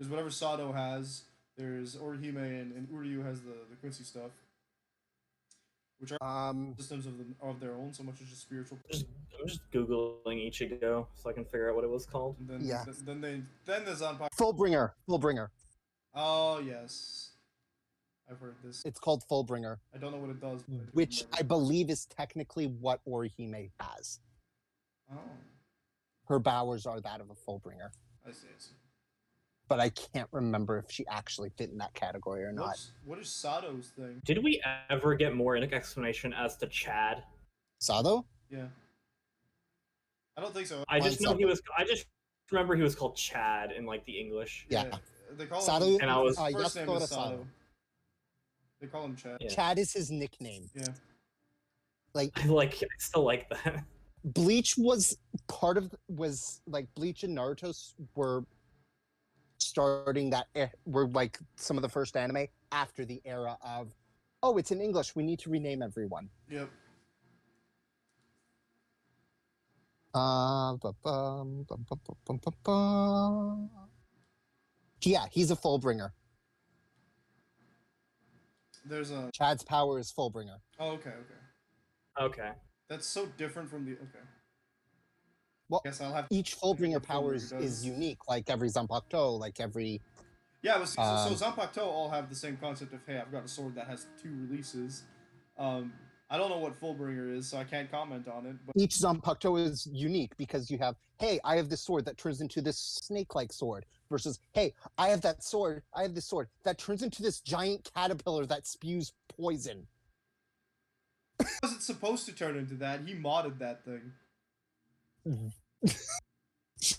whatever Sado has. There's Orihime and Uryu has the Quincy stuff, which are systems of their own, so much as just spiritual. I'm just googling Ichigo so I can figure out what it was called. And then Yeah. then the Zanpakuto. Fullbringer. Oh yes, I've heard this. It's called Fullbringer, I don't know what it does, but I do which remember. I believe is technically what Orihime has. Oh, Her powers are that of a Fullbringer, I see. but I can't remember if she actually fit in that category or not. What is Sado's thing? Did we ever get more explanation as to Chad? Sado? Yeah. I don't think so. I just know Something. he was. I just remember he was called Chad in like the English. Yeah. They call Sado- him. And I was- His first name Yasuko is Sado. Sado. They call him Chad. Yeah. Chad is his nickname. Yeah. Like I still like that. Bleach was Bleach and Naruto were starting were like some of the first anime after the era of, oh, it's in English, we need to rename everyone. Yep. Yeah, he's a Fullbringer. There's a. Chad's power is Fullbringer. Oh, okay. Okay. That's so different from the. Okay. Well, Guess I'll have. Each Fullbringer Fullbringer power does. is unique, like every Zanpakuto, like every. Yeah, but so Zanpakuto all have the same concept of, hey, I've got a sword that has 2 releases. I don't know what Fullbringer is, so I can't comment on it. But Each Zanpakuto is unique because you have, hey, I have this sword that turns into this snake-like sword, versus, hey, I have this sword that turns into this giant caterpillar that spews poison. he wasn't supposed to turn into that. He modded that thing.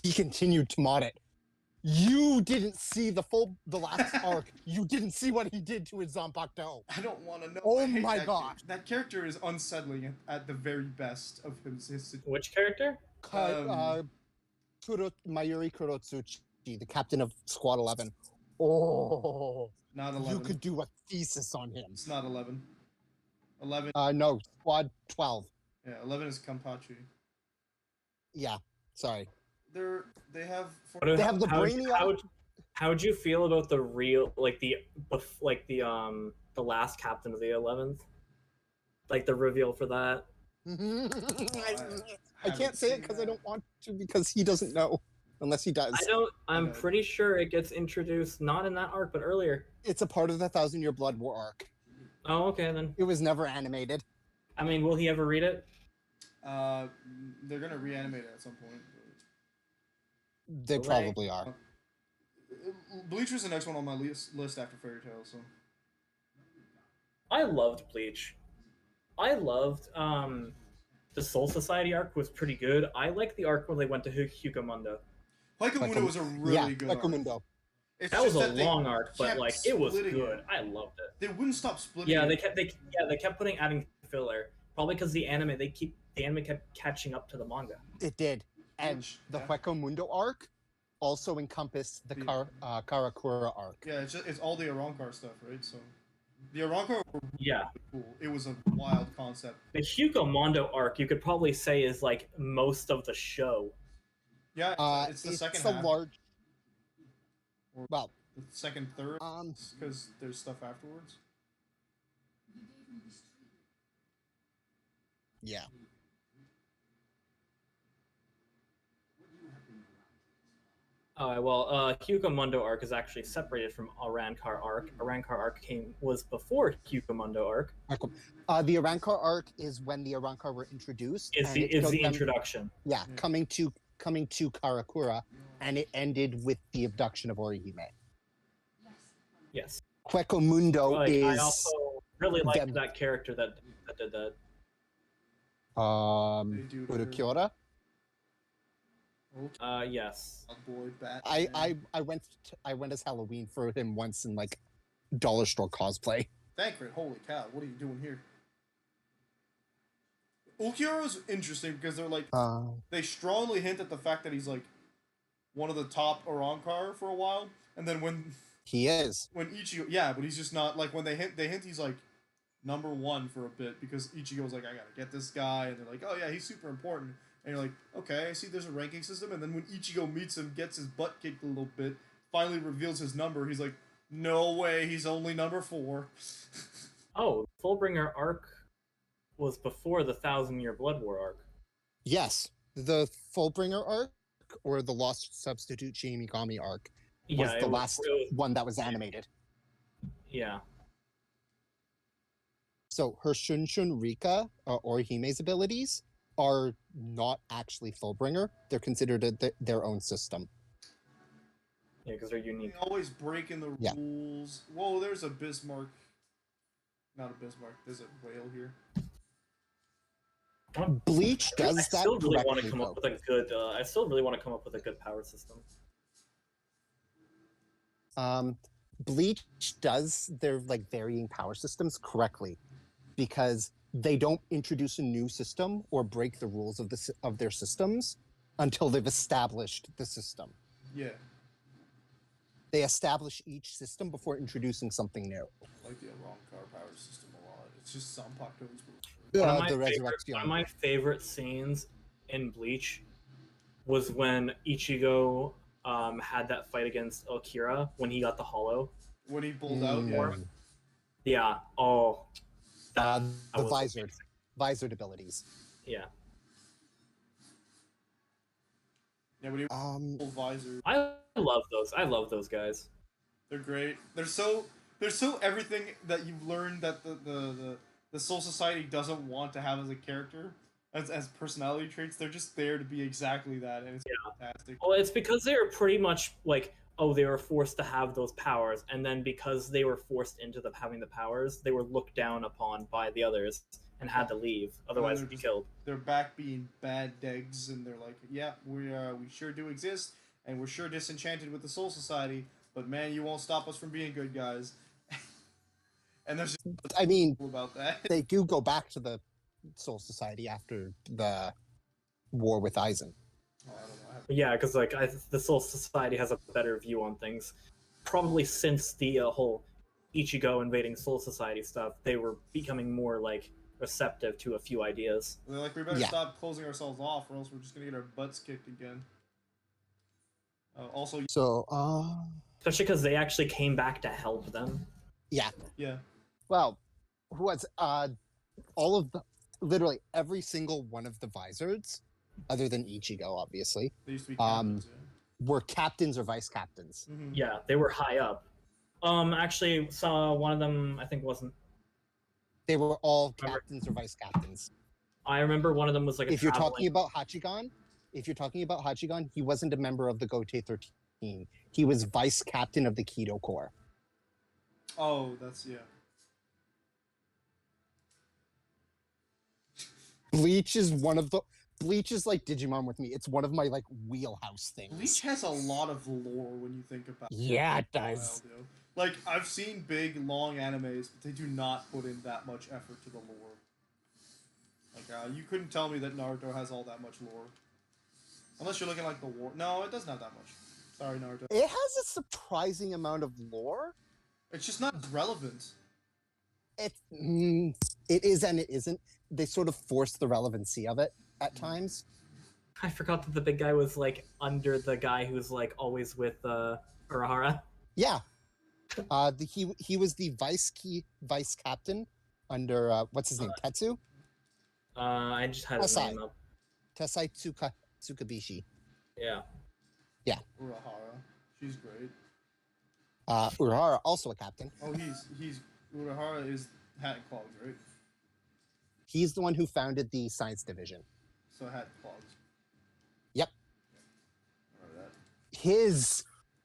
He continued to mod it. You didn't see the last arc. You didn't see what he did to his Zanpakuto. I don't want to know. Oh I hate my that gosh. character. That character is unsettling at the very best of his Which character? Mayuri Kurotsuchi, the captain of Squad 11. Oh, Not 11. you could do a thesis on him. It's not 11. 11. No, Squad 12. Yeah, 11 is Kampachi. Yeah, sorry. They have. They have the Brainiac. How'd you feel about the real, like the last captain of the 11th? Like the reveal for that? I can't say it because I don't want to, because he doesn't know, unless he does. I'm pretty sure it gets introduced not in that arc, but earlier. It's a part of the 1,000-Year Blood War arc. Oh, okay then. It was never animated. I mean, will he ever read it? They're gonna reanimate it at some point. They Will they? probably are. Bleach was the next one on my list after Fairy Tail. So I loved Bleach. I loved the Soul Society arc was pretty good. I like the arc when they went to Hucamundo. Hykamundo was a really good arc. Hykamundo. It's That was just a they long arc, but kept like it was splitting good. it. I loved it. They wouldn't stop splitting. Yeah, it. they kept adding filler. Probably because the anime kept catching up to the manga. It did. And Which, the yeah. Hykamundo arc also encompassed the Karakura arc. Yeah, it's all the Arrancar stuff, right? So the Arrancar were Yeah. cool. It was a wild concept. The Hucamundo arc, you could probably say, is like most of the show. Yeah, it's the second a half. large. Or Well, the second, third, um, because there's stuff afterwards. You gave him this treatment. yeah. Hucamundo arc is actually separated from Arrancar arc. Arrancar arc was before Hucamundo arc. The Arrancar arc is when the Arrancar were introduced. It's and the introduction. Yeah, coming to Karakura, and it ended with the abduction of Orihime. Yes. Hykamundo Like, is I also really liked them- that character that did that. They do to her. Urukyora. Yes. Oh boy, Bat. I went as Halloween for him once in like dollar store cosplay. Thancred, holy cow, what are you doing here? Ulquiorra's interesting because they're like they strongly hint at the fact that he's like one of the top Arrancar for a while, and then when He is. Ichigo, yeah, but he's just not like when they hint he's like number one for a bit because Ichigo's like, I gotta get this guy, and they're like, oh yeah, he's super important, and you're like, okay, I see there's a ranking system, and then when Ichigo meets him, gets his butt kicked a little bit, finally reveals his number, he's like, no way, he's only number 4. Oh, Fullbringer arc was before the 1,000-Year Blood War arc. Yes, the Fullbringer arc or the Lost Substitute Shinigami arc was Yeah, the last one that was animated. Yeah. So her Shunshun Rika, Orihime's abilities, are not actually Fullbringer. They're considered their own system. Yeah, because they're unique. Always breaking the Yeah. rules. Whoa, there's a Bismarck. Not a Bismarck. There's a whale here. Bleach does I that still really want to correctly, come though. up with a good. I still really want to come up with a good power system. Bleach does their like varying power systems correctly because they don't introduce a new system or break the rules of their systems until they've established the system. Yeah, They establish each system before introducing something new. I like the Arrancar power system a lot. It's just Zanpakuto's. One of The my favorite- resurrection. One of my favorite scenes in Bleach was when Ichigo had that fight against Akira when he got the hollow. When he pulled out, yeah. Mm. Yeah. Oh. The was visored abilities. Yeah. Yeah, when he pulled visor. I love those. I love those guys. They're great. They're so everything that you've learned that the Soul Society doesn't want to have as a character, as personality traits. They're just there to be exactly that, and it's fantastic. Well, it's because they were pretty much like, oh, they were forced to have those powers, and then because they were forced into having the powers, they were looked down upon by the others and had to leave, otherwise they're be just- killed. They're back being bad degs, and they're like, yeah, we sure do exist, and we're sure disenchanted with the Soul Society, but man, you won't stop us from being good guys. And there's just I mean, cool about that. they do go back to the Soul Society after the war with Aizen. Oh, I don't know. Yeah, because like the Soul Society has a better view on things. Probably since the whole Ichigo invading Soul Society stuff, they were becoming more like receptive to a few ideas. They're like, we better Yeah. stop closing ourselves off, or else we're just gonna get our butts kicked again. Also, So, Especially because they actually came back to help them. yeah. yeah, Well, who was all of the literally every single one of the Visors, other than Ichigo, obviously, they used to be Um, captains, were captains or vice captains. yeah. Mhm. Yeah, they were high up. Actually saw one of them. I think wasn't. They were all Remember- captains or vice captains. I remember one of them was like a If you're traveling- talking about Hachigan, if you're talking about Hachigan, he wasn't a member of the Gotei 13. He was vice captain of the Kido Corps. Oh, that's yeah. Bleach is like Digimon with me. It's one of my like wheelhouse things. Bleach has a lot of lore when you think about Yeah, it it. does. Wild, yo. Like, I've seen big, long animes, but they do not put in that much effort to the lore. Like, you couldn't tell me that Naruto has all that much lore. Unless you're looking like the war. No, it doesn't have that much. Sorry, Naruto. It has a surprising amount of lore. It's just not as relevant. It is and it isn't. They sort of force the relevancy of it at times. I forgot that the big guy was like under the guy who's like always with Urahara. Yeah. He was the vice captain under what's his name? Tetsu? I just had his name up. Tessai Tsukabishi. Yeah. Yeah. Urahara. She's great. Urahara, also a captain. Oh, Urahara is Hat and Clogs, right? He's the one who founded the science division. So Hat and Clogs. Yep. Remember that. His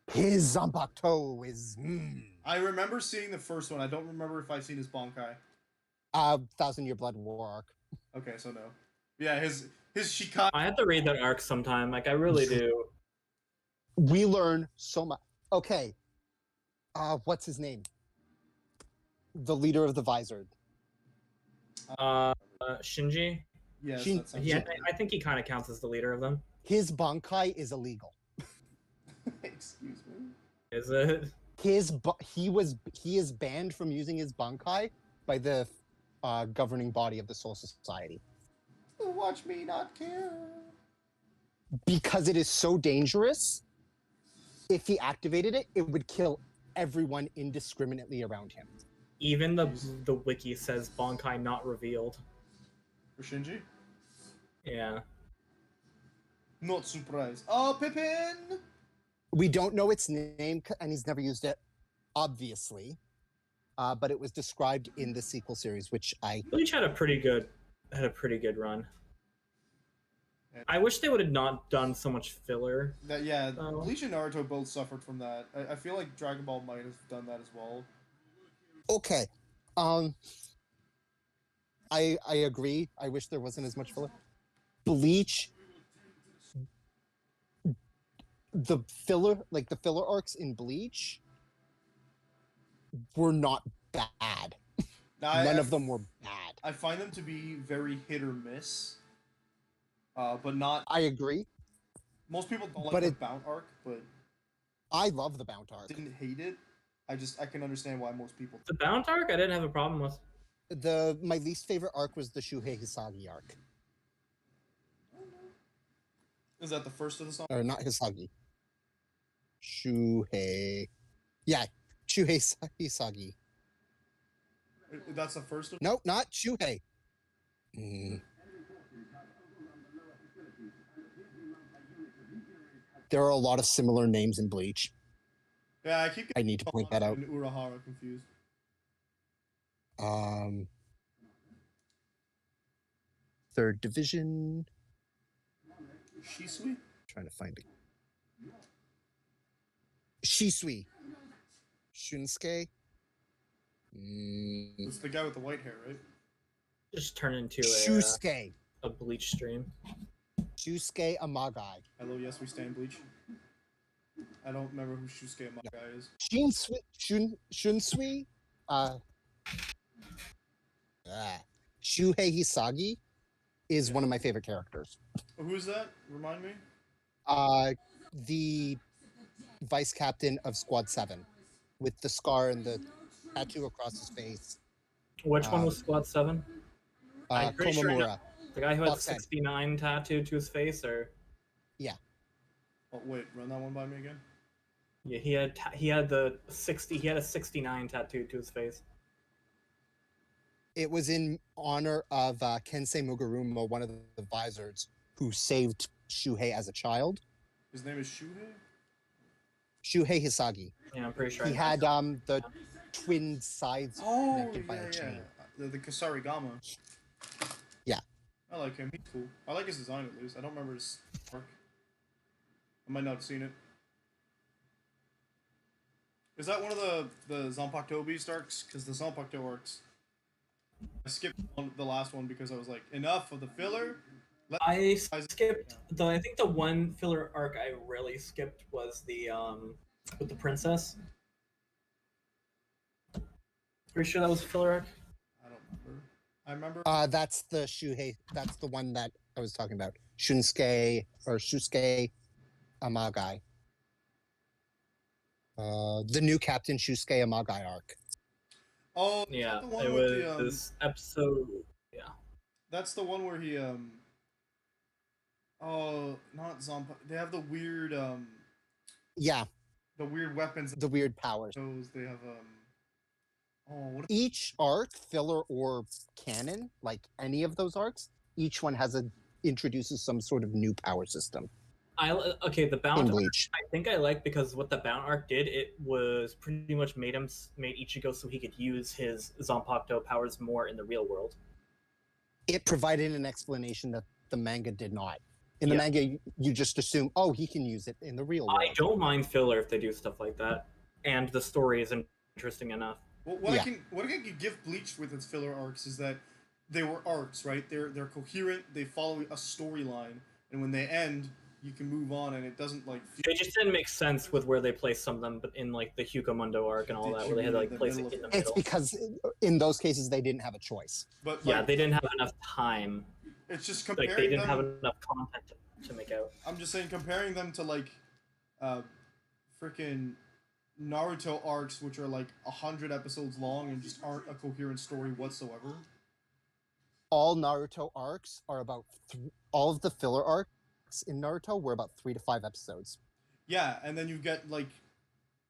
Zanpakuto is. I remember seeing the first one. I don't remember if I've seen his Bankai. 1,000 Year Blood War arc. Okay, so no. Yeah, his Shikai. I have to read that arc sometime. Like I really do. We learn so much. Okay. What's his name? The leader of the Vizard. Shinji. Yes, Shin- that sounds He, Yeah. I think he kind of counts as the leader of them. His Bankai is illegal. Excuse me. Is it? He is banned from using his Bankai by the governing body of the Soul Society Watch me not care. because it is so dangerous. If he activated it, it would kill everyone indiscriminately around him. Even the wiki says Bankai not revealed. For Shinji? Yeah. Not surprised. Oh, Pippin! We don't know its name, and he's never used it, obviously. But it was described in the sequel series, which Bleach had a pretty good run. I wish they would have not done so much filler. Bleach and Naruto both suffered from that. I feel like Dragon Ball might have done that as well. Okay. I agree. I wish there wasn't as much filler. Bleach, the filler arcs in Bleach were not bad. None of them were bad. I find them to be very hit or miss. But not. I agree. Most people don't like the Bount arc, but I love the Bount arc. didn't hate it. I can understand why most people. The Bount arc, I didn't have a problem with. My least favorite arc was the Shuhei Hisagi arc. Is that the first of the song? Or not Hisagi. Shuhei. Yeah, Shuhei Hisagi. That's the first of. No, not Shuhei. There are a lot of similar names in Bleach. Yeah, I keep. I need to point that out. And Urahara confused. Third division. Shisui? Trying to find it. Shisui. Shunsuke. It's the guy with the white hair, right? Just turn into Shusuke. a Bleach stream. Shusuke Amagai. Hello, yes, we stand Bleach. I don't remember who Shusuke Amagai is. Shunsui. Shuhei Hisagi is one of my favorite characters. Who's that? Remind me. The vice captain of Squad 7 with the scar and the tattoo across his face. Which one was Squad 7? I'm pretty sure Komamura. the guy who had Buck's head. 69 tattooed to his face, or Oh wait, run that one by me again. yeah, he had a 69 tattooed to his face. It was in honor of Kensei Mugurumo, one of the Vizards, who saved Shuhei as a child. His name is Shuhei? Shuhei Hisagi. Yeah, I'm pretty sure. He had the twin sides Oh, connected by a chain. The Kasarigama. Yeah. I like him. He's cool. I like his design at least. I don't remember his arc. I might not have seen it. Is that one of the Zanpakuto Beast arcs? Because the Zanpakuto arcs, I skipped the last one because I was like, enough of the filler. I skipped I think the one filler arc I really skipped was the with the princess. Pretty sure that was a filler arc. I don't remember. I remember. That's the Shuhei. That's the one that I was talking about. Shusuke Amagai. The new Captain Shusuke Amagai arc. Oh Yeah, the one it with was episode. Yeah, that's the one where he Oh, not Zompa. They have the weird Yeah, the weird weapons. the weird powers. Those they have Oh, what? Each arc, filler or canon, like any of those arcs, each one introduces some sort of new power system the in bound. Bleach. I think I like because what the bound arc did, it was pretty much made Ichigo so he could use his Zanpakuto powers more in the real world. It provided an explanation that the manga did not. In the manga, you just assume, oh, he can use it in the real world. I don't mind filler if they do stuff like that, and the story is interesting enough. Well, what I can give Bleach with its filler arcs is that they were arcs, right? They're coherent. They follow a storyline, and when they end, you can move on, and it doesn't like. It just didn't make sense with where they placed some of them, but in like the Hugo arc and all that, where they had to like place it in the middle. It's because in those cases they didn't have a choice. But yeah, they didn't have enough time. It's just comparing they didn't have enough content to make out. I'm just saying, comparing them to like, freaking Naruto arcs, which are like 100 episodes long and just aren't a coherent story whatsoever. All Naruto arcs are about all of the filler arcs in Naruto were about 3 to 5 episodes. Yeah, and then you get like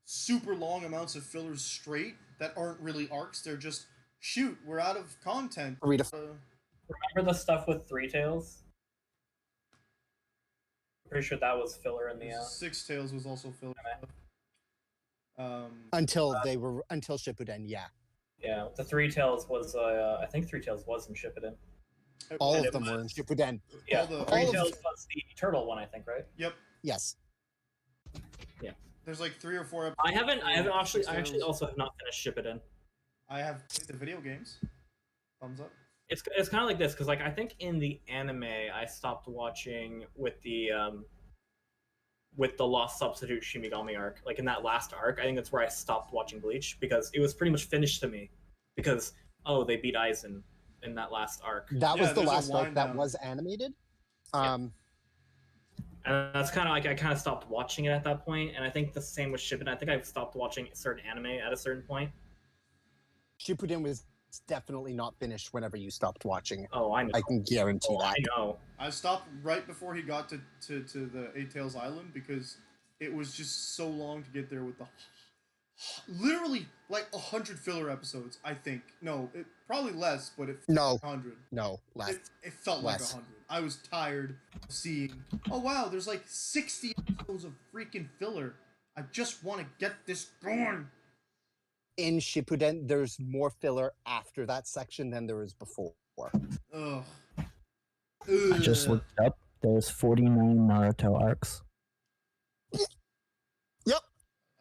super long amounts of fillers straight that aren't really arcs. They're just shoot, we're out of content. Remember the stuff with Three Tails? Pretty sure that was filler in the Six Tails was also filler. Until Shippuden, yeah. Yeah, the Three Tails was I think Three Tails was in Shippuden. All of them were in Shippuden. Yeah, Three Tails was the turtle one, I think, right? Yep. Yes. Yeah. There's like 3 or 4 episodes. I actually also have not finished Shippuden. I have played the video games. Thumbs up. It's kind of like this because like I think in the anime I stopped watching with the Lost Substitute Shimigami arc. Like in that last arc, I think that's where I stopped watching Bleach because it was pretty much finished to me. Because they beat Aizen in that last arc. That was the last arc that was animated. And that's kind of like I kind of stopped watching it at that point, and I think the same with Shippuden. I think I stopped watching certain anime at a certain point. Shippuden was definitely not finished whenever you stopped watching. Oh, I know. I can guarantee that. I know. I stopped right before he got to the Eight Tails Island because it was just so long to get there with the literally like 100 filler episodes. I think probably less, but it felt 100. No, less. It felt like Less. 100. I was tired of seeing. Oh wow, there's like 60 episodes of freaking filler. I just want to get this going. In Shippuden, there's more filler after that section than there is before. Ugh. I just looked up. There's 49 Naruto arcs.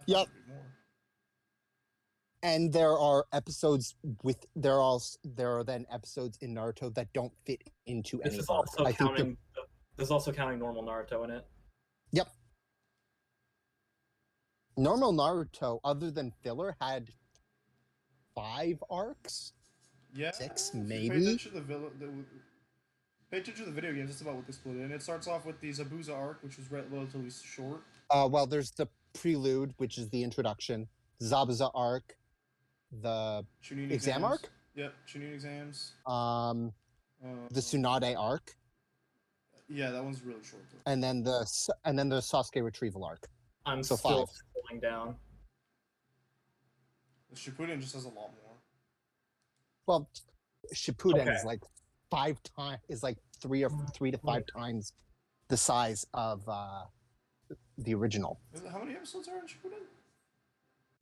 Yep. And there are episodes there are then episodes in Naruto that don't fit into This any is arc. also counting. There's also counting normal Naruto in it. Yep. Normal Naruto, other than filler, had 5 arcs. Yeah. 6 if you maybe. Pay attention to the video games. That's about what they split in. It starts off with the Zabuza arc, which was relatively short. Well, there's the prelude, which is the introduction. Zabuza arc, the Chunin exam arc. Yep, Chunin exams. The Tsunade arc, Yeah, that one's really short. Though. and then the Sasuke retrieval arc. I'm So still 5. scrolling down. The Shippuden just has a lot more. Well, Shippuden Okay. is like 5 times, is like 3 to 5 times the size of the original. How many episodes are in Shippuden?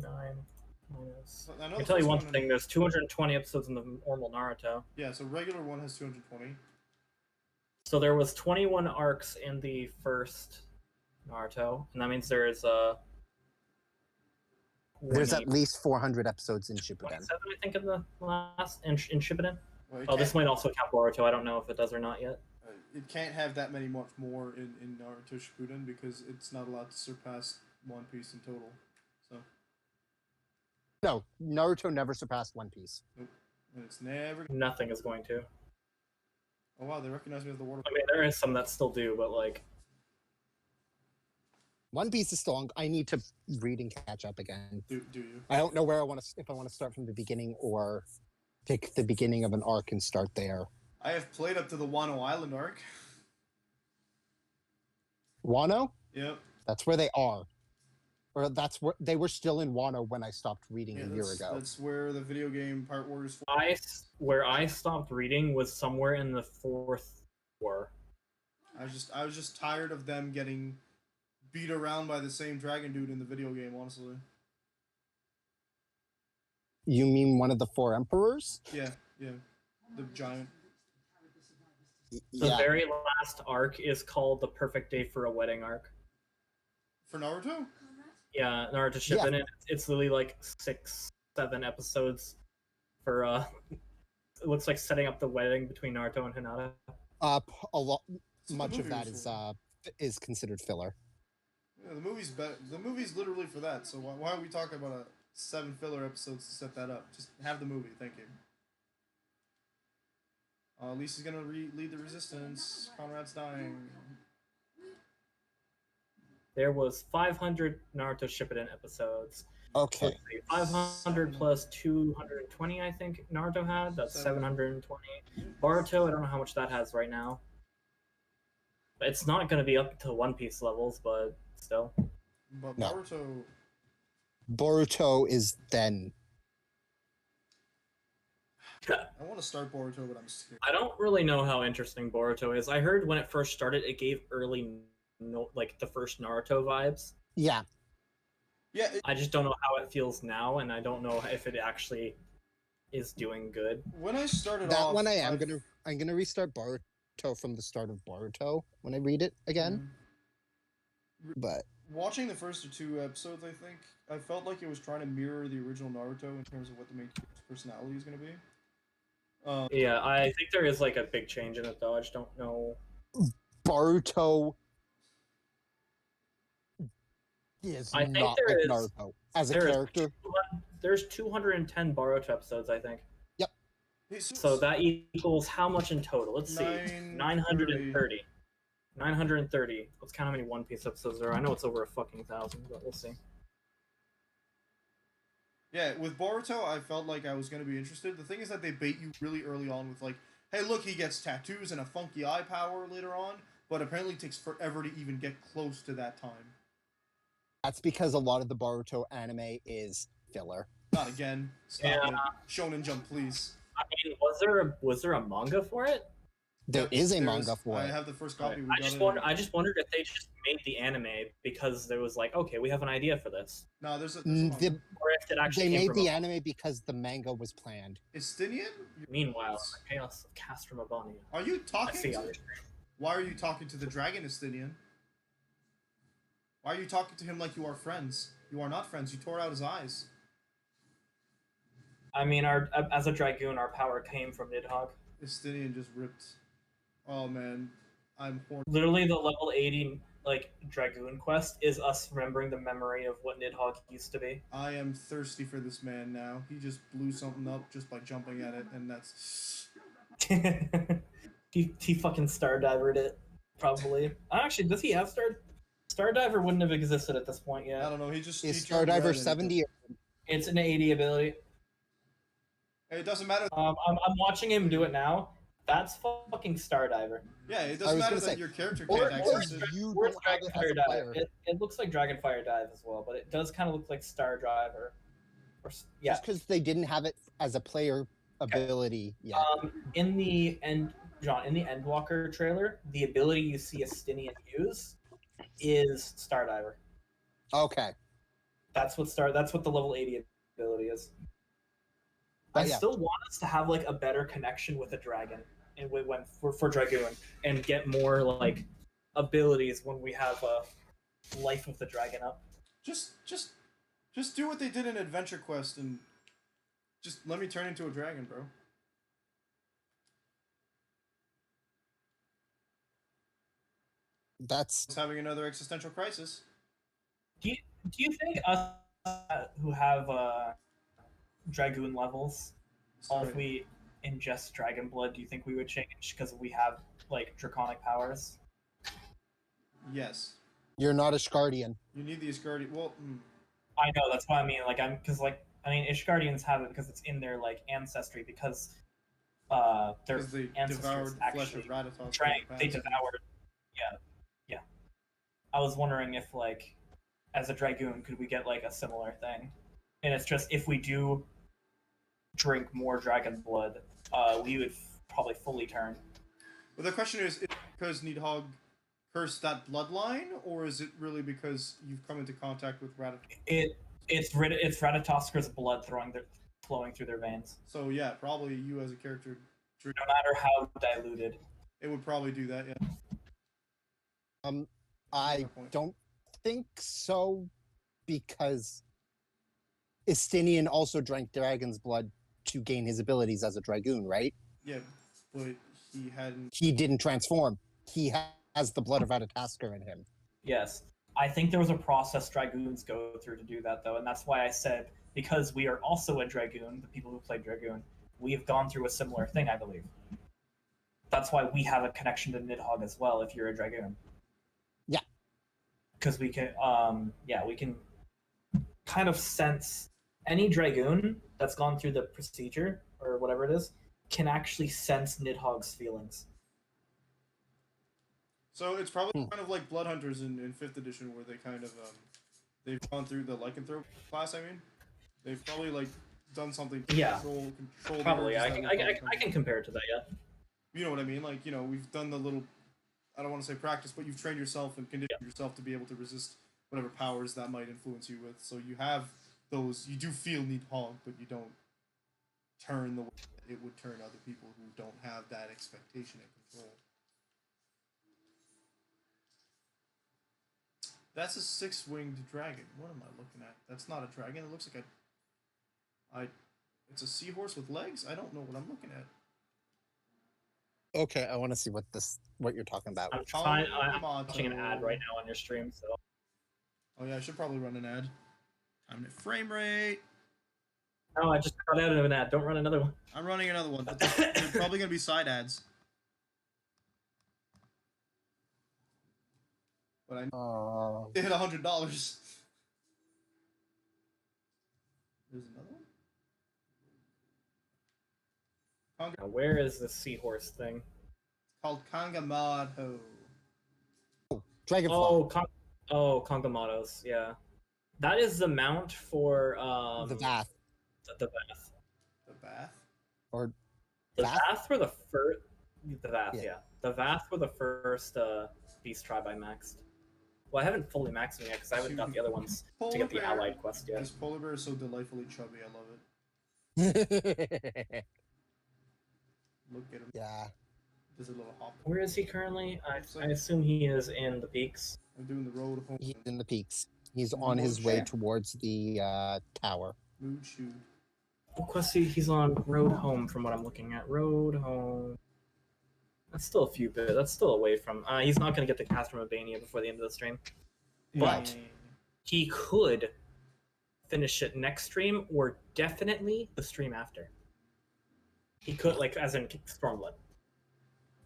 9 minus. I know I can the tell you first one one- thing. There's 220 episodes in the normal Naruto. Yeah, so regular one has 220. So there was 21 arcs in the first Naruto, and that means there's There's at least 400 episodes in 27, Shippuden. I think, in the last in Shippuden. Well, it Oh, this can't- might also count Boruto. I don't know if it does or not yet. It can't have that many much more in Naruto Shippuden because it's not allowed to surpass One Piece in total. So No, Naruto never surpassed One Piece. and it's never. Nothing is going to. Oh wow, they recognize me as the water. I mean, there is some that still do, but like, One Piece is strong. I need to read and catch up again. Do you? I don't know where I want to, if I want to start from the beginning or pick the beginning of an arc and start there. I have played up to the Wano Island arc. Wano? Yep. That's where they are. Or that's where they were still in Wano when I stopped reading a year ago. That's where the video game Part Warriors 4. where I stopped reading was somewhere in the 4th war. I was just tired of them getting beat around by the same dragon dude in the video game, honestly. You mean one of the 4 emperors? Yeah. The giant. The Yeah. very last arc is called the Perfect Day for a Wedding arc. For Naruto? Yeah, Naruto Shippuden. It's literally like 6-7 episodes for it looks like setting up the wedding between Naruto and Hinata. A lot. So the Much of movie that was is considered filler. Yeah, the movie's literally for that. So why are we talking about 7 filler episodes to set that up? Just have the movie. Thank you. Lisa's gonna lead the resistance. Conrad's dying. There was 500 Naruto Shippuden episodes. Okay. Let's see, 500 plus 220, I think Naruto had. That's 720. Boruto, I don't know how much that has right now. It's not going to be up to One Piece levels, but still. But No. Boruto is then. I want to start Boruto, but I'm scared. I don't really know how interesting Boruto is. I heard when it first started, it gave early, like the first Naruto vibes. Yeah. Yeah. I just don't know how it feels now, and I don't know if it actually is doing good. When I started That off, one I'm gonna restart Boruto from the start of Boruto when I read it again. But watching the first 2 episodes, I felt like it was trying to mirror the original Naruto in terms of what the main character's personality is going to be. Yeah, I think there is like a big change in it, though. I just don't know. Boruto is I think not there like is- Naruto as a there is- character. There's 210 Boruto episodes, I think. He's- So that equals how much in total? Let's see. 930. 930. Let's count how many One Piece episodes there are. I know it's over 1,000, but we'll see. Yeah, with Boruto, I felt like I was going to be interested. The thing is that they bait you really early on with like, hey, look, he gets tattoos and a funky eye power later on, but apparently it takes forever to even get close to that time. That's because a lot of the Boruto anime is filler. Not again. Stop Yeah. it. Shonen Jump, please. I mean, was there a manga for it? There is a There manga for I it. have the first copy. We I got just it. I just wondered if they just made the anime because there was like, okay, we have an idea for this, No, there's a The- or if it actually they came made from the a- anime because the manga was planned. Estinian? Meanwhile, the chaos of Castro Mabania. Are you I talking see. to... Why are you talking to the dragon, Estinian? Why are you talking to him like you are friends? You are not friends. You tore out his eyes. I mean, as a dragoon, our power came from Nidhogg. Estinian just ripped. Oh man, I'm horny. Literally, the level 80 like dragoon quest is us remembering the memory of what Nidhogg used to be. I am thirsty for this man now. He just blew something up just by jumping at it, and that's... he fucking Stardivered it, probably. Actually, does he have Stardiver? Wouldn't have existed at this point I yet. don't know, he just... Is he turned red Stardiver and it 70? It's an 80 ability. It doesn't matter... I'm watching him do it now. That's fucking Stardiver. Yeah, it I doesn't was matter gonna that say, your character Or, can't or, access it. you or don't have it as Dragonfire a Dive. player. It looks like Dragonfire Dive as well, but it does kind of look like Star Driver. Yeah. Just because they didn't have it as a player ability yet. In the Endwalker trailer, the ability you see Estinian use is Stardiver. Okay. That's what the level 80 ability is. I Yeah. still want us to have like a better connection with a dragon. and we went for Dragoon and get more like abilities when we have Life of the Dragon up. Just do what they did in Adventure Quest and just let me turn into a dragon, bro. That's It's having another existential crisis. Do you think us who have Dragoon levels, Sorry. if we ingest dragon blood, do you think we would change because we have like draconic powers? Yes. you're not a Shkardian. You need the Asgardian. Well, I know, that's what I mean. Like Ishgardians have it because it's in their like ancestry because their because they devoured ancestors the flesh of actually Rathatos. drank. They devoured. Yeah. I was wondering if like as a dragoon could we get like a similar thing, and it's just if we do drink more dragon blood, we would probably fully turn. But the question is it because Nidhogg cursed that bloodline, or is it really because you've come into contact with Rathatos? It's Ratatosk's blood flowing through their veins. So yeah, probably you as a character, No matter how diluted. it would probably do that. Yeah. I don't think so, because Istinian also drank dragon's blood to gain his abilities as a dragoon, right? Yeah, but he hadn't. He didn't transform. He has the blood of Ratatoskr in him. Yes. I think there was a process dragoons go through to do that, though, and that's why I said, because we are also a dragoon, the people who play dragoon, we have gone through a similar thing, I believe. That's why we have a connection to Nidhogg as well, if you're a dragoon. Yeah. Because we can, we can kind of sense any dragoon that's gone through the procedure, or whatever it is, can actually sense Nidhogg's feelings. So it's probably kind of like Blood Hunters in 5th edition, where they kind of they've gone through the lycanthrope class. I mean, they've probably like done something to control. Probably, I can compare it to that. Yeah. You know what I mean? Like, we've done the little. I don't want to say practice, but you've trained yourself and conditioned yourself to be able to resist whatever powers that might influence you with. So you have those. You do feel Nidhogg, but you don't turn the way it would turn other people who don't have that expectation and control. That's a 6-winged dragon. What am I looking at? That's not a dragon. It looks like it's a seahorse with legs. I don't know what I'm looking at. Okay, I want to see what you're talking about. I'm watching an ad right now on your stream, so. Oh yeah, I should probably run an ad. I'm at frame rate. No, I just got out of an ad. Don't run another one. I'm running another one, but they're probably gonna be side ads. But I hit $100. There's another one. Where is the seahorse thing? It's called Kangamado. Dragonfly. Kongamados. Yeah, that is the mount for the Bath. The Bath. The Bath. Or the Bath were the first. The Bath, Yeah. The Bath were the first beast tribe I maxed. Well, I haven't fully maxed them yet because I haven't got the other ones to get the allied quest yet. This polar bear is so delightfully chubby. I love it. Look at him. Yeah. There's a little hop. Where is he currently? I assume he is in the peaks. I'm doing the road home. He's in the peaks. He's on his way towards the tower. Mood shoot. What quest he's on? Road home, from what I'm looking at. Road home. That's still a few bits. That's still away from. He's not going to get the cast from Albania before the end of the stream. But he could finish it next stream, or definitely the stream after. He could, like, as in Stormblood.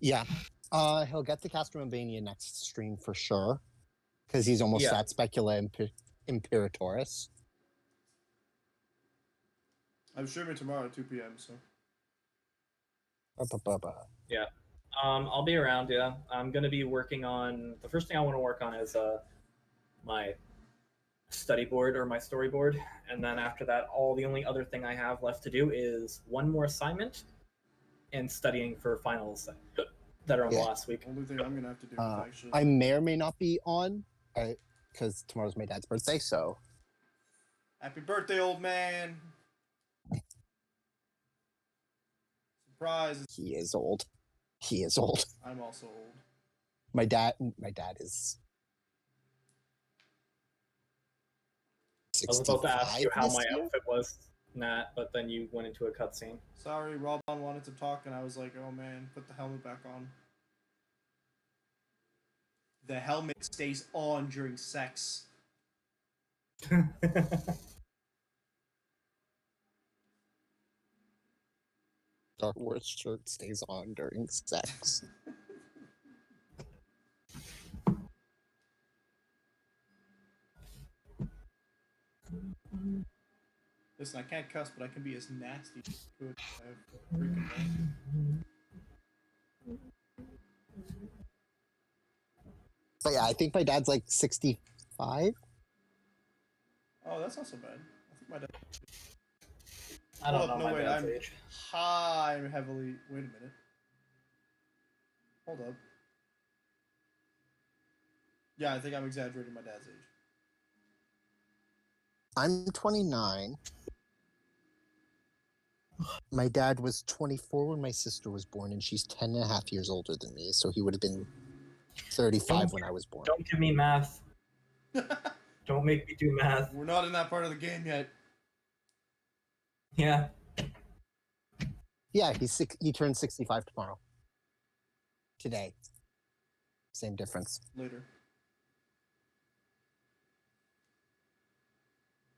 Yeah. He'll get the cast from Albania next stream for sure, because he's almost at Specula Imperatoris. I'm streaming tomorrow at 2 p.m. So. Yeah. I'll be around. Yeah, I'm gonna be working on. The first thing I want to work on is my study board or my storyboard, and then after that, the only other thing I have left to do is one more assignment and studying for finals that are on the last week. Only thing I'm gonna have to do is actually. I may or may not be on, because tomorrow's my dad's birthday. So. Happy birthday, old man! Surprise! He is old. He is old. I'm also old. My dad is I was about to ask you 65 how this my year? outfit was, Nat, but then you went into a cutscene. Sorry, Robon wanted to talk, and I was like, oh man, put the helmet back on. The helmet stays on during sex. Star Wars shirt stays on during sex. Listen, I can't cuss, but I can be as nasty as I could. I have freaking right. But yeah, I think my dad's like 65. Oh, that's not so bad. I think my dad. I don't Hold know up, my wait, dad's I'm age. I'm heavily. Wait a minute. Hold up. Yeah, I think I'm exaggerating my dad's age. I'm 29. My dad was 24 when my sister was born, and she's 10 and a half years older than me, so he would have been 35 when I was born. Don't give me math. Don't make me do math. We're not in that part of the game yet. Yeah. Yeah, he turns 65 tomorrow. Today. Same difference. Later.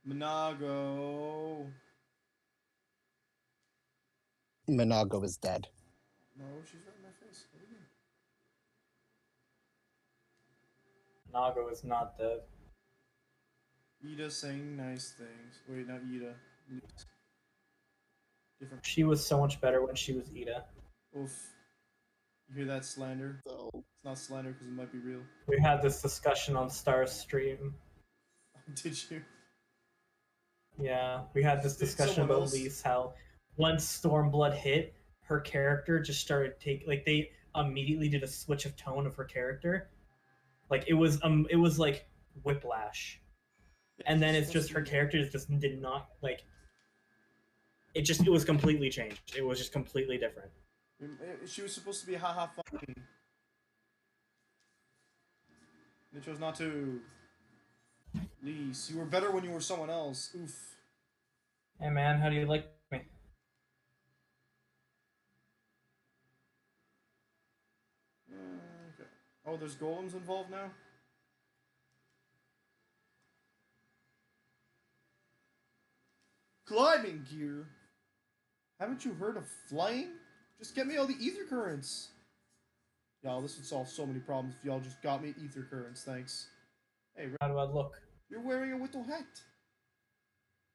Monago. Monago is dead. No, she's right in my face. What do you Nago is not dead. mean? Ida saying nice things. Wait, not Ida. Different. She was so much better when she was Ida. Oof. You hear that slander? So It's not slander because it might be real. We had this discussion on Star Stream. Did you? Yeah, we had this Did discussion someone about else- Lise, how once Stormblood hit, her character just started they immediately did a switch of tone of her character. Like it was like whiplash. And then it's just her character just did not like it was completely changed. It was just completely different. She was supposed to be haha funny. They chose not to. Lise, you were better when you were someone else. Oof. Hey man, how do you like me? Okay. Oh, there's golems involved now? Climbing gear? Haven't you heard of flying? Just get me all the ether currents. Y'all, this would solve so many problems if y'all just got me ether currents, thanks. Hey, How do I look? you're wearing a Whittle hat.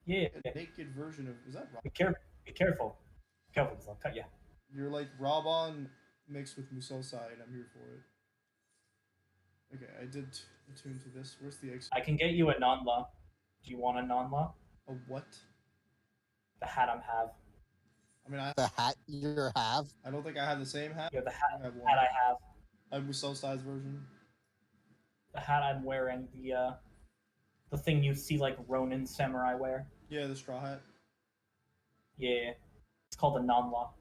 Yeah. A naked version of... Is that Rob? Be careful. Be careful. Careful, because I'll cut you. You're like Robon mixed with Musoside. I'm here for it. Okay, I did attune to this. Where's the X? I can get you a non-law. Do you want a non-law? A what? The hat I'm have. I mean, the hat you have. I don't think I have the same hat. Yeah, the I hat, have one. hat I have. I have Musoside's version. The hat I'm wearing. The thing you see like Ronin samurai wear. Yeah, the straw hat. Yeah. It's called a non-law.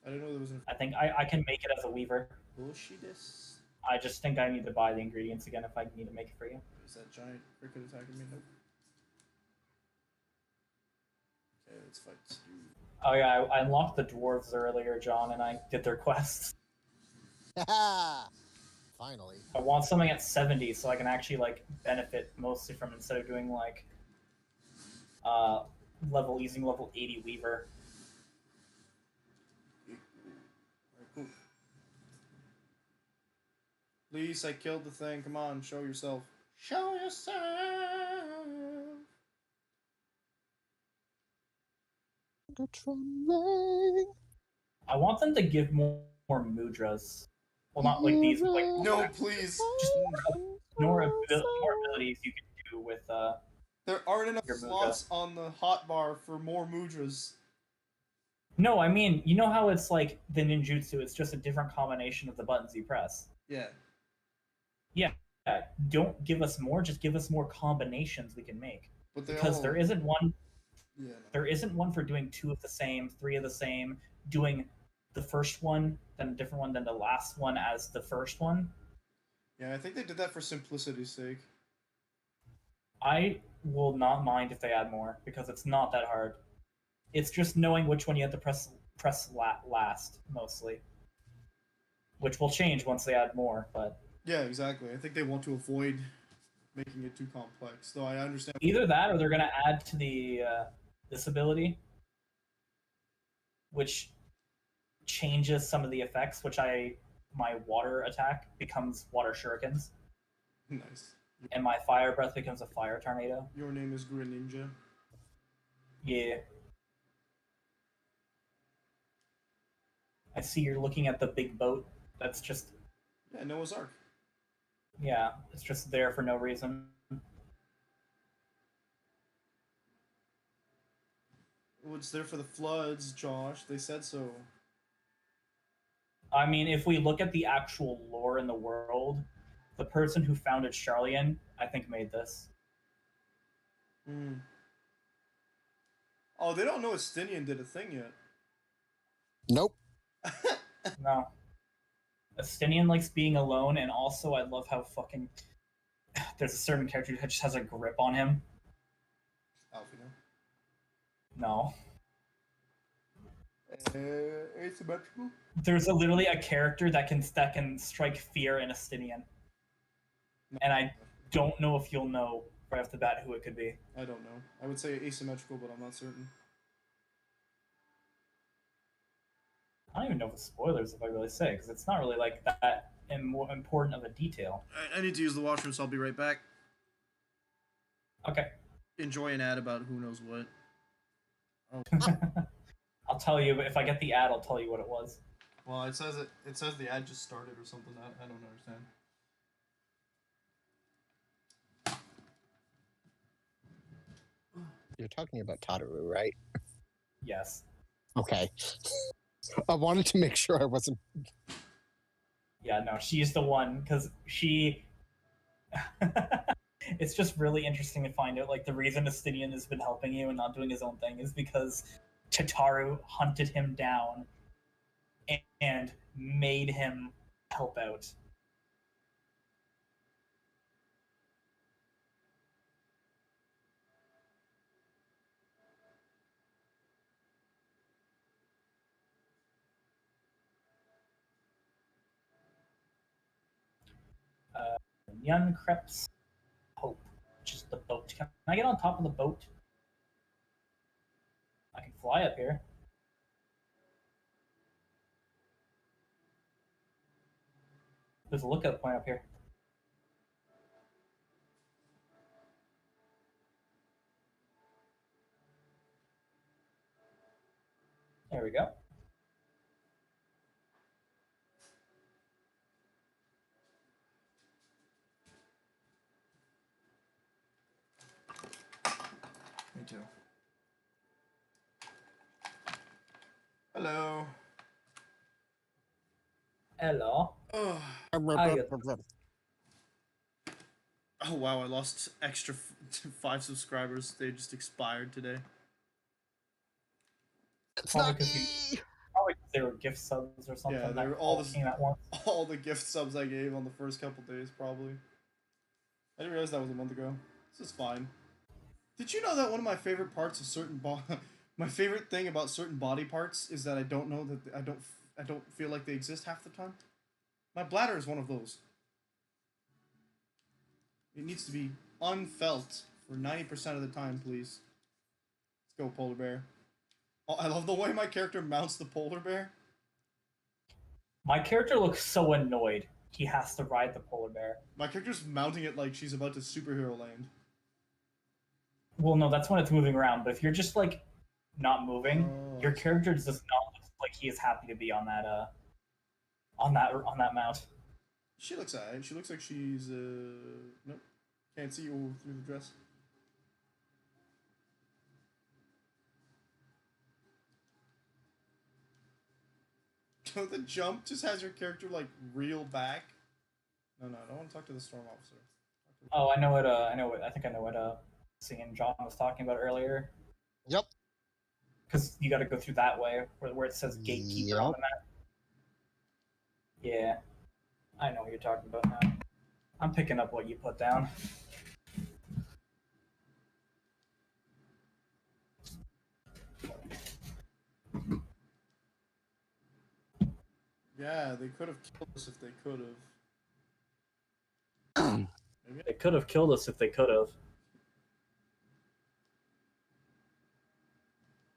I didn't know there was an I think I can make it as a weaver. bullshitist. I just think I need to buy the ingredients again if I need to make it for you. Is that giant cricket attacking me? Nope. Okay, let's fight Stu. Oh yeah, I unlocked the dwarves earlier, John, and I did their quests. Finally. I want something at 70 so I can actually like benefit mostly from instead of doing like using level 80 Weaver. Alright, cool. Lise, I killed the thing. Come on, show yourself. Show yourself. The trembling. I want them to give more mudras. Well, not like these, but like No, please. more abilities you can do with There aren't enough Your slots on the hotbar for more mudras. No, I mean, you know how it's like the ninjutsu, it's just a different combination of the buttons you press. Yeah. Yeah, don't give us more, just give us more combinations we can make. But they Because all... there isn't one Yeah. there isn't one for doing 2 of the same, 3 of the same, doing the first one then a different one than the last one as the first one. Yeah, I think they did that for simplicity's sake. I will not mind if they add more because it's not that hard. It's just knowing which one you have to press last mostly, which will change once they add more. But Yeah, exactly. I think they want to avoid making it too complex. Though I understand. either that, or they're gonna add to the this ability, which changes some of the effects. My water attack becomes water shurikens, Nice. and my fire breath becomes a fire tornado. Your name is Greninja. Yeah. I see you're looking at the big boat. That's just Yeah, Noah's Ark. yeah, it's just there for no reason. Well, it's there for the floods, Josh. They said so. I mean, if we look at the actual lore in the world, the person who founded Charlian, I think, made this. Hmm. Oh, they don't know Estinian did a thing yet. Nope. No. Estinian likes being alone, and also I love how fucking there's a certain character who just has a grip on him. Alfino. No. Asymmetrical? There's literally a character that can strike fear in Estinian. And I don't know if you'll know right off the bat who it could be. I don't know. I would say asymmetrical, but I'm not certain. I don't even know if it's spoilers if I really say, because it's not really like that important of a detail. I need to use the washroom, so I'll be right back. Okay. Enjoy an ad about who knows what. I'll tell you if I get the ad. I'll tell you what it was. Well, it says the ad just started or something. I don't understand. You're talking about Tataru, right? Yes. Okay. I wanted to make sure I wasn't. Yeah, no, she's the one because she. It's just really interesting to find out. Like the reason Estinian has been helping you and not doing his own thing is because Tataru hunted him down and made him help out. Young Krebs Hope, which is the boat. Can I get on top of the boat? I can fly up here. There's a lookout point up here. There we go. Me too. Hello. Hello. Oh. Hi. Oh wow! I lost extra 5 subscribers. They just expired today. Probably because they were gift subs or something. Yeah, they that were all came at once. all the gift subs I gave on the first couple days, probably. I didn't realize that was a month ago. This is fine. Did you know that one of my favorite parts of certain my favorite thing about certain body parts is that I don't know that I don't feel like they exist half the time. My bladder is one of those. It needs to be unfelt for 90% of the time, please. Let's go, polar bear. Oh, I love the way my character mounts the polar bear. My character looks so annoyed. He has to ride the polar bear. My character's mounting it like she's about to superhero land. Well, no, that's when it's moving around. But if you're just like not moving, your character does not look like he is happy to be on that mount. She looks alright. She looks like she's nope. Can't see you through the dress. The jump just has your character like reel back. No, I don't want to talk to the storm officer. Oh, I know what. I think I know what. Seeing John was talking about earlier. Yep. Because you got to go through that way, where it says gatekeeper on the map. Yeah, I know what you're talking about now. I'm picking up what you put down. Yeah, they could have killed us if they could have. Maybe. They could have killed us if they could have.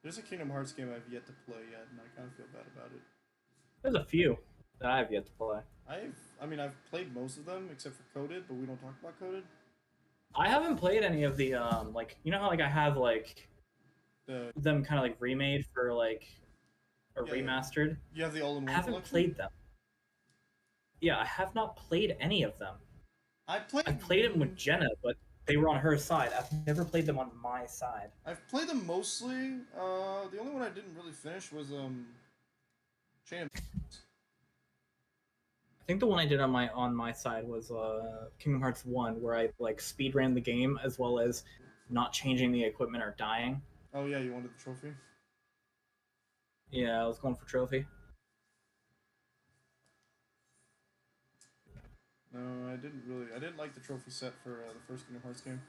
There's a Kingdom Hearts game I've yet to play yet, and I kind of feel bad about it. There's a few that I've yet to play. I've played most of them except for Coded, but we don't talk about Coded. I haven't played any of the like you know how like I have like them kind of like remade for like or remastered. You have the all-in-one I haven't collection? played them. Yeah, I have not played any of them. I played them with Jenna, but they were on her side. I've never played them on my side. I've played them mostly. The only one I didn't really finish was Chain of I think the one I did on my side was Kingdom Hearts 1, where I like speed ran the game as well as not changing the equipment or dying. Oh yeah, you wanted the trophy? Yeah, I was going for trophy. No, I didn't like the trophy set for the first Kingdom Hearts game.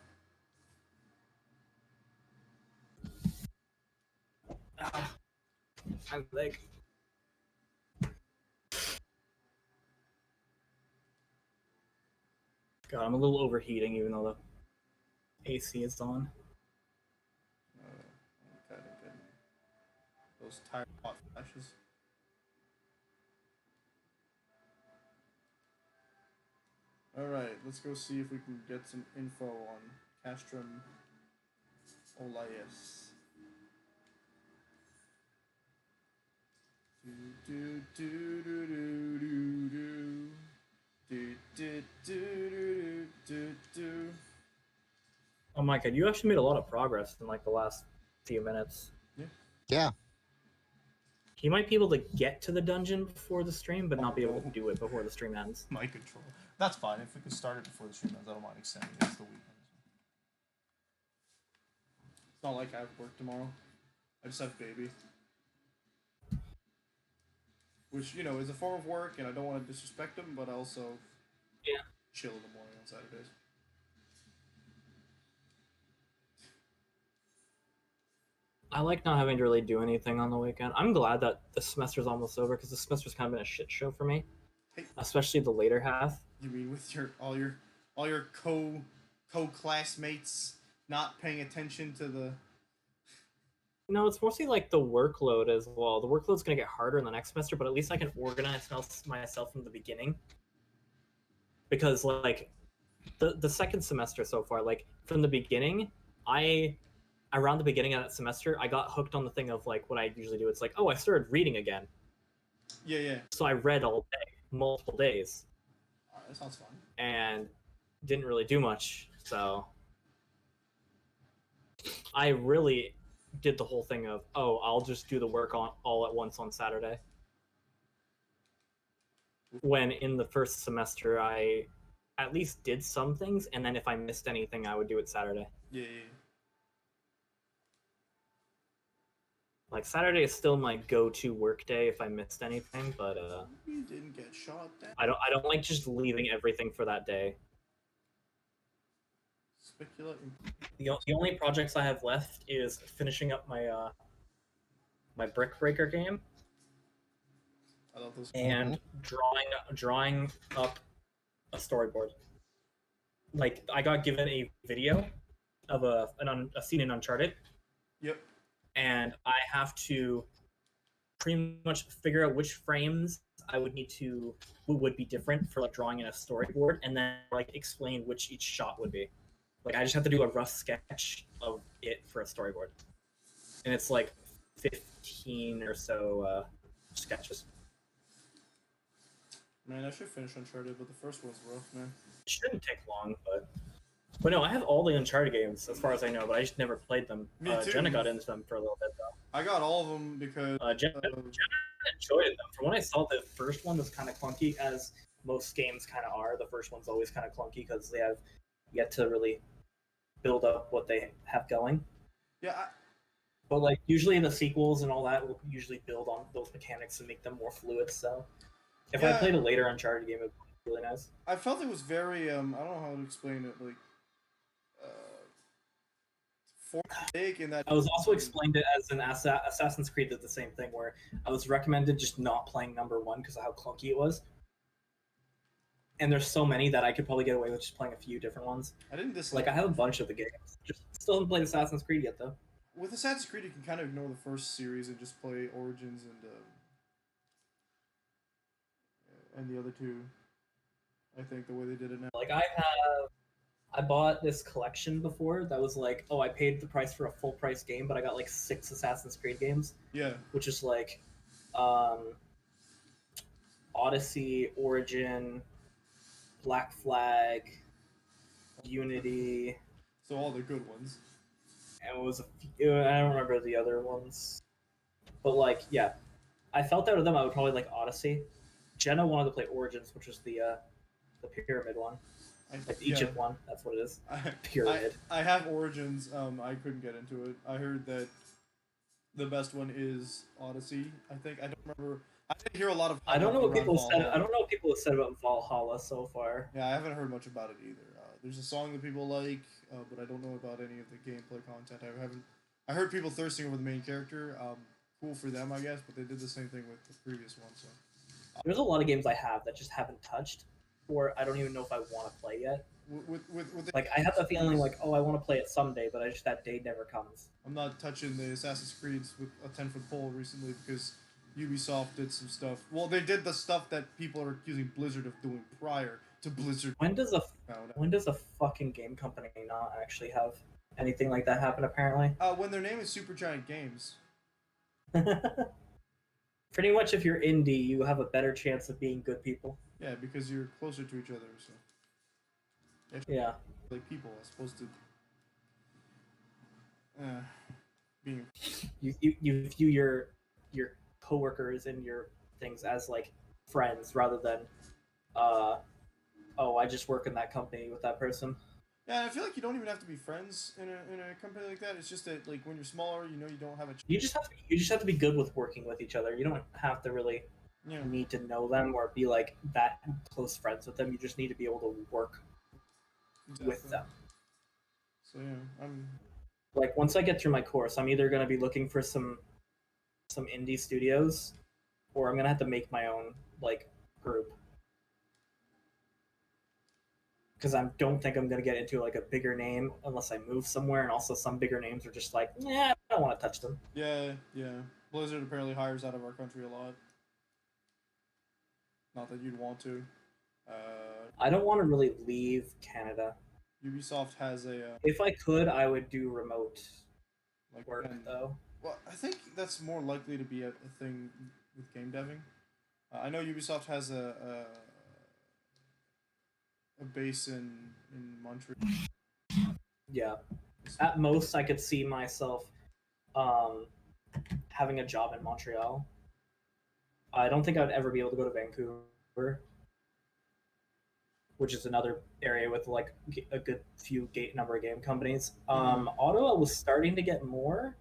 I'm like, God, I'm a little overheating even though the AC is on. I'm kind of getting those tired hot flashes. Alright, let's go see if we can get some info on Castrum Olias. Do do do do do do do do do do do. Oh my God, you actually made a lot of progress in like the last few minutes. Yeah. He might be able to get to the dungeon before the stream, but not be able to do it before the stream ends. My control. That's fine. If we can start it before the stream ends, I don't mind extending it to the weekend. It's not like I have work tomorrow. I just have baby. Which, you know, is a form of work, and I don't want to disrespect him, but also chill in the morning on Saturdays. I like not having to really do anything on the weekend. I'm glad that the semester's almost over because the semester's kind of been a shit show for me, Hey, especially the later half. you mean with all your classmates not paying attention to the? No, it's mostly like the workload as well. The workload's gonna get harder in the next semester, but at least I can organize myself from the beginning. Because like the second semester so far, like from the beginning, around the beginning of that semester, I got hooked on the thing of like what I usually do. It's like, oh, I started reading again. Yeah. So I read all day, multiple days. That sounds fun. And didn't really do much. So I really did the whole thing of, oh, I'll just do the work all at once on Saturday. When in the first semester, I at least did some things, and then if I missed anything, I would do it Saturday. Yeah. Like Saturday is still my go-to work day if I missed anything, but You didn't get shot down. I don't like just leaving everything for that day. Speculate. The only projects I have left is finishing up my my Brick Breaker game. I love those. And drawing up a storyboard. Like I got given a video of a scene in Uncharted. Yep. And I have to pretty much figure out which frames I would need to would be different for like drawing in a storyboard, and then like explain which each shot would be. Like I just have to do a rough sketch of it for a storyboard, and it's like 15 or so sketches. Man, I should finish Uncharted, but the first one's rough, man. It shouldn't take long, but no, I have all the Uncharted games as far as I know, but I just never played them. Me too. Jenna got into them for a little bit though. I got all of them because Jenna enjoyed them. From what I saw, the first one was kind of clunky, as most games kind of are. The first one's always kind of clunky because they have yet to really build up what they have going. Yeah. But like usually the sequels and all that will usually build on those mechanics and make them more fluid. So If I Yeah. played a later Uncharted game, it would be really nice. I felt it was very I don't know how to explain it, like formulaic in that. I was also explained it as an Assassin's Creed did the same thing, where I was recommended just not playing number one because of how clunky it was. And there's so many that I could probably get away with just playing a few different ones. I didn't dislike. Like I have a bunch of the games. Just still haven't played Assassin's Creed yet though. With Assassin's Creed, you can kind of ignore the first series and just play Origins and the other two. I think the way they did it now. Like I bought this collection before that was like, oh, I paid the price for a full price game, but I got like 6 Assassin's Creed games. Yeah. Which is like Odyssey, Origin, Black Flag, Unity. So all the good ones. And it was I don't remember the other ones. But like, yeah. I felt out of them I would probably like Odyssey. Jenna wanted to play Origins, which was the pyramid one. Like the Egypt one, that's what it is. Pyramid. I have Origins. I couldn't get into it. I heard that the best one is Odyssey. I think I don't remember. I didn't hear a lot of. I don't know what people said. Valhalla. I don't know what people have said about Valhalla so far. Yeah, I haven't heard much about it either. There's a song that people like, but I don't know about any of the gameplay content. I haven't. I heard people thirsting over the main character. Cool for them, I guess, but they did the same thing with the previous one. So there's a lot of games I have that just haven't touched, or I don't even know if I want to play yet. With like I have the feeling like, oh, I want to play it someday, but that day never comes. I'm not touching the Assassin's Creeds with a 10-foot pole recently because Ubisoft did some stuff. Well, they did the stuff that people are accusing Blizzard of doing prior to Blizzard. When does a fucking game company not actually have anything like that happen? Apparently. When their name is Supergiant Games. Pretty much, if you're indie, you have a better chance of being good people. Yeah, because you're closer to each other. So. Yeah. Like people as opposed to being. You view your coworkers and your things as like friends rather than oh, I just work in that company with that person. Yeah, I feel like you don't even have to be friends in a company like that. It's just that like when you're smaller, you don't have a. You just have to be good with working with each other. You don't have to really need to know them or be like that close friends with them. You just need to be able to work with them. So yeah, I'm like once I get through my course, I'm either gonna be looking for some indie studios, or I'm gonna have to make my own like group. Because I don't think I'm gonna get into like a bigger name unless I move somewhere, and also some bigger names are just like, yeah, I don't want to touch them. Yeah. Blizzard apparently hires out of our country a lot. Not that you'd want to. I don't want to really leave Canada. Ubisoft has a. If I could, I would do remote work though. Well, I think that's more likely to be a thing with game deving. I know Ubisoft has a base in Montreal. Yeah. At most, I could see myself having a job in Montreal. I don't think I would ever be able to go to Vancouver, which is another area with like a good few number of game companies. Ottawa was starting to get more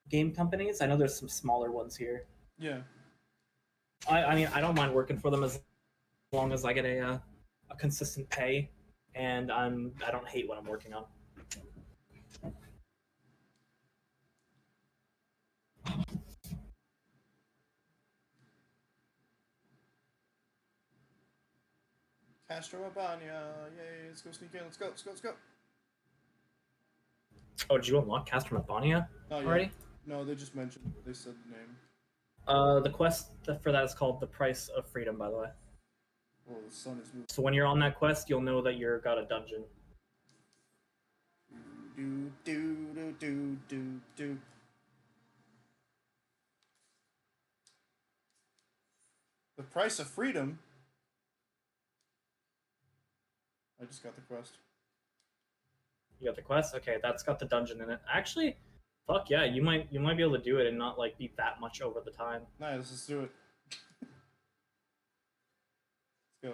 game companies. I know there's some smaller ones here. Yeah. I mean, I don't mind working for them as long as I get a consistent pay, and I don't hate what I'm working on. Castro Abania, yay! Let's go sneak in. Let's go. Oh, did you unlock Castro Mabania already? No, they just mentioned. They said the name. The quest for that is called The Price of Freedom, by the way. Oh, the sun is moving. So when you're on that quest, you'll know that you've got a dungeon. Do. The Price of Freedom? I just got the quest. You got the quest? Okay, that's got the dungeon in it. Actually, fuck yeah, you might be able to do it and not like be that much over the time. Nice, let's do it. Let's go.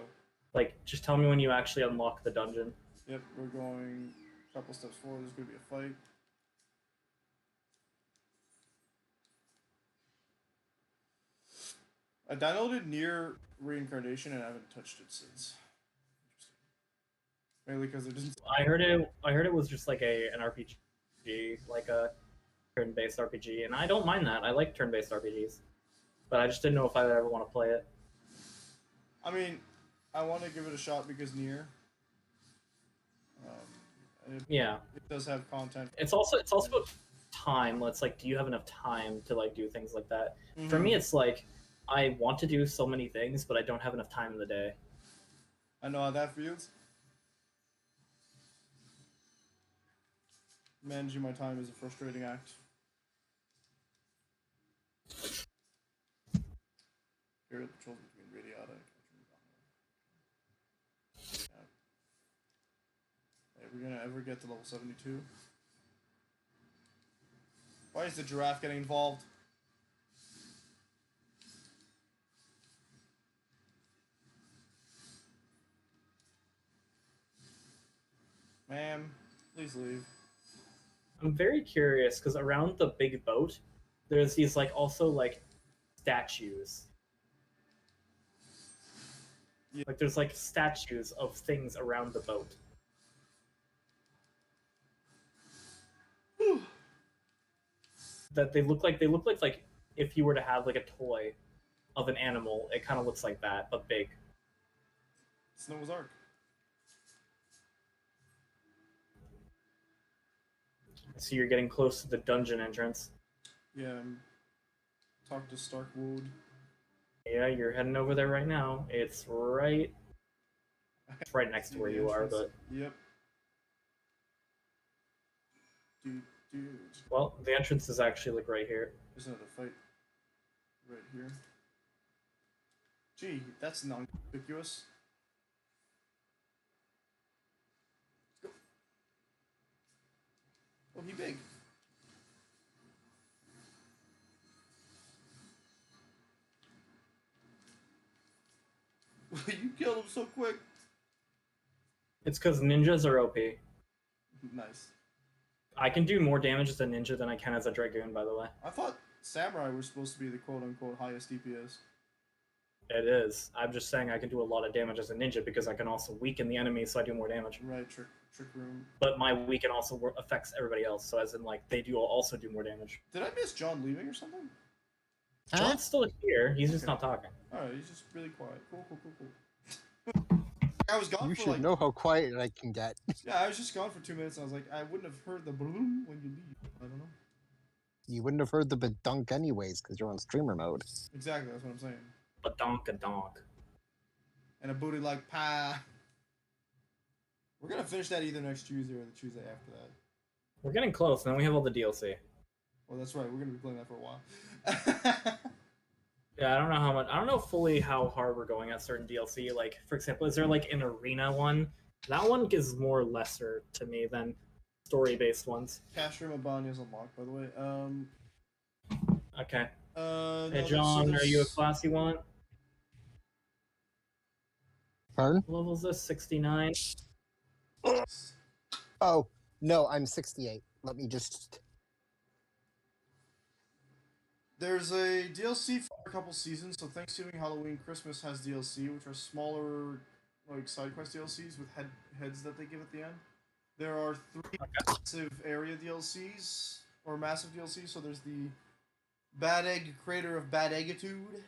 Like, just tell me when you actually unlock the dungeon. Yep, we're going a couple steps forward. There's gonna be a fight. I downloaded Near Reincarnation and I haven't touched it since. Mainly because it doesn't. I heard it was just like an RPG, like a turn-based RPG, and I don't mind that. I like turn-based RPGs, but I just didn't know if I would ever want to play it. I mean, I want to give it a shot because Near. Yeah, it does have content. it's also about time. It's like, do you have enough time to like do things like that? Mm-hmm. For me, it's like I want to do so many things, but I don't have enough time in the day. I know how that feels. Managing my time is a frustrating act. Period patrols between Radiata and Hey, we're gonna ever get to level 72? Why is the giraffe getting involved? Ma'am, please leave. I'm very curious because around the big boat, there's these like also like statues. Yeah. Like there's like statues of things around the boat. That they look like if you were to have like a toy of an animal, it kind of looks like that, but big. It's Noah's Ark. So you're getting close to the dungeon entrance. Yeah, I'm talking to Starkwood. Yeah, you're heading over there right now. It's right next to where you are, but Yep. Dude. well, the entrance is actually like right here. There's another fight. Right here. Gee, that's non-conspicuous. Let's go. Oh, he big. You killed him so quick. It's because ninjas are OP. Nice. I can do more damage as a ninja than I can as a dragoon, by the way. I thought samurai were supposed to be the quote-unquote highest DPS. It is. I'm just saying I can do a lot of damage as a ninja because I can also weaken the enemy, so I do more damage. Right, trick room. But my weaken also affects everybody else, so as in like they do also do more damage. Did I miss John leaving or something? John's still here. He's just not talking. Alright, he's just really quiet. Cool. I was gone You for should like... know how quiet I can get. Yeah, I was just gone for 2 minutes and I was like, I wouldn't have heard the bloom when you leave. I don't know. You wouldn't have heard the badunk anyways, because you're on streamer mode. Exactly, that's what I'm saying. A donk. And a booty like pie. We're gonna finish that either next Tuesday or the Tuesday after that. We're getting close, and then we have all the DLC. Well, that's right. We're gonna be playing that for a while. Yeah, I don't know how much. I don't know fully how hard we're going at certain DLC. Like, for example, is there like an arena one? That one is more lesser to me than story-based ones. Cash Room Abani is unlocked, by the way. Okay. no, Hey, John, are you a class you want? Pardon? What level is this? 69? Oh, no, I'm 68. Let me just... There's a DLC for a couple seasons, so Thanksgiving, Halloween, Christmas has DLC, which are smaller, like, side quest DLCs with heads that they give at the end. There are 3 massive area DLCs, or massive DLCs, so there's the Bad Egg Crater of Bad Eggitude.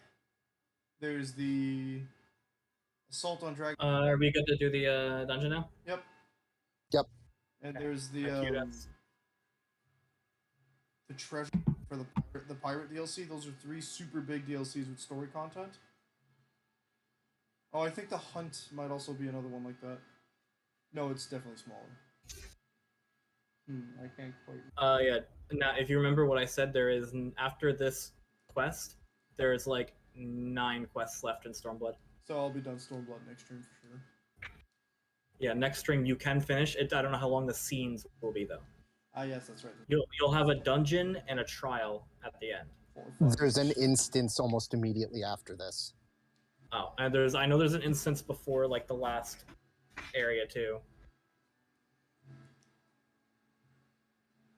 There's the Assault on Dragon. Are we good to do the dungeon now? Yep. Yep. And Okay. there's the treasure for the pirate DLC. Those are 3 super big DLCs with story content. Oh, I think the hunt might also be another one like that. No, it's definitely smaller. I can't quite. Yeah. Now, if you remember what I said, there is after this quest, there is like 9 quests left in Stormblood. So I'll be done Stormblood next stream for sure. Yeah, next stream you can finish it. I don't know how long the scenes will be though. Yes, that's right. You'll have a dungeon and a trial at the end. 4 or 5. There's an instance almost immediately after this. Oh, and I know there's an instance before like the last area too.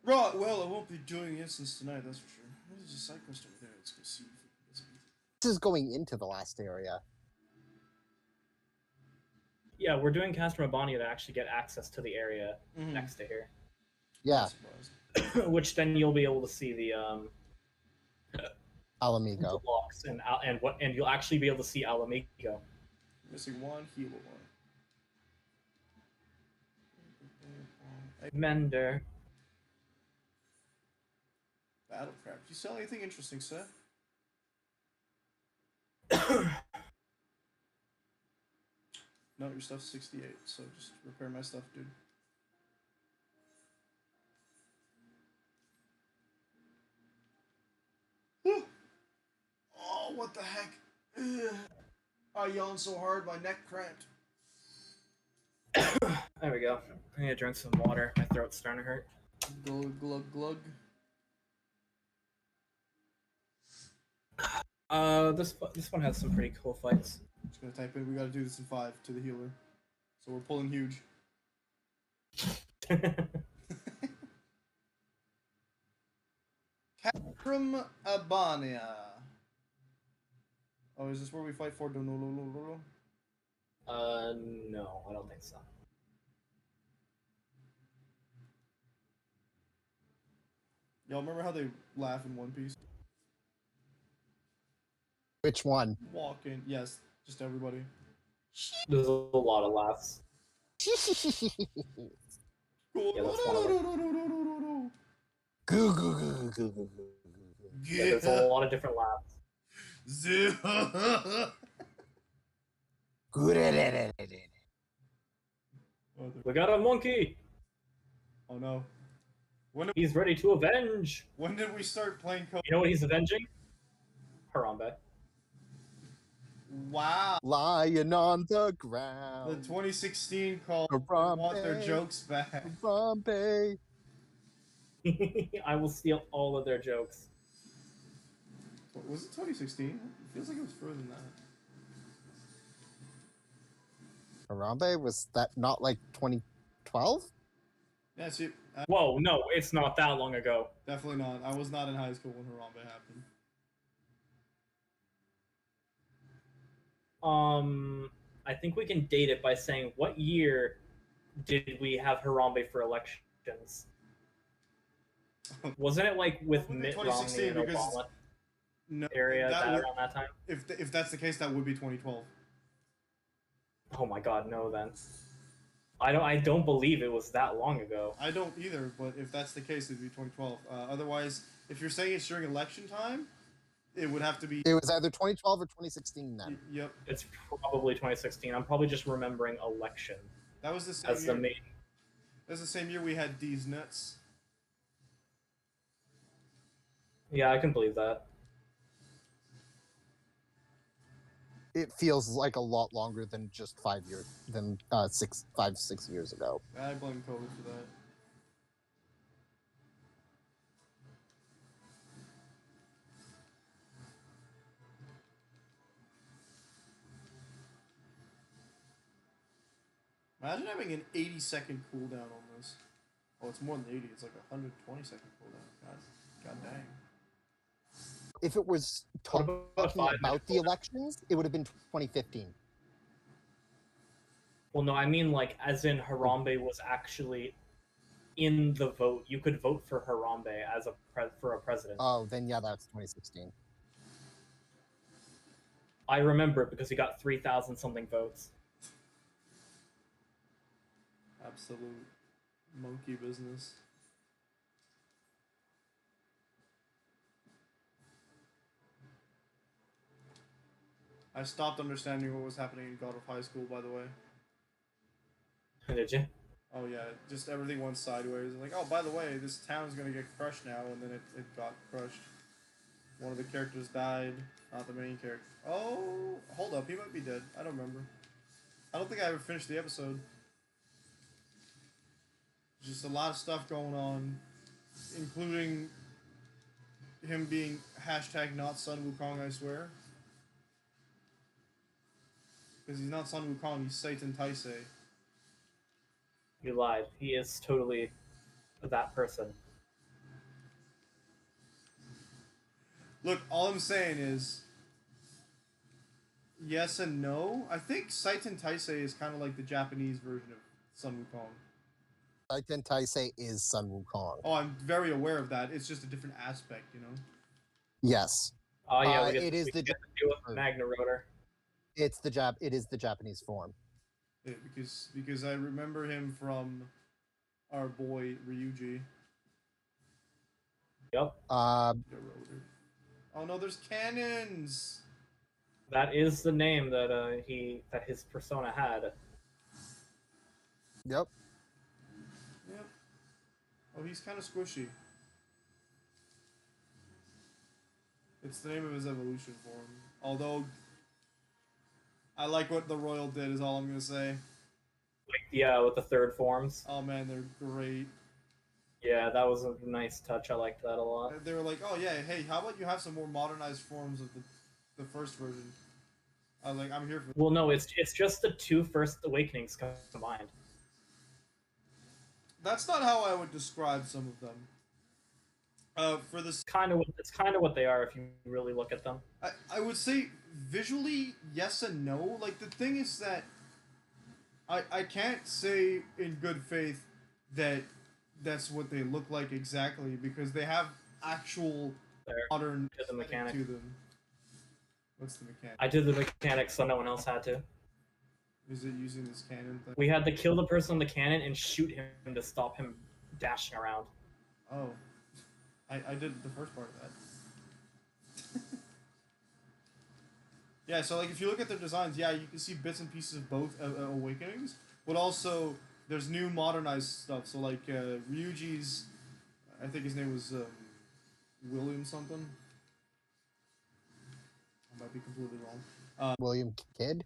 Right, well, I won't be doing instance tonight, that's for sure. There's a side quest over there. Let's go see if we can get some. is going into the last area. Yeah, we're doing Castor Mabani to actually get access to the area Mhm. next to here, Yeah, Not surprised. which then you'll be able to see the Alamigo. blocks and you'll actually be able to see Alamigo. Missing one, heal one. Mender. Battlecraft. You sell anything interesting, sir? No, your stuff's 68, so just repair my stuff, dude. Whew. Oh, what the heck? Ugh. I yawned so hard, my neck cramped. There we go. I need to drink some water. My throat's starting to hurt. Glug, glug, glug. This one has some pretty cool fights. Just gonna type in, we gotta do this in 5 to the healer. So we're pulling huge. Caprum Abania. Oh, is this where we fight for Donolololo? No, I don't think so. Y'all remember how they laugh in One Piece? Which one? Walking. Yes, just everybody. There's a lot of laughs. Yeah, that's one of them. Goo, goo, goo, goo, goo, goo, goo. Yeah, there's a lot of different laughs. We got a monkey! Oh no. He's ready to avenge! When did we start playing Code? You know what he's avenging? Harambe. Wow. Lying on the The ground. 2016 call Harambe. want their jokes back. Harambe. I will steal all of their jokes. Was it 2016? It feels like it was further than that. Harambe? Was that not like 2012? Yeah, see, Whoa, no, it's not that long ago. definitely not. I was not in high school when Harambe happened. I think we can date it by saying what year did we have Harambe for elections? Wasn't it like with It would be Mitt Romney 2016 and because Obama No, area that that would, around that time? if that's the case, that would be 2012. Oh my god, no then. I don't believe it was that long ago. I don't either, but if that's the case, it'd be 2012. Otherwise, if you're saying it's during election time, it would have to be. It was either 2012 or 2016 then. Yep, It's probably 2016. I'm probably just remembering election that was the same as year. the main. That's the same year we had D's nuts. Yeah, I can believe that. It feels like a lot longer than just 5 years, than 6 years ago. I blame COVID for that. Imagine having an 80-second cooldown on this. Oh, it's more than 80. It's like a 120-second cooldown. God dang. If it was What talking about 5 about minutes the cooldown? elections, it would have been 2015. Well, no, I mean like as in Harambe was actually in the vote. You could vote for Harambe as for a president. Oh, then yeah, that's 2016. I remember it because he got 3,000 something votes. Absolute monkey business. I stopped understanding what was happening in God of High School, by the way. Did you? Oh yeah, just everything went sideways. Like, oh, by the way, this town's gonna get crushed now, and then it got crushed. One of the characters died, not the main character. Oh, hold up, he might be dead. I don't remember. I don't think I ever finished the episode. Just a lot of stuff going on, including him being hashtag not Sun Wukong, I swear. Because he's not Sun Wukong, he's Satan Taisei. You lied. He is totally that person. Look, all I'm saying is, yes and no. I think Saiten Taisei is kind of like the Japanese version of Sun Wukong. Titan Taisei is Sun Wukong. Oh, I'm very aware of that. It's just a different aspect, you know. Yes. Oh yeah, It is the get to deal with Magna Rotor. It is the Japanese form. Yeah, because I remember him from our boy Ryuji. Yep, Eroder. Oh no, there's cannons. that is the name that his persona had. Yep. Yep. Oh, he's kind of squishy. It's the name of his evolution form. Although, I like what the Royal did. Is all I'm gonna say. Like yeah, with the third forms. Oh man, they're great. Yeah, that was a nice touch. I liked that a lot. They were like, oh yeah, hey, how about you have some more modernized forms of the first version? I was like, I'm here for. Well, no, it's just the two first awakenings combined. That's not how I would describe some of them. For this, It's kind of what they are if you really look at them. I would say visually yes and no. Like the thing is that I can't say in good faith that that's what they look like exactly because they have actual There, modern did the mechanic. to them. What's the mechanic? I did the mechanics so no one else had to. Is it using this cannon thing? We had to kill the person on the cannon and shoot him to stop him dashing around. Oh, I did the first part of that. Yeah, so like if you look at their designs, yeah, you can see bits and pieces of both awakenings, but also there's new modernized stuff. So like Ryuji's, I think his name was William something. I might be completely wrong. William Kidd.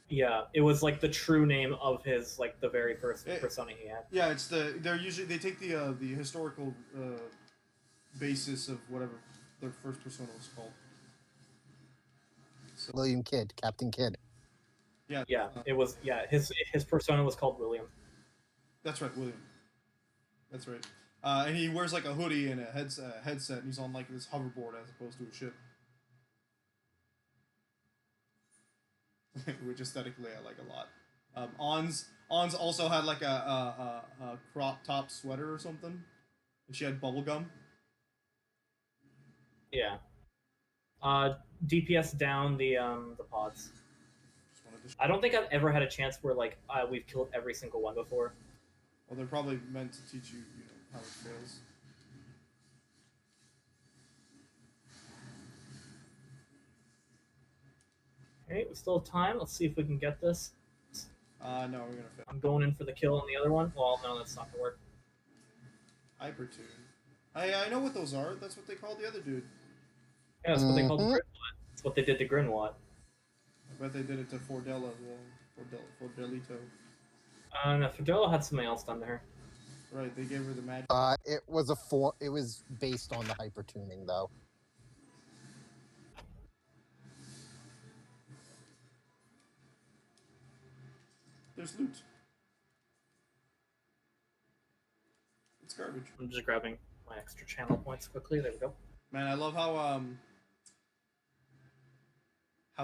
Yeah, it was like the true name of his like the very first persona he had. Yeah, it's they take the historical basis of whatever their first persona was called. So, William Kidd, Captain Kidd. yeah, It was his persona was called William. That's right, William. That's right. And he wears like a hoodie and a headset, and he's on like this hoverboard as opposed to a ship. Which aesthetically I like a lot. Ons also had like a crop top sweater or something, and she had bubble gum. Yeah. DPS down the pods. Just wanted to I don't think I've ever had a chance where like we've killed every single one before. Well, they're probably meant to teach you, you know, how it fails. Okay, we still have time. Let's see if we can get this. No, we're gonna fail. I'm going in for the kill on the other one. Well, no, that's not gonna work. Hypertune. I know what those are. That's what they call the other dude. Yeah, that's what they called Mhm. Grinwat. That's what they did to Grinwat. I bet they did it to Fordella as well. Fordelito. No, Fidel had something else done to her. Right, they gave her the magic. It was based on the hypertuning though. There's loot. It's garbage. I'm just grabbing my extra channel points quickly. There we go. Man, I love how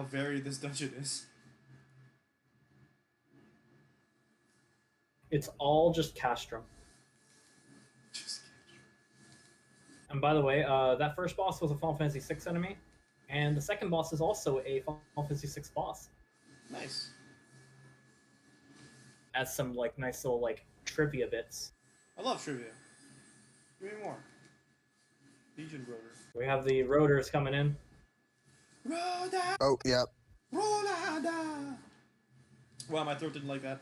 varied this dungeon is. It's all just Castrum. Just And by the way, that first boss was a Final Fantasy VI enemy, and the second boss is also a Final Fantasy VI boss. nice. As some like nice little like trivia bits. I love trivia. Give me more. Legion Rotor. We have the rotors coming in. Rhoda! Oh, yep. Rhoda! Wow, my throat didn't like that.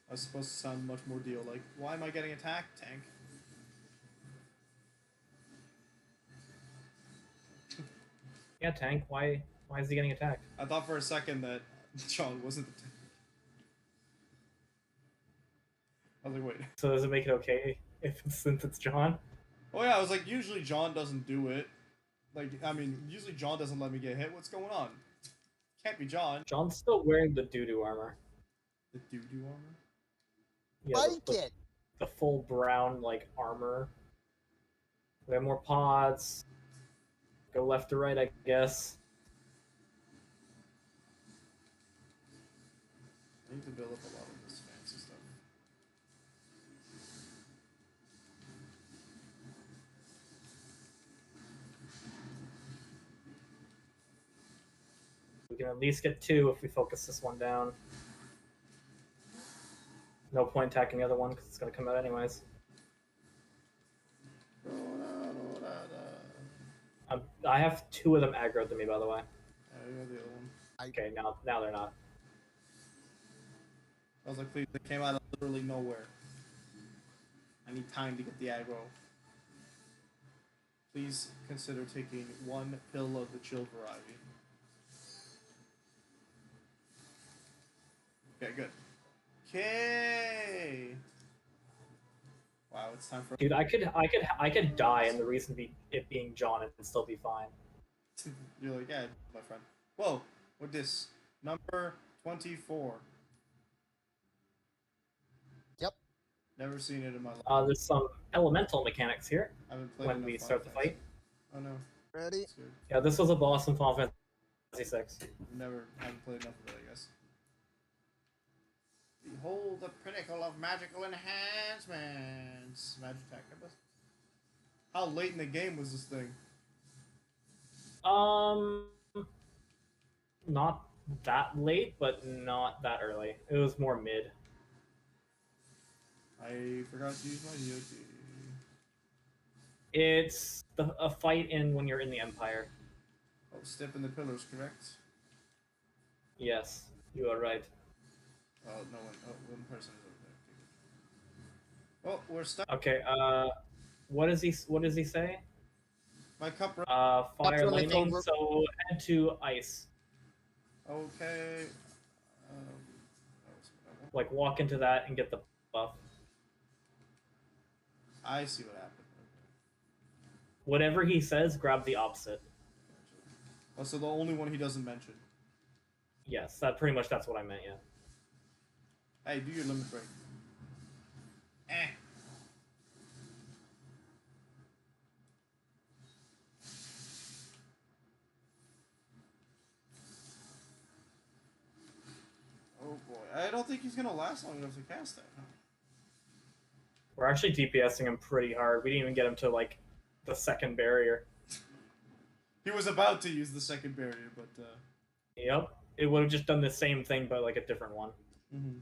I was supposed to sound much more deal. Like, why am I getting attacked, tank? Yeah, tank. Why is he getting attacked? I thought for a second that John wasn't the tank. I was like, wait. So does it make it okay since it's John? Oh yeah, I was like, usually John doesn't do it. Like, I mean, usually John doesn't let me get hit. What's going on? Can't be John. John's still wearing the doo-doo armor. The doo-doo armor? Yeah, Like it. the full brown like armor. We have more pods. Go left to right, I guess. I need to build up a lot of this fancy stuff. We can at least get 2 if we focus this one down. No point attacking the other one because it's going to come out anyways. I have 2 of them aggroed to me, by the way. Yeah, you have the other one. Okay, now they're not. I was like, please, they came out of literally nowhere. I need time to get the aggro. Please consider taking 1 pill of the chill variety. Okay, good. Okay. Wow, it's time for. Dude, I could die, and the reason be it being John and still be fine. You're like, yeah, my friend. Whoa, what this? Number 24. Yep. Never seen it in my life. There's some elemental mechanics here I haven't played when enough we Final start the Fantasy. fight. Oh no. Ready? It's good. Yeah, this was a boss in Final Fantasy VI. Haven't played enough of it, I guess. Behold the pinnacle of magical enhancements. Magic attack, I guess. How late in the game was this thing? Not that late, but not that early. It was more mid. I forgot to use my DOT. It's a fight in when you're in the Empire. Oh, step in the pillars, correct? Yes, you are right. Oh, no one. Oh, one person is over there. Oh, we're stuck. Okay, what does he say? My cup. Fire That's when it's lightning, over. so head to ice. Okay. Like, walk into that and get the buff. I see what happened. Whatever he says, grab the opposite. Oh, so the only one he doesn't mention. Yes, that's what I meant, yeah. Hey, do your limit break. Eh. Oh boy, I don't think he's gonna last long enough to cast that. Huh? We're actually DPSing him pretty hard. We didn't even get him to, like, the second barrier. He was about to use the second barrier, but Yep. It would have just done the same thing, but, like, a different one. Mm-hmm.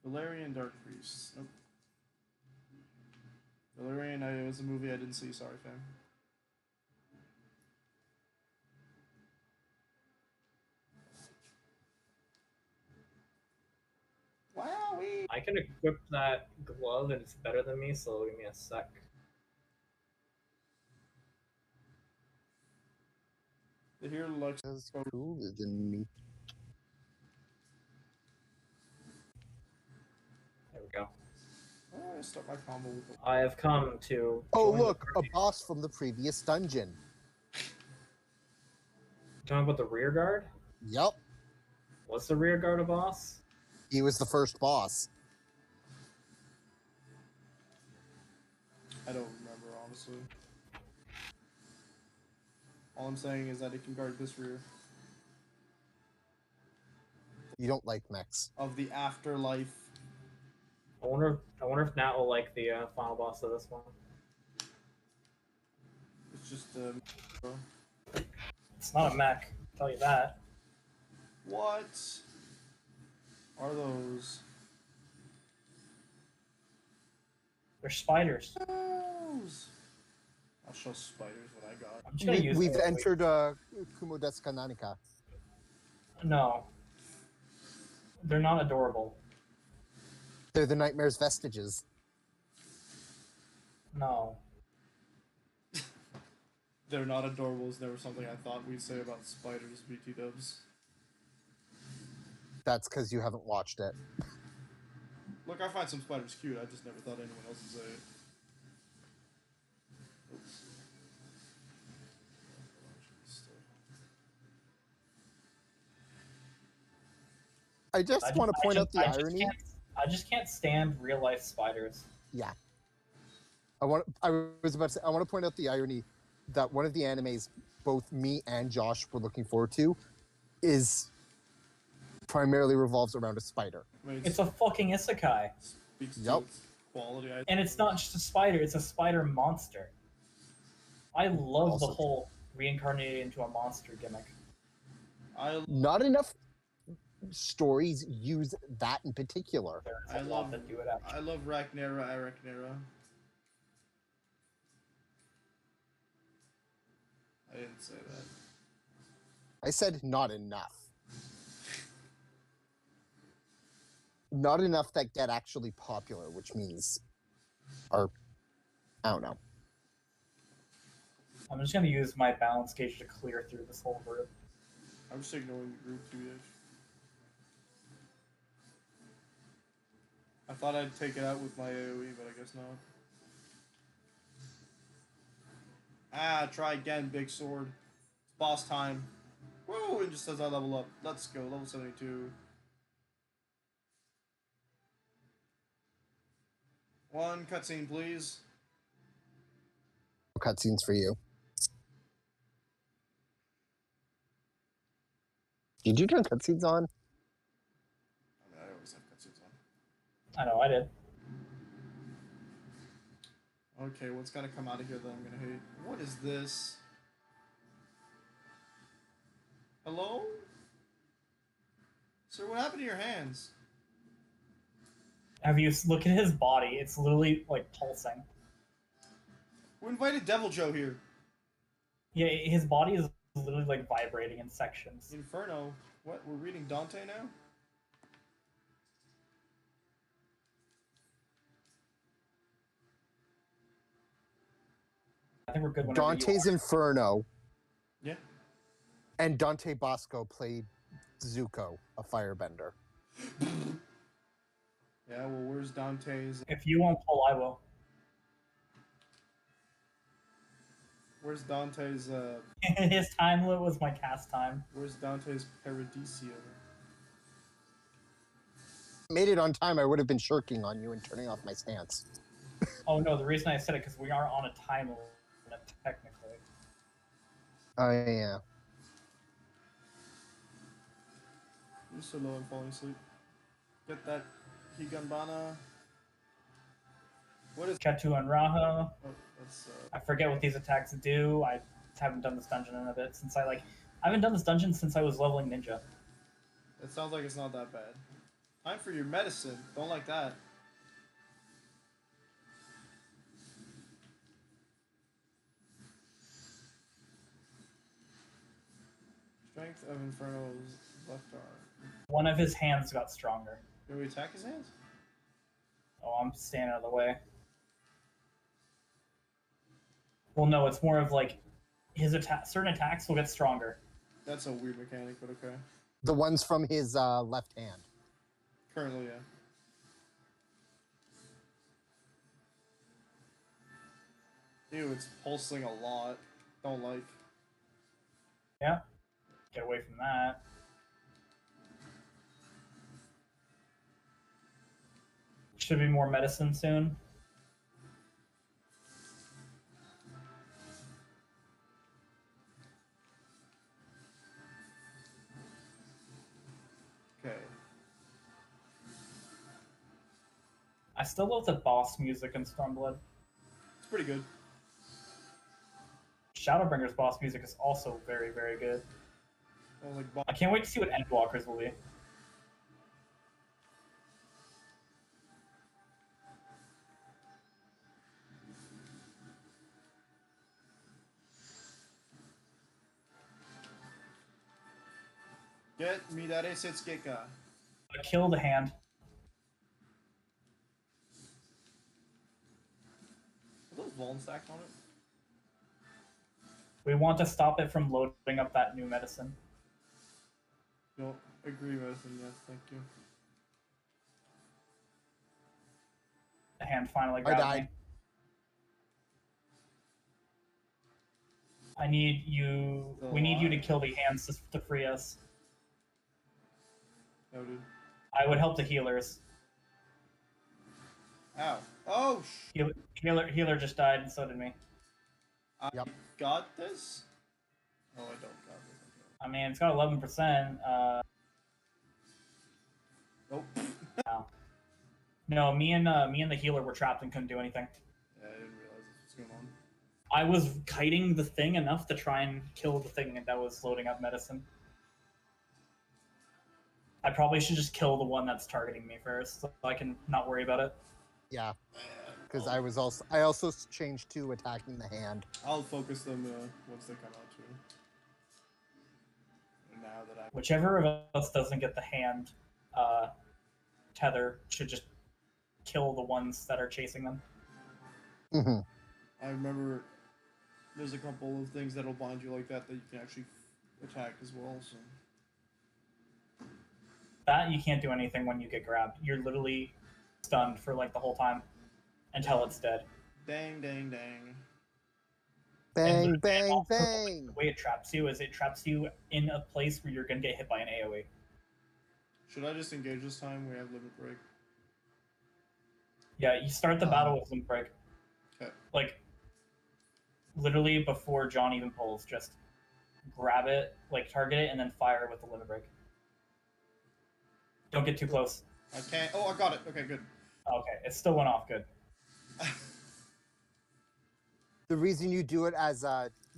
Valerian Dark Priest. Nope. Valerian was a movie I didn't see. Sorry, fam. Wowee! I can equip that glove and it's better than me, so give me a sec. The hero looks That's cooler than me. There we go. I start my combo with the. I have come to. Oh, join the look, a party. boss from the previous dungeon. Talking about the rear guard? Yep. Was the rear guard a boss? He was the first boss. I don't remember, honestly. All I'm saying is that it can guard this rear You don't like mechs. of the afterlife. I wonder if Nat will like the final boss of this one. It's just It's not a mech, I'll tell you that. what are those? They're spiders. Those? I'll show spiders what I got. I'm just gonna use We've them. entered Kumo desu Kananika. No. They're not adorable. They're the nightmare's vestiges. No. They're not adorable is never something I thought we'd say about spiders, BT dubs. That's because you haven't watched it. Look, I find some spiders cute, I just never thought anyone else would say it. Oops. I just want to point out the irony. I just can't stand real life spiders. Yeah. I was about to say, I want to point out the irony that one of the animes both me and Josh were looking forward to is primarily revolves around a spider. I mean, It's a fucking isekai. speaks to Yep. its quality. And it's not just a spider, it's a spider monster. I love Also the whole reincarnated into a monster gimmick. Not enough stories use that in particular. There's a lot that do it actually. I love Rachnera. I didn't say that. I said not enough. Not enough that get actually popular, which means are, I don't know. I'm just gonna use my balance gauge to clear through this whole group. I'm just ignoring the group 2-ish. I thought I'd take it out with my AoE, but I guess not. Ah, try again, big sword. It's boss time. Woo! It just says I level up. Let's go, level 72. One cutscene, please. Cutscenes for you. Did you turn cutscenes on? I mean, I always have cutscenes on. I know, I did. Okay, what's gonna come out of here that I'm gonna hate? What is this? Hello? Sir, what happened to your hands? Have you look at his body? It's literally like pulsing. Who invited Devil Joe here? Yeah, his body is literally like vibrating in sections. Inferno. What? We're reading Dante now? I think we're good. Whenever Dante's you are. Inferno Yeah. and Dante Bosco played Zuko, a firebender. Yeah, well, where's Dante's... If you won't pull, I will. Where's Dante's, His time limit was my cast time. Where's Dante's Paradiso? Made it on time, I would have been shirking on you and turning off my stance. Oh no, the reason I said it because we are on a time limit technically. Oh, yeah. I'm so low, I'm falling asleep. Get that Higanbana. What is... Ketu and Raha. Oh, that's, I forget what these attacks do. I haven't done this dungeon in a bit since I haven't done this dungeon since I was leveling ninja. It sounds like it's not that bad. Time for your medicine. Don't like that. Strength of Inferno's left arm. One of his hands got stronger. Can we attack his hands? Oh, I'm standing out of the way. Well, no, it's more of like his certain attacks will get stronger. That's a weird mechanic, but okay. The ones from his left hand. Currently, yeah. Ew, it's pulsing a lot. Don't like. Yeah. Get away from that. Should be more medicine soon. Okay. I still love the boss music in Stormblood. It's pretty good. Shadowbringer's boss music is also very, very good. Oh, like I can't wait to see what Endwalkers will be. Get Midare Setsukeka. I killed a hand. Are those Vuln stacked on it? We want to stop it from loading up that new medicine. No, agree medicine, yes, thank you. The hand finally I grabbed died. me. I need you. Still We need you to alive? kill the hands to free us. Noted. I would help the healers. Ow. Oh, Healer just died, and so did me. I Yep. got this? Oh, I don't got this. I mean, it's got 11%. Nope. No, me and the healer were trapped and couldn't do anything. Yeah, I didn't realize this was going on. I was kiting the thing enough to try and kill the thing that was loading up medicine. I probably should just kill the one that's targeting me first, so I can not worry about it. Yeah, because I also changed to attacking the hand. I'll focus them once they come out too. And now that I Whichever of us doesn't get the hand tether should just kill the ones that are chasing them. Mm-hmm. I remember there's a couple of things that'll bind you like that you can actually attack as well. So That you can't do anything when you get grabbed. You're literally stunned for like the whole time until it's dead. dang, dang, dang. Bang, And bang, also, bang. The way it traps you is it traps you in a place where you're gonna get hit by an AoE. Should I just engage this time? We have limit break. Yeah, you start the battle with limit break. Okay. Like literally before John even pulls, just grab it, like target it, and then fire with the limit break. Don't get too close. I can't. Oh, I got it. Okay, good. Okay, it still went off good. The reason you do it as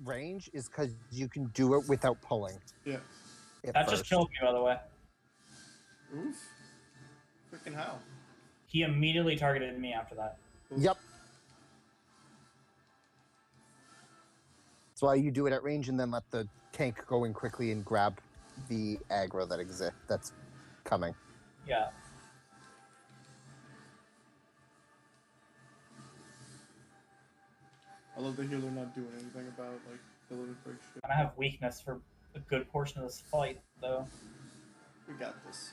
range is because you can do it without pulling. Yeah. That just killed me, by the way. Oof. Freaking how? He immediately targeted me after that. Oof. Yep. That's why you do it at range and then let the tank go in quickly and grab the aggro that's coming. Yeah. I love the healer not doing anything about like the limit break shit. And I have weakness for a good portion of this fight, though. We got this.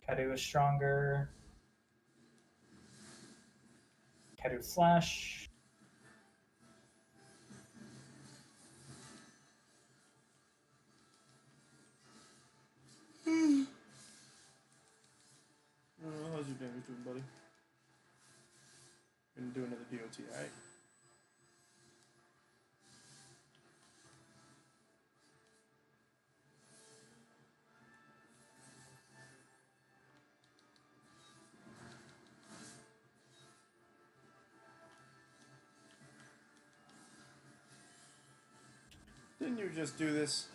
Kedu is stronger. Kedu slash. How's your damage doing, buddy? Gonna do another DOT, alright? Didn't you just do this?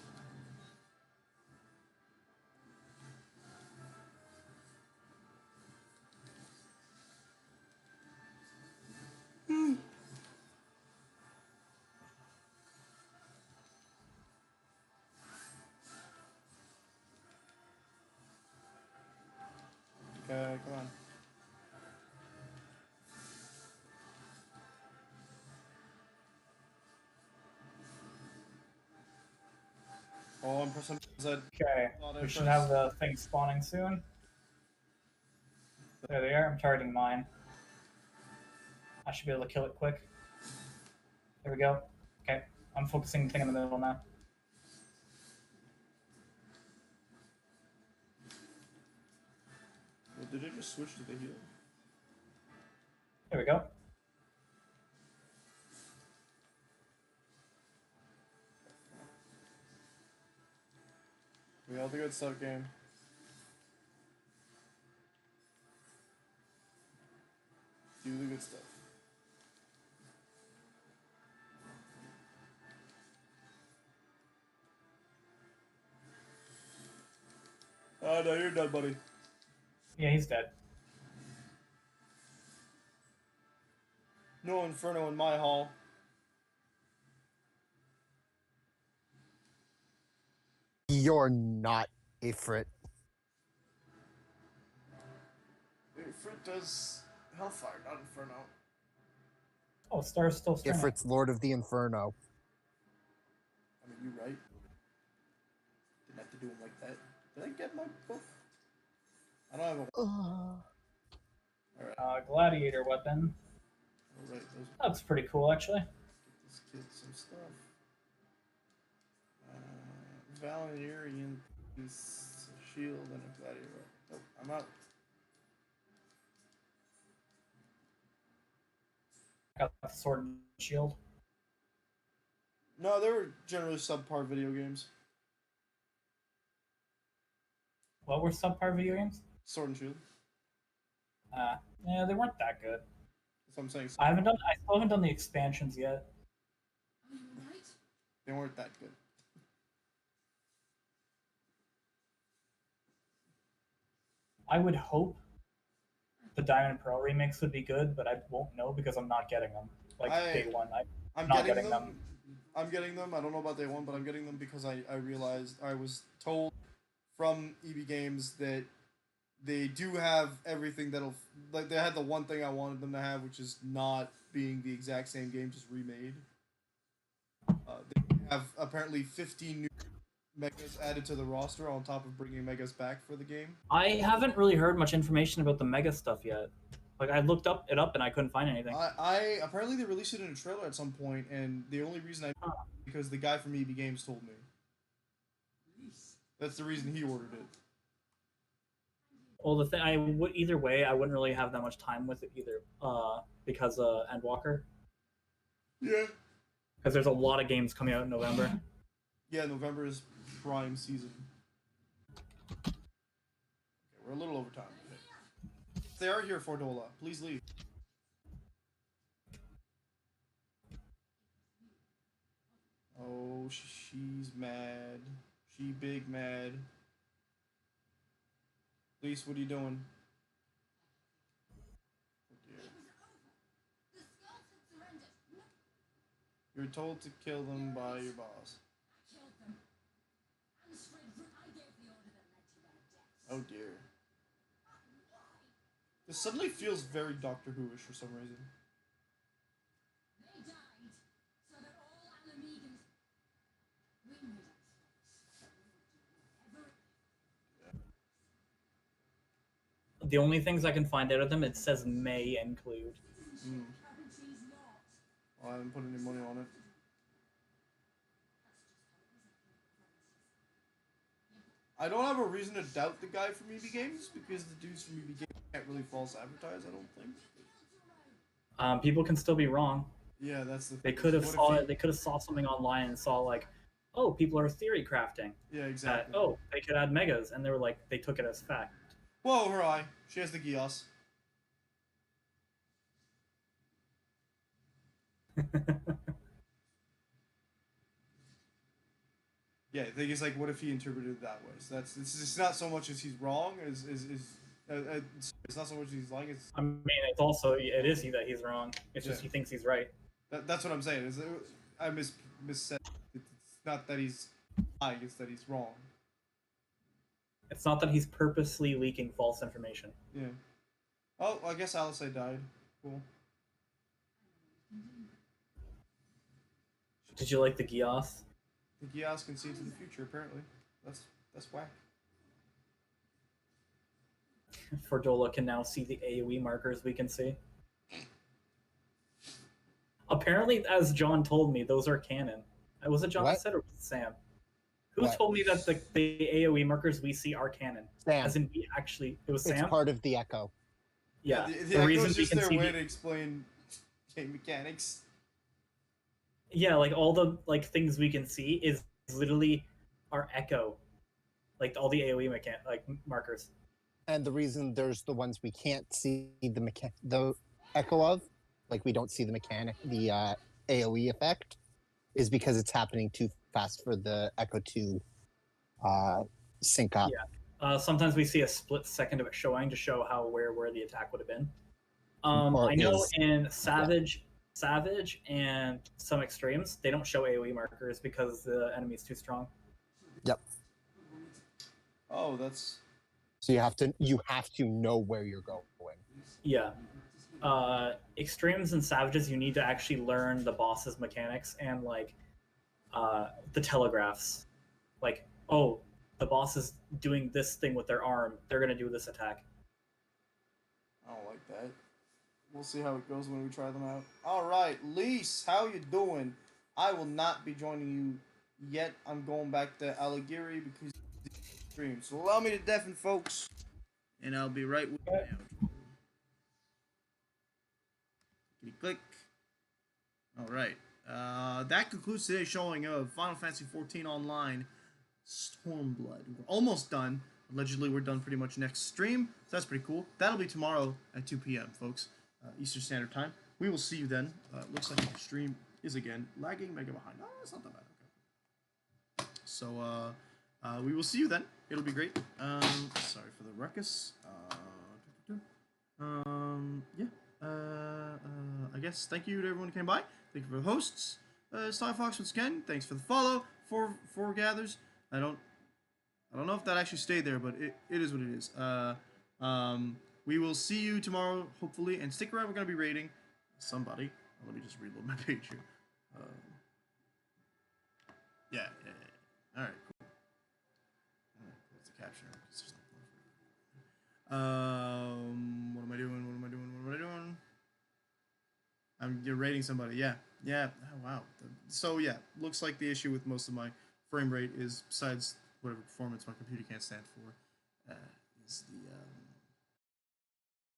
Okay, come on. Oh, I'm pressing Z. Okay, we should have the thing spawning soon. There they are. I'm targeting mine. I should be able to kill it quick. There we go. Okay, I'm focusing the thing in the middle now. Well, did it just switch to the heal? There we go. We all the good stuff, game. Do the good stuff. Oh no, you're done, buddy. Yeah, he's dead. No Inferno in my hall. You're not Ifrit. Ifrit does Hellfire, not Inferno. Oh, Star's still streaming. Ifrit's Lord of the Inferno. I mean, you right. Didn't have to do him like that. Did I get my book? I don't have a... Alright. Gladiator weapon. Alright, That's pretty cool, actually. get this kid some stuff. Valerian piece of shield and a gladiator. Oh, I'm out. Got the sword and shield. No, they were generally subpar video games. What were subpar video games? Sword and shield. Yeah, they weren't that good. That's what I'm saying. I still haven't done the expansions yet. Are you alright? They weren't that good. I would hope the Diamond and Pearl remakes would be good, but I won't know because I'm not getting them. Like day one, I'm not getting them. I'm getting them. I don't know about day one, but I'm getting them because I realized I was told from EB Games that they do have everything that'll like they had the one thing I wanted them to have, which is not being the exact same game, just remade. They have apparently 15 new megas added to the roster on top of bringing megas back for the game. I haven't really heard much information about the Mega stuff yet. Like I looked it up and I couldn't find anything. I apparently they released it in a trailer at some point, and the only reason I know because the guy from EB Games told me. That's the reason he ordered it. Well, the thing either way, I wouldn't really have that much time with it either, because Endwalker. Yeah. Because there's a lot of games coming out in November. Yeah, November is prime season. Okay, we're a little over time. Okay. If they are here, Fordola, please leave. Oh, she's mad. She big mad. Lise, what are you doing? Oh dear. The Skulls had surrendered. No, You're told to kill them by your boss. I killed them. And I gave the order that led to their deaths. Oh dear. Why? This suddenly feels very Doctor Who-ish for some reason. They died so that all Alamegans. We made our choice. We would do whatever. The only things I can find out of them, it says may include. Guarantees not. Well, I haven't put any money on it. I don't have a reason to doubt the guy from EB Games because the dudes from EB Games can't really false advertise. I don't think. People can still be wrong. Yeah, that's the. They could have What if They could have saw something online and saw like, oh, people are theory crafting. Yeah, exactly. That, oh, they could add megas, and they were like, they took it as fact. Whoa, her eye. She has the Gios. Yeah, the thing is, like, what if he interpreted it that way? So it's not so much as he's wrong it's not so much as he's lying. It's I mean, it is that he's wrong. It's just he thinks he's right. that's what I'm saying. I missaid. It's not that he's lying. It's that he's wrong. It's not that he's purposely leaking false information. Yeah. Oh, I guess Alice died. Cool. Did you like the Gios? The Gios can see into the future. Apparently, that's whack. Fordola can now see the AoE markers we can see. Apparently, as John told me, those are canon. Was it John that said or was it Sam? Who told me that the AoE markers we see are canon? Sam. As in, it was Sam? It's part of the Echo. Yeah. The reason is just their way to explain game mechanics. Yeah, like all the things we can see is literally our Echo, like all the AoE markers. And the reason there's the ones we can't see the echo of, like we don't see the AoE effect, is because it's happening too fast for the echo to sync up. Yeah. Sometimes we see a split second of it showing to show where the attack would have been. I know in Savage and some extremes they don't show AoE markers because the enemy's too strong. Yep. Oh, that's. So you have to know where you're going. Yeah. Extremes and Savages, you need to actually learn the boss's mechanics and the telegraphs. Like, oh, the boss is doing this thing with their arm. They're gonna do this attack. I don't like that. We'll see how it goes when we try them out. All right, Lise, how you doing? I will not be joining you yet. I'm going back to Aligiri because stream. So allow me to deafen folks, and I'll be right with you now. Click. All right. That concludes today's showing of Final Fantasy XIV Online Stormblood. We're almost done. Allegedly, we're done pretty much next stream. So that's pretty cool. That'll be tomorrow at 2 p.m., folks, Eastern Standard Time. We will see you then. Looks like the stream is again lagging, mega behind. Oh, it's not that bad. Okay. So we will see you then. It'll be great. Sorry for the ruckus. Yeah. I guess thank you to everyone who came by. Thank you for the hosts. Star Fox once again. Thanks for the follow. Four gathers. I don't know if that actually stayed there, but it is what it is. We will see you tomorrow, hopefully, and stick around. We're gonna be rating somebody. Let me just reload my page here. Yeah. All right, cool. What's the caption? What am I doing? You're rating somebody. Yeah. Oh, wow. So yeah, looks like the issue with most of my frame rate is, besides whatever performance my computer can't stand for, is the